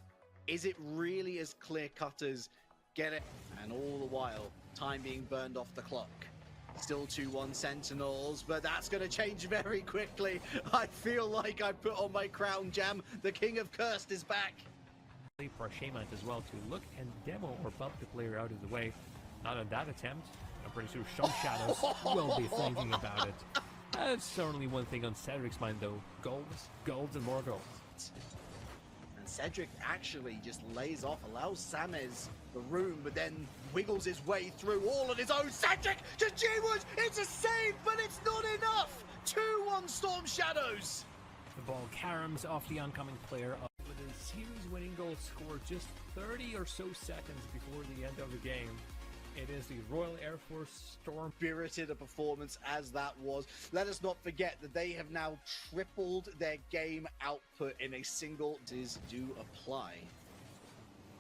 [SPEAKER 24] is it really as clear-cut as get it? And all the while, time being burned off the clock. Still 2-1 Sentinels, but that's going to change very quickly. I feel like I put on my crown, Jam. The King of Cursed is back.
[SPEAKER 25] For Shaman as well to look and demo or bump the player out of the way. Not on that attempt. I'm pretty sure some Shadows will be thinking about it. That's certainly one thing on Cedric's mind though. Goals, goals, and more goals.
[SPEAKER 24] And Cedric actually just lays off, allows Sames the room, but then wiggles his way through all on his own. Cedric to G-Wood! It's a save, but it's not enough! 2-1 Storm Shadows!
[SPEAKER 25] The ball caroms off the oncoming player with a series-winning goal scored just 30 or so seconds before the end of the game. It is the Royal Air Force Storm.
[SPEAKER 24] Spirited a performance as that was. Let us not forget that they have now tripled their game output in a single. Do apply.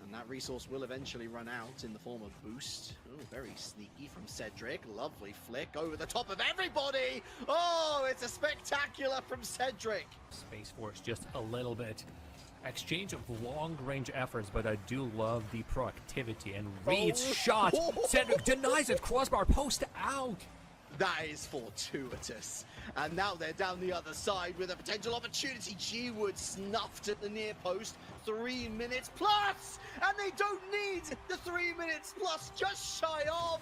[SPEAKER 24] And that resource will eventually run out in the form of boost. Oh, very sneaky from Cedric. Lovely flick over the top of everybody. Oh, it's a spectacular from Cedric.
[SPEAKER 25] Space Force just a little bit. Exchange of long-range efforts, but I do love the proactivity and Reed's shot. Cedric denies it. Crossbar post out.
[SPEAKER 24] That is fortuitous. And now they're down the other side with a potential opportunity. G-Wood snuffed at the near post. 3 minutes plus! And they don't need the 3 minutes plus, just shy of.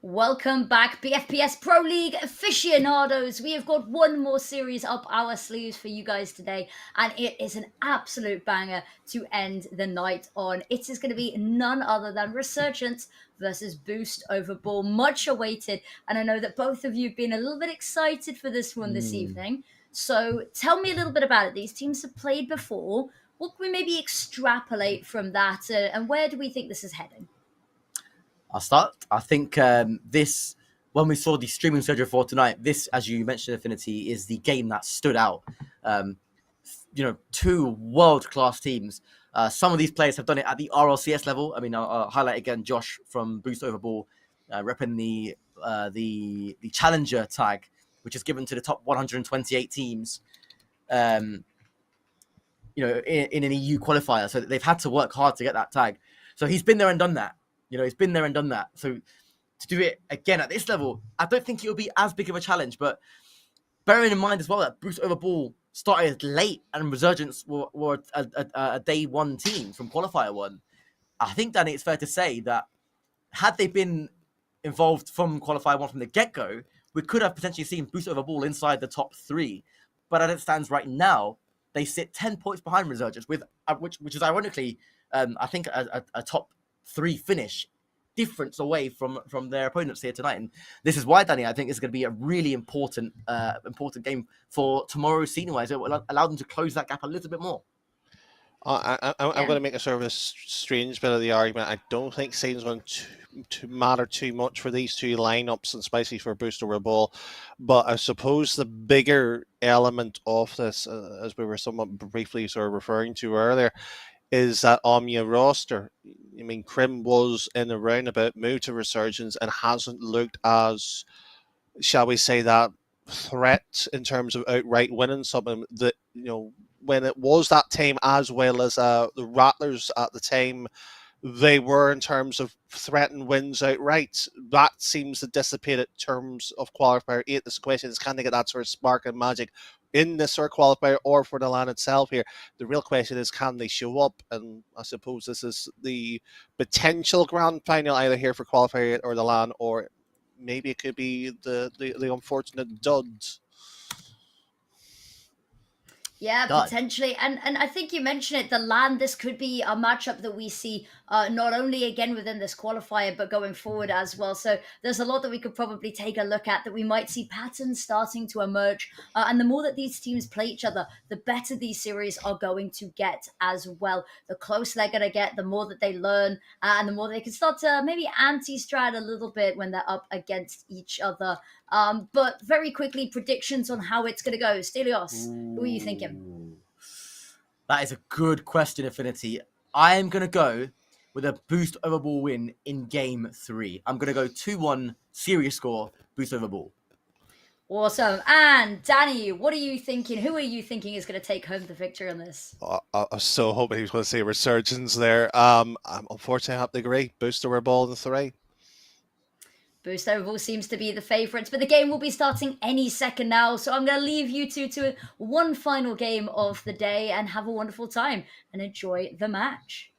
[SPEAKER 1] Welcome back, BFBS Pro League aficionados. We have got one more series up our sleeves for you guys today, and it is an absolute banger to end the night on. It is going to be none other than Resurgence versus Boost over Ball, much awaited. And I know that both of you have been a little bit excited for this one this evening. So tell me a little bit about it. These teams have played before. What can we maybe extrapolate from that, and where do we think this is heading?
[SPEAKER 2] I'll start. I think this, when we saw the streaming schedule for tonight, this, as you mentioned, Affinity, is the game that stood out. Two world-class teams. Some of these players have done it at the RLCS level. I mean, I'll highlight again Josh from Boost Over Ball, repping the Challenger tag, which is given to the top 128 teams. In an EU qualifier, so they've had to work hard to get that tag. So he's been there and done that. He's been there and done that. So to do it again at this level, I don't think it'll be as big of a challenge. But bearing in mind as well that Boost Over Ball started late and Resurgence were a day one team from Qualifier 1, I think, Danny, it's fair to say that had they been involved from Qualifier 1 from the get-go, we could have potentially seen Boost Over Ball inside the top 3. But as it stands right now, they sit 10 points behind Resurgence, which is ironically, I think, a top 3 finish difference away from their opponents here tonight. And this is why, Danny, I think it's going to be a really important game for tomorrow's scene-wise. It will allow them to close that gap a little bit more.
[SPEAKER 3] I'm going to make a sort of a strange bit of the argument. I don't think scene's going to matter too much for these two lineups, and especially for Boost Over Ball. But I suppose the bigger element of this, as we were somewhat briefly sort of referring to earlier, is that Omnia roster. I mean, Crim was in a roundabout move to Resurgence and hasn't looked as, shall we say, that threat in terms of outright winning something that, when it was that team, as well as the Rattlers at the time, they were in terms of threatened wins outright. That seems to dissipate in terms of Qualifier 8. This question is, can they get that sort of spark and magic in this sort of qualifier or for the LAN itself here? The real question is, can they show up? And I suppose this is the potential grand final either here for Qualifier 8 or the LAN, or maybe it could be the unfortunate dud.
[SPEAKER 1] Yeah, potentially. And I think you mentioned it, the LAN, this could be a matchup that we see not only again within this qualifier, but going forward as well. So there's a lot that we could probably take a look at, that we might see patterns starting to emerge. And the more that these teams play each other, the better these series are going to get as well. The closer they're going to get, the more that they learn, and the more they can start to maybe anti-strat a little bit when they're up against each other. But very quickly, predictions on how it's going to go. Stelios, who are you thinking?
[SPEAKER 2] That is a good question, Affinity. I am going to go with a Boost Over Ball win in Game 3. I'm going to go 2-1 series score, Boost Over Ball.
[SPEAKER 1] Awesome. And Danny, what are you thinking? Who are you thinking is going to take home the victory on this?
[SPEAKER 3] I was so hoping he was going to say Resurgence there. Unfortunately, I have to agree. Boost Over Ball in 3.
[SPEAKER 1] Boost Over Ball seems to be the favourites, but the game will be starting any second now. So I'm going to leave you two to one final game of the day, and have a wonderful time and enjoy the match.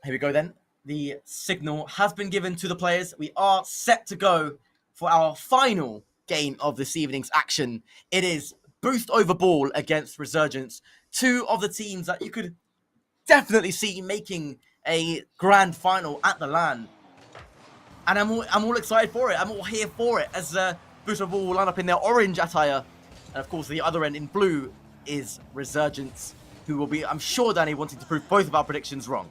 [SPEAKER 2] Here we go then. The signal has been given to the players. We are set to go for our final game of this evening's action. It is Boost Over Ball against Resurgence. Two of the teams that you could definitely see making a grand final at the LAN. And I'm all excited for it. I'm all here for it, as Boost Over Ball will line up in their orange attire. And of course, the other end in blue is Resurgence, who will be, I'm sure, Danny, wanting to prove both of our predictions wrong.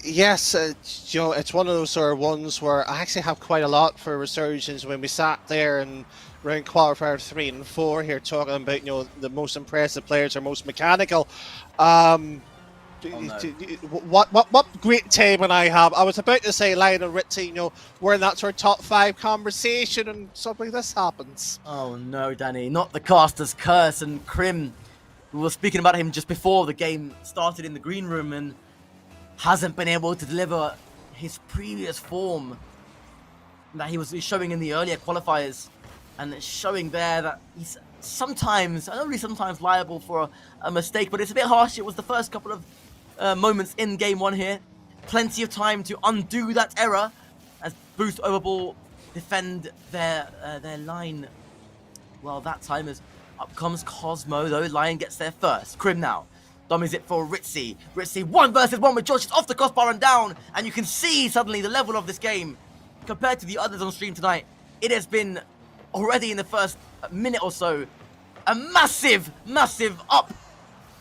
[SPEAKER 3] Yes, it's one of those sort of ones where I actually have quite a lot for Resurgence. When we sat there and around Qualifier 3 and 4 here talking about, the most impressive players or most mechanical. What great time when I have. I was about to say Lionel Ritzy, we're in that sort of top 5 conversation, and something like this happens.
[SPEAKER 2] Oh no, Danny, not the caster's curse. And Crim, we were speaking about him just before the game started in the green room, and hasn't been able to deliver his previous form that he was showing in the earlier qualifiers, and it's showing there that he's sometimes, only sometimes, liable for a mistake, but it's a bit harsh. It was the first couple of moments in Game 1 here. Plenty of time to undo that error, as Boost Over Ball defend their line. Well, that time as up comes Cosmo, though. Lion gets there first. Crim now. Dummies it for Ritzy. Ritzy 1 versus 1 with Josh. It's off the crossbar and down. And you can see suddenly the level of this game compared to the others on stream tonight. It has been already in the first minute or so a massive up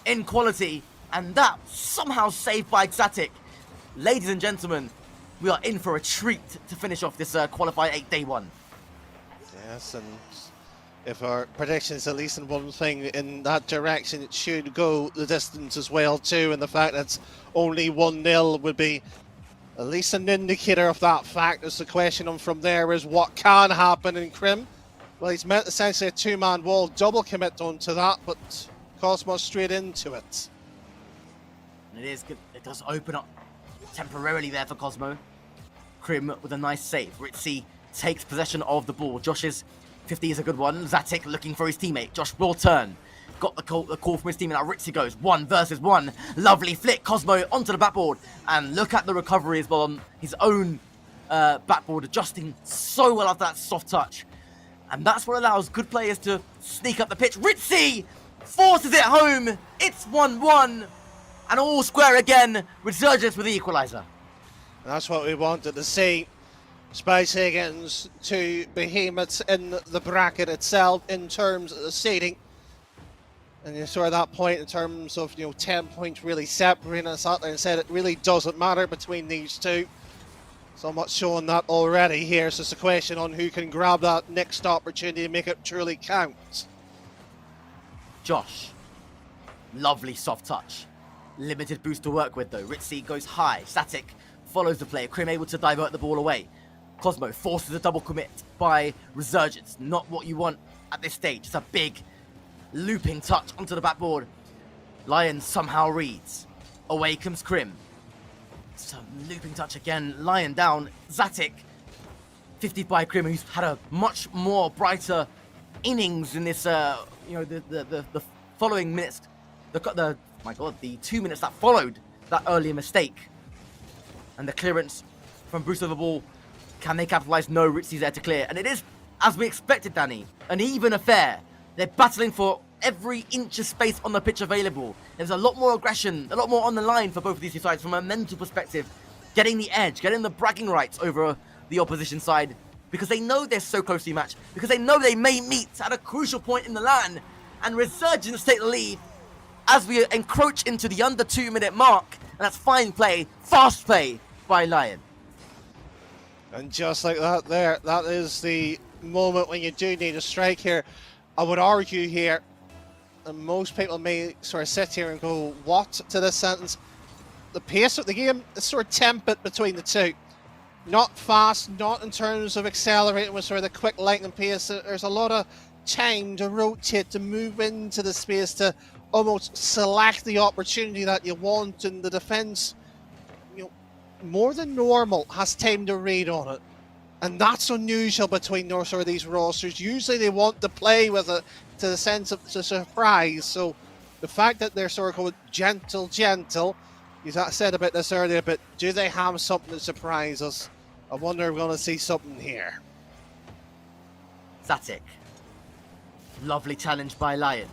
[SPEAKER 2] in quality. And that somehow saved by Xatic. Ladies and gentlemen, we are in for a treat to finish off this Qualifier 8 day 1.
[SPEAKER 3] Yes, and if our predictions at least in one thing in that direction, it should go the distance as well too, and the fact that it's only 1-0 would be at least an indicator of that fact. As the question on from there is what can happen in Crim. Well, he's meant essentially a 2-man wall, double commit onto that, but Cosmos straight into it.
[SPEAKER 2] And it is good. It does open up temporarily there for Cosmo. Crim with a nice save. Ritzy takes possession of the ball. Josh's 50 is a good one. Xatic looking for his teammate. Josh will turn. Got the call from his teammate. Now Ritzy goes 1 versus 1. Lovely flick. Cosmo onto the backboard. And look at the recovery as well on his own backboard. Adjusting so well after that soft touch. And that's what allows good players to sneak up the pitch. Ritzy forces it home. It's 1-1. And all square again. Resurgence with the equaliser.
[SPEAKER 3] And that's what we wanted to see. Especially against two behemoths in the bracket itself in terms of the seeding. And you saw that point in terms of 10 points really separating us out there and said it really doesn't matter between these two. So much showing that already here. So it's a question on who can grab that next opportunity and make it truly count.
[SPEAKER 2] Josh. Lovely soft touch. Limited boost to work with though. Ritzy goes high. Static follows the play. Crim able to divert the ball away. Cosmo forces a double commit by Resurgence. Not what you want at this stage. It's a big looping touch onto the backboard. Lion somehow reads. Away comes Crim. Some looping touch again. Lion down. Xatic 50 by Crim, who's had a much more brighter innings in this. The following minutes. The 2 minutes that followed that earlier mistake. And the clearance from Bruce of the ball. Can they capitalise? No, Ritzy's there to clear. And it is, as we expected, Danny, an even affair. They're battling for every inch of space on the pitch available. There's a lot more aggression, a lot more on the line for both of these two sides from a mental perspective. Getting the edge, getting the bragging rights over the opposition side. Because they know they're so closely matched. Because they know they may meet at a crucial point in the LAN. And Resurgence take the lead as we encroach into the under 2 minute mark. And that's fine play, fast play by Lion.
[SPEAKER 3] And just like that there, that is the moment when you do need a strike here. I would argue here, and most people may sort of sit here and go, what, to this sentence? The pace of the game is sort of tempered between the two. Not fast, not in terms of accelerating with sort of the quick lightning pace. There's a lot of time to rotate, to move into the space, to almost select the opportunity that you want, and the defence, more than normal, has time to read on it. And that's unusual between these rosters. Usually they want to play with it to the sense of the surprise. So the fact that they're sort of going gentle, you said about this earlier, but do they have something to surprise us? I wonder if we're going to see something here.
[SPEAKER 2] Xatic. Lovely challenge by Lion.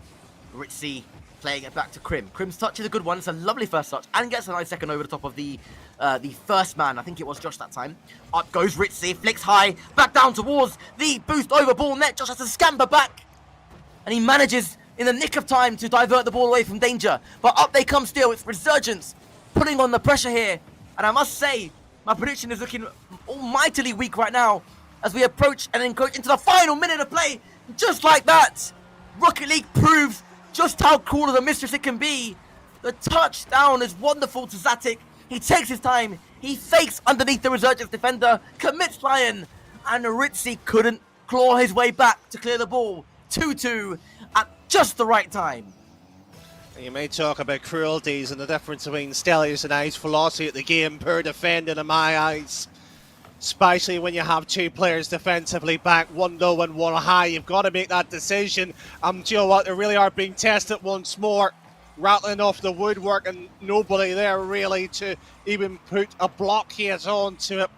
[SPEAKER 2] Ritzy playing it back to Crim. Crim's touch is a good one. It's a lovely first touch and gets a nice second over the top of the first man. I think it was Josh that time. Up goes Ritzy, flicks high, back down towards the boost over ball net. Josh has to scamper back. And he manages in the nick of time to divert the ball away from danger. But up they come still. It's Resurgence putting on the pressure here. And I must say, my prediction is looking almightily weak right now as we approach and encroach into the final minute of play. Just like that, Rocket League proves just how cool of a mistress it can be. The touchdown is wonderful to Xatic. He takes his time. He fakes underneath the Resurgence defender, commits Lion, and Ritzy couldn't claw his way back to clear the ball. 2-2 at just the right time.
[SPEAKER 3] You may talk about cruelties and the difference between Stelios and I's philosophy at the game, poor defending in my eyes. Especially when you have two players defensively back, one low and one high. You've got to make that decision. Do you know what? They really are being tested once more. Rattling off the woodwork and nobody there really to even put a blockade onto it.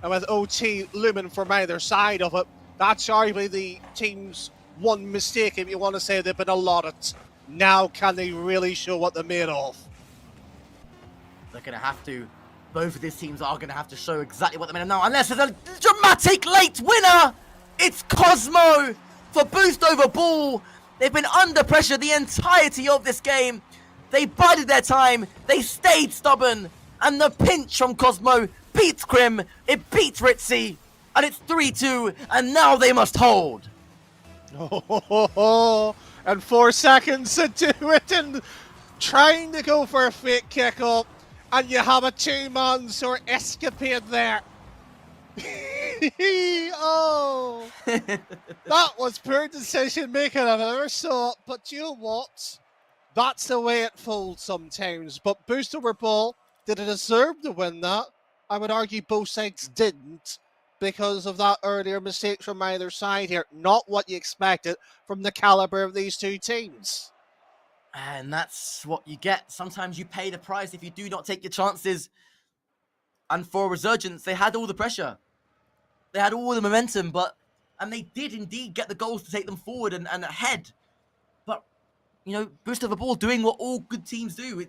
[SPEAKER 3] and with OT looming from either side of it, that's arguably the team's one mistake, if you want to say they've been allotted. Now can they really show what they're made of?
[SPEAKER 2] They're going to have to. Both of these teams are going to have to show exactly what they're made of now, unless there's a dramatic late winner. It's Cosmo for Boost over Ball. They've been under pressure the entirety of this game. They bided their time. They stayed stubborn. And the pinch from Cosmo beats Crim. It beats Ritzy. And it's 3-2. And now they must hold.
[SPEAKER 3] And 4 seconds into it, and trying to go for a fake kick up, and you have a two-man sort of escapade there. Oh, that was poor decision making I've ever saw. But you know what? That's the way it folds sometimes. But Boost over Ball, did it deserve to win that? I would argue both sides didn't, because of that earlier mistake from either side here. Not what you expected from the caliber of these two teams.
[SPEAKER 2] And that's what you get. Sometimes you pay the price if you do not take your chances. And for Resurgence, they had all the pressure. They had all the momentum, and they did indeed get the goals to take them forward and ahead. But, you know, Boost over Ball doing what all good teams do.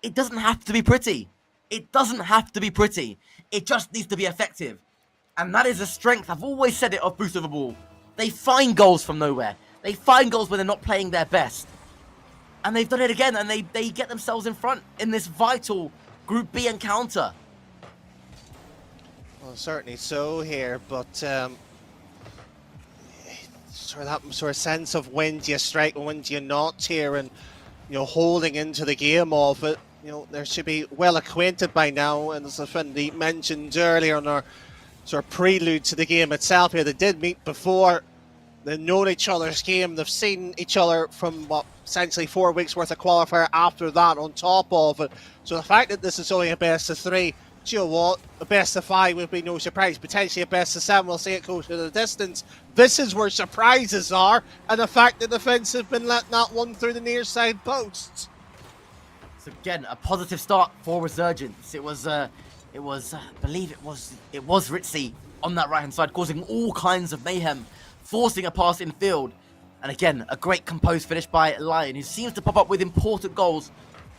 [SPEAKER 2] It doesn't have to be pretty. It doesn't have to be pretty. It just needs to be effective. And that is a strength, I've always said it, of Boost over Ball. They find goals from nowhere. They find goals when they're not playing their best. And they've done it again, and they get themselves in front in this vital Group B encounter.
[SPEAKER 3] Well, certainly so here, but sort of sense of when do you strike and when do you not here, and you know, holding into the game of it. You know, they should be well acquainted by now, and as Affinity mentioned earlier in our sort of prelude to the game itself here, they did meet before. They've known each other's game. They've seen each other from essentially 4 weeks worth of qualifier after that on top of it. So the fact that this is only a best of 3, do you know what? A best of 5 would be no surprise. Potentially a best of 7, we'll see it go to the distance. This is where surprises are, and the fact that the defence have been letting that one through the near side posts.
[SPEAKER 2] So again, a positive start for Resurgence. It was I believe it was Ritzy on that right hand side, causing all kinds of mayhem, forcing a pass in field. And again, a great composed finish by Lion, who seems to pop up with important goals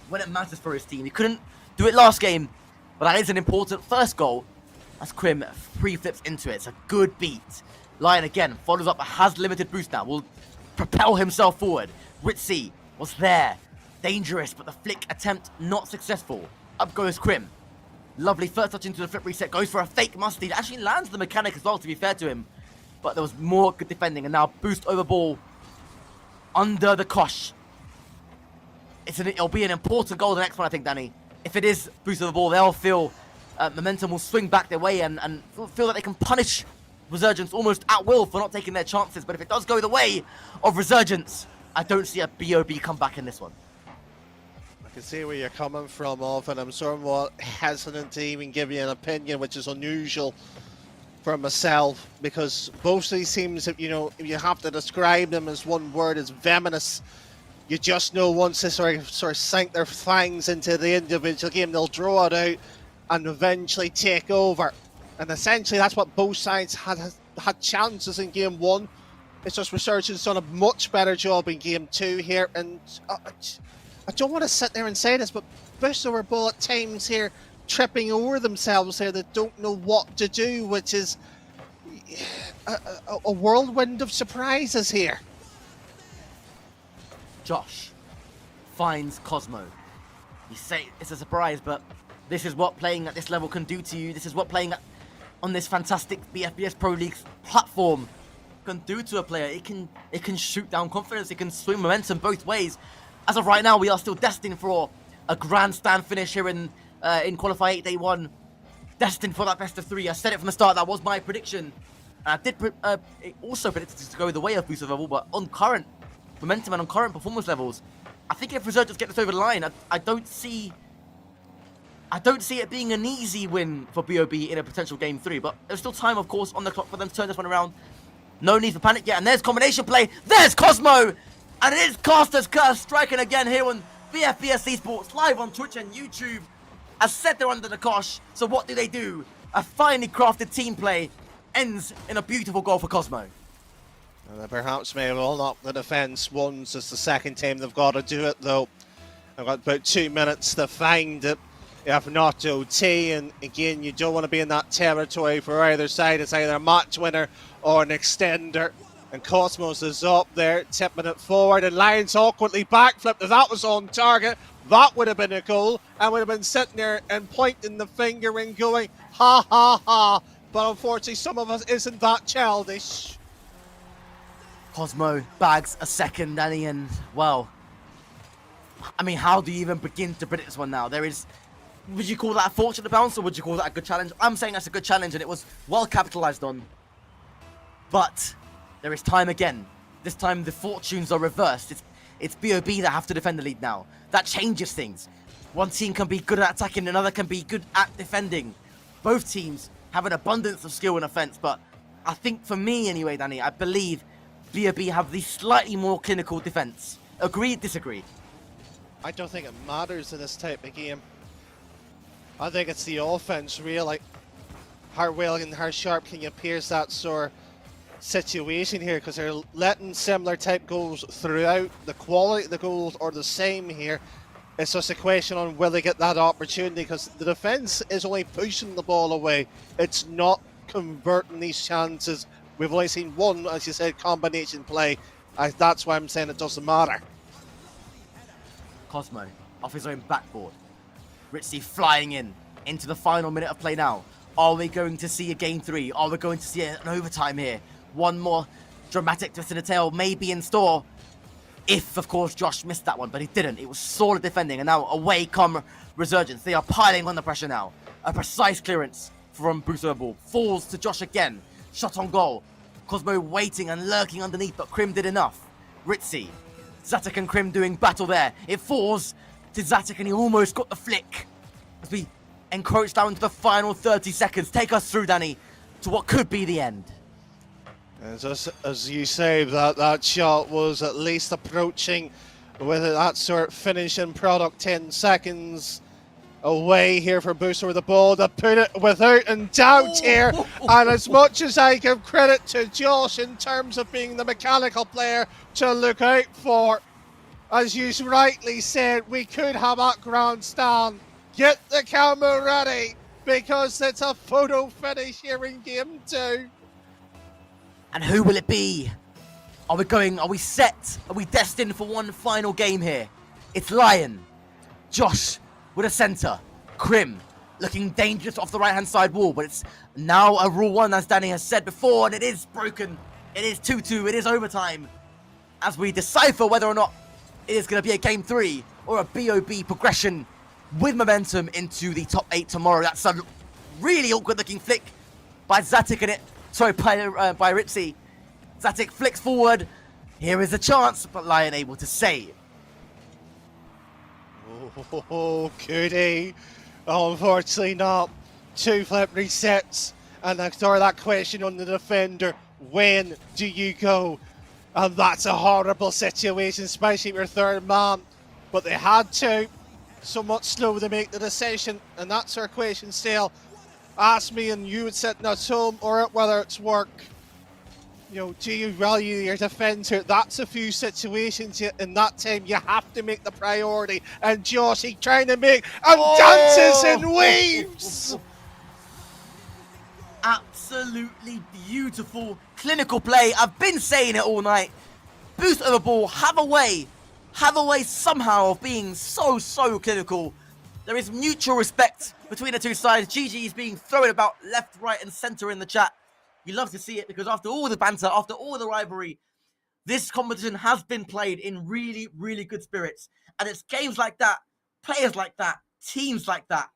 [SPEAKER 2] when it matters for his team. He couldn't do it last game, but that is an important first goal as Crim pre-flips into it. It's a good beat. Lion again follows up, but has limited boost now, will propel himself forward. Ritzy was there. Dangerous, but the flick attempt not successful. Up goes Crim. Lovely first touch into the flip reset, goes for a fake musty. Actually lands the mechanic as well, to be fair to him. But there was more good defending, and now Boost over Ball under the kosh. It'll be an important goal, the next one, I think, Danny. If it is Boost over Ball, they'll feel momentum will swing back their way and feel that they can punish Resurgence almost at will for not taking their chances. But if it does go the way of Resurgence, I don't see a BOB comeback in this one.
[SPEAKER 3] I can see where you're coming from, and I'm somewhat hesitant to even give you an opinion, which is unusual for myself, because both of these teams, if you have to describe them as one word, is venomous. You just know once they sort of sink their fangs into the individual game, they'll draw it out and eventually take over. And essentially that's what both sides had chances in game 1. It's just Resurgence done a much better job in game 2 here, and I don't want to sit there and say this, but Boost over Ball at times here tripping over themselves here. They don't know what to do, which is a whirlwind of surprises here.
[SPEAKER 2] Josh finds Cosmo. You say it's a surprise, but this is what playing at this level can do to you. This is what playing on this fantastic BFBS Pro League platform can do to a player. It can shoot down confidence. It can swing momentum both ways. As of right now, we are still destined for a grandstand finish here in Qualifier 8 Day 1. Destined for that best of 3. I said it from the start. That was my prediction. And I did also predict it to go the way of Boost over Ball, but on current momentum and on current performance levels, I think if Resurgence get this over the line, I don't see it being an easy win for BOB in a potential game 3. But there's still time, of course, on the clock for them to turn this one around. No need for panic yet. And there's combination play. There's Cosmo! And it is Caster's Curse striking again here on BFBS Esports, live on Twitch and YouTube. As said, they're under the kosh. So what do?
[SPEAKER 5] a finely crafted team play ends in a beautiful goal for Cosmo.
[SPEAKER 3] And they perhaps may roll up the defence once. It's the second time they've got to do it, though. They've got about 2 minutes to find it, if not OT. And again, you don't want to be in that territory for either side. It's either a match winner or an extender. And Cosmos is up there, tipping it forward. And Lions awkwardly backflipped. If that was on target, that would have been a goal. And would have been sitting there and pointing the finger and going, ha, ha, ha. But unfortunately, some of us isn't that childish.
[SPEAKER 5] Cosmo bags a second, Danny, and, well, I mean, how do you even begin to predict this one now? There is, would you call that a fortunate bounce, or would you call that a good challenge? I'm saying that's a good challenge, and it was well capitalized on. But there is time again. This time the fortunes are reversed. It's BOB that have to defend the lead now. That changes things. One team can be good at attacking, another can be good at defending. Both teams have an abundance of skill in offense, but I think for me anyway, Danny, I believe BOB have the slightly more clinical defense. Agree, disagree?
[SPEAKER 3] I don't think it matters in this type of game. I think it's the offense, really. How well and how sharp can you pierce that sort of situation here, because they're letting similar type goals throughout. The quality of the goals are the same here. It's just a question on will they get that opportunity, because the defense is only pushing the ball away. It's not converting these chances. We've only seen one, as you said, combination play. That's why I'm saying it doesn't matter.
[SPEAKER 5] Cosmo off his own backboard. Ritzy flying into the final minute of play now. Are we going to see a game 3? Are we going to see an overtime here? One more dramatic twist in the tail may be in store. If, of course, Josh missed that one, but he didn't. It was solid defending, and now away come Resurgence. They are piling on the pressure now. A precise clearance from Bruce Overball. Falls to Josh again. Shot on goal. Cosmo waiting and lurking underneath, but Krim did enough. Ritzy. Zatek and Krim doing battle there. It falls to Zatek, and he almost got the flick. As we encroach down to the final 30 seconds. Take us through, Danny, to what could be the end.
[SPEAKER 3] As you say, that shot was at least approaching with that sort of finishing product. 10 seconds away here for Booster with the ball to put it without a doubt here. And as much as I give credit to Josh in terms of being the mechanical player to look out for, as you rightly said, we could have that grandstand. Get the camera ready, because it's a photo finish here in game 2.
[SPEAKER 5] And who will it be? Are we set? Are we destined for one final game here? It's Lion. Josh with a center. Krim looking dangerous off the right-hand side wall, but it's now a Rule 1, as Danny has said before, and it is broken. It is 2-2. It is overtime. As we decipher whether or not it is going to be a game 3 or a BOB progression with momentum into the top 8 tomorrow. That's a really awkward-looking flick by Zatek in it. Sorry, by Ritzy. Zatek flicks forward. Here is a chance, but Lion able to save.
[SPEAKER 3] Oh, goody. Unfortunately not. 2 flip resets. And I saw that question on the defender. When do you go? And that's a horrible situation, especially with your third man. But they had to. Somewhat slow to make the decision. And that's our question still. Ask me and you would sit at home or whether it's work. You know, do you value your defence here? That's a few situations in that time you have to make the priority. And Josh, he's trying to make and dances and weaves.
[SPEAKER 5] Absolutely beautiful clinical play. I've been saying it all night. Boost over ball, have a way somehow of being so clinical. There is mutual respect between the two sides. GG is being thrown about left, right, and center in the chat. You love to see it, because after all the banter, after all the rivalry, this competition has been played in really good spirits. And it's games like that, players like that, teams like that,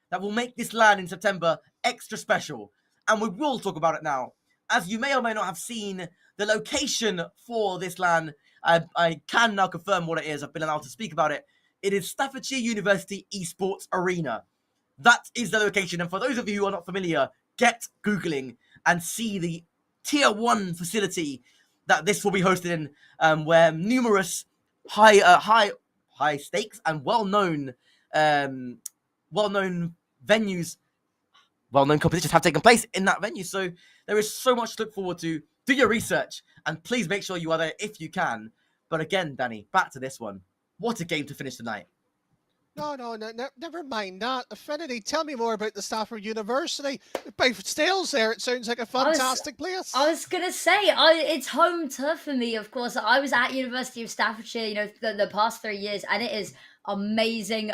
[SPEAKER 5] that will make this LAN in September extra special. And we will talk about it now. As you may or may not have seen, the location for this LAN, I can now confirm what it is. I've been allowed to speak about it. It is Staffordshire University Esports Arena. That is the location. And for those of you who are not familiar, get Googling and see the Tier 1 facility that this will be hosted in, where numerous high stakes and well-known venues well-known competitions have taken place in that venue. So there is so much to look forward to. Do your research, and please make sure you are there if you can. But again, Danny, back to this one. What a game to finish tonight.
[SPEAKER 3] No, never mind that. Affinity, tell me more about the Stafford University. By Stales there, it sounds like a fantastic place.
[SPEAKER 1] I was going to say, it's home turf for me, of course. I was at University of Staffordshire, the past 3 years, and it is amazing.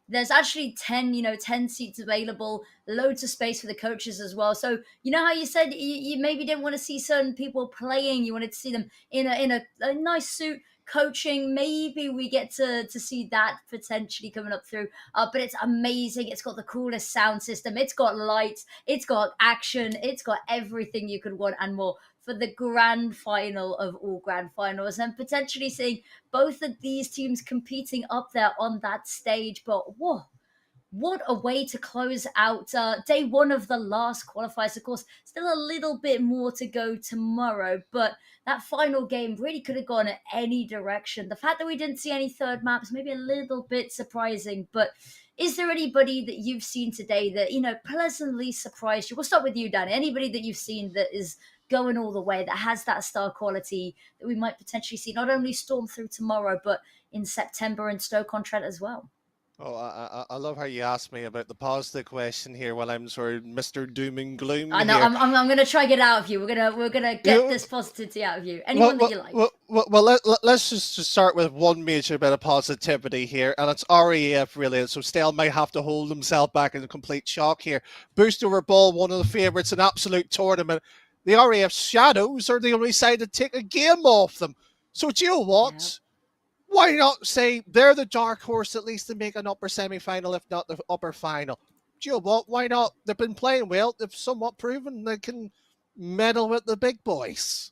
[SPEAKER 1] There's actually 10 seats available, loads of space for the coaches as well. So, you know how you said you maybe didn't want to see certain people playing, you wanted to see them in a nice suit, coaching. Maybe we get to see that potentially coming up through. But it's amazing. It's got the coolest sound system. It's got lights. It's got action. It's got everything you could want and more for the grand final of all grand finals, and potentially seeing both of these teams competing up there on that stage. But whoa, what a way to close out day one of the last qualifiers. Of course, still a little bit more to go tomorrow, but that final game really could have gone any direction. The fact that we didn't see any third maps, maybe a little bit surprising, but is there anybody that you've seen today that, pleasantly surprised you? We'll start with you, Danny. Anybody that you've seen that is going all the way, that has that star quality that we might potentially see not only storm through tomorrow, but in September in Stoke-on-Trent as well?
[SPEAKER 3] Oh, I love how you asked me about the positive question here while I'm sort of Mr. Doom and Gloom.
[SPEAKER 1] I know.
[SPEAKER 3] Here.
[SPEAKER 1] I'm going to try to get out of you. We're gonna get this positivity out of you. Anyone that you like.
[SPEAKER 3] Well, let's just start with one major bit of positivity here, and it's REF really. So Stale might have to hold himself back in complete shock here. Boost over ball, one of the favourites in absolute tournament. The REF Shadows are the only side to take a game off them. So do you know what? Yeah. Why not say they're the dark horse at least to make an upper semi-final, if not the upper final? Do you know what? Why not? They've been playing well. They've somewhat proven they can medal with the big boys.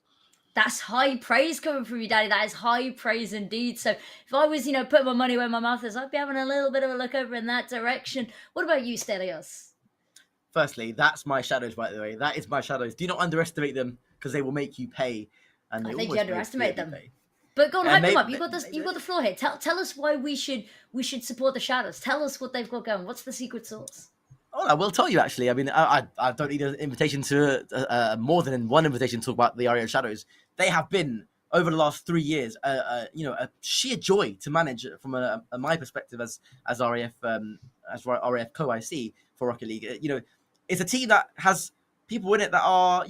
[SPEAKER 1] That's high praise coming from you, Daddy. That is high praise indeed. So if I was, putting my money where my mouth is, I'd be having a little bit of a look over in that direction. What about you, Stelios?
[SPEAKER 5] Firstly, that's my Shadows, by the way. That is my Shadows. Do not underestimate them, because they will make you pay. And
[SPEAKER 1] I think you underestimate them. But go on, hype them up. You've got the floor here. Tell us why we should support the Shadows. Tell us what they've got going. What's the secret sauce?
[SPEAKER 5] Oh, I will tell you, actually. I mean, I don't need an invitation to more than one invitation to talk about the REF Shadows. They have been, over the last 3 years, a sheer joy to manage from my perspective as REF co-IC for Rocket League. It's a team that has people in it that are,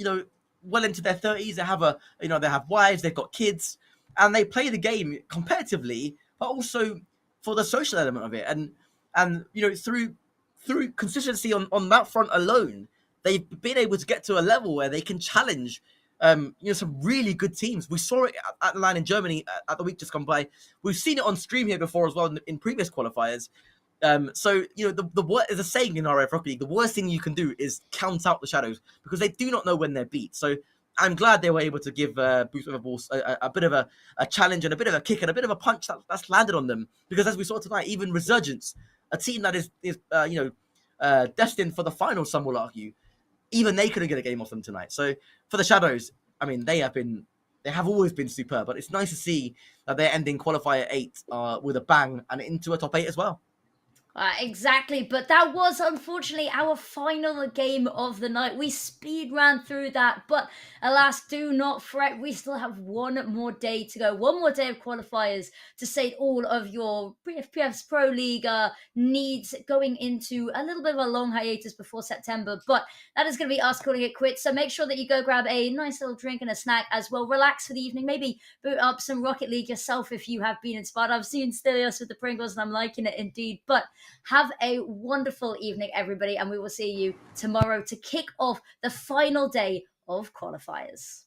[SPEAKER 5] well into their 30s. They have they have wives, they've got kids, and they play the game competitively, but also for the social element of it. And through consistency on that front alone, they've been able to get to a level where they can challenge some really good teams. We saw it at the line in Germany at the week just gone by. We've seen it on stream here before as well in previous qualifiers. There's a saying in RF Rocket League, the worst thing you can do is count out the Shadows, because they do not know when they're beat. So I'm glad they were able to give Boost Over Balls a bit of a challenge and a bit of a kick and a bit of a punch that's landed on them. Because as we saw tonight, even Resurgence, a team that is destined for the final, some will argue, even they couldn't get a game off them tonight. So for the Shadows, I mean, they have always been superb, but it's nice to see that they're ending qualifier 8 with a bang and into a top 8 as well.
[SPEAKER 1] Exactly, but that was unfortunately our final game of the night. We speed ran through that, but alas, do not fret. We still have one more day to go, one more day of qualifiers to sate all of your BFBS Pro League needs going into a little bit of a long hiatus before September, but that is going to be us calling it quits. So make sure that you go grab a nice little drink and a snack as well. Relax for the evening, maybe boot up some Rocket League yourself if you have been inspired. I've seen Stelios with the Pringles and I'm liking it indeed, but have a wonderful evening, everybody, and we will see you tomorrow to kick off the final day of qualifiers.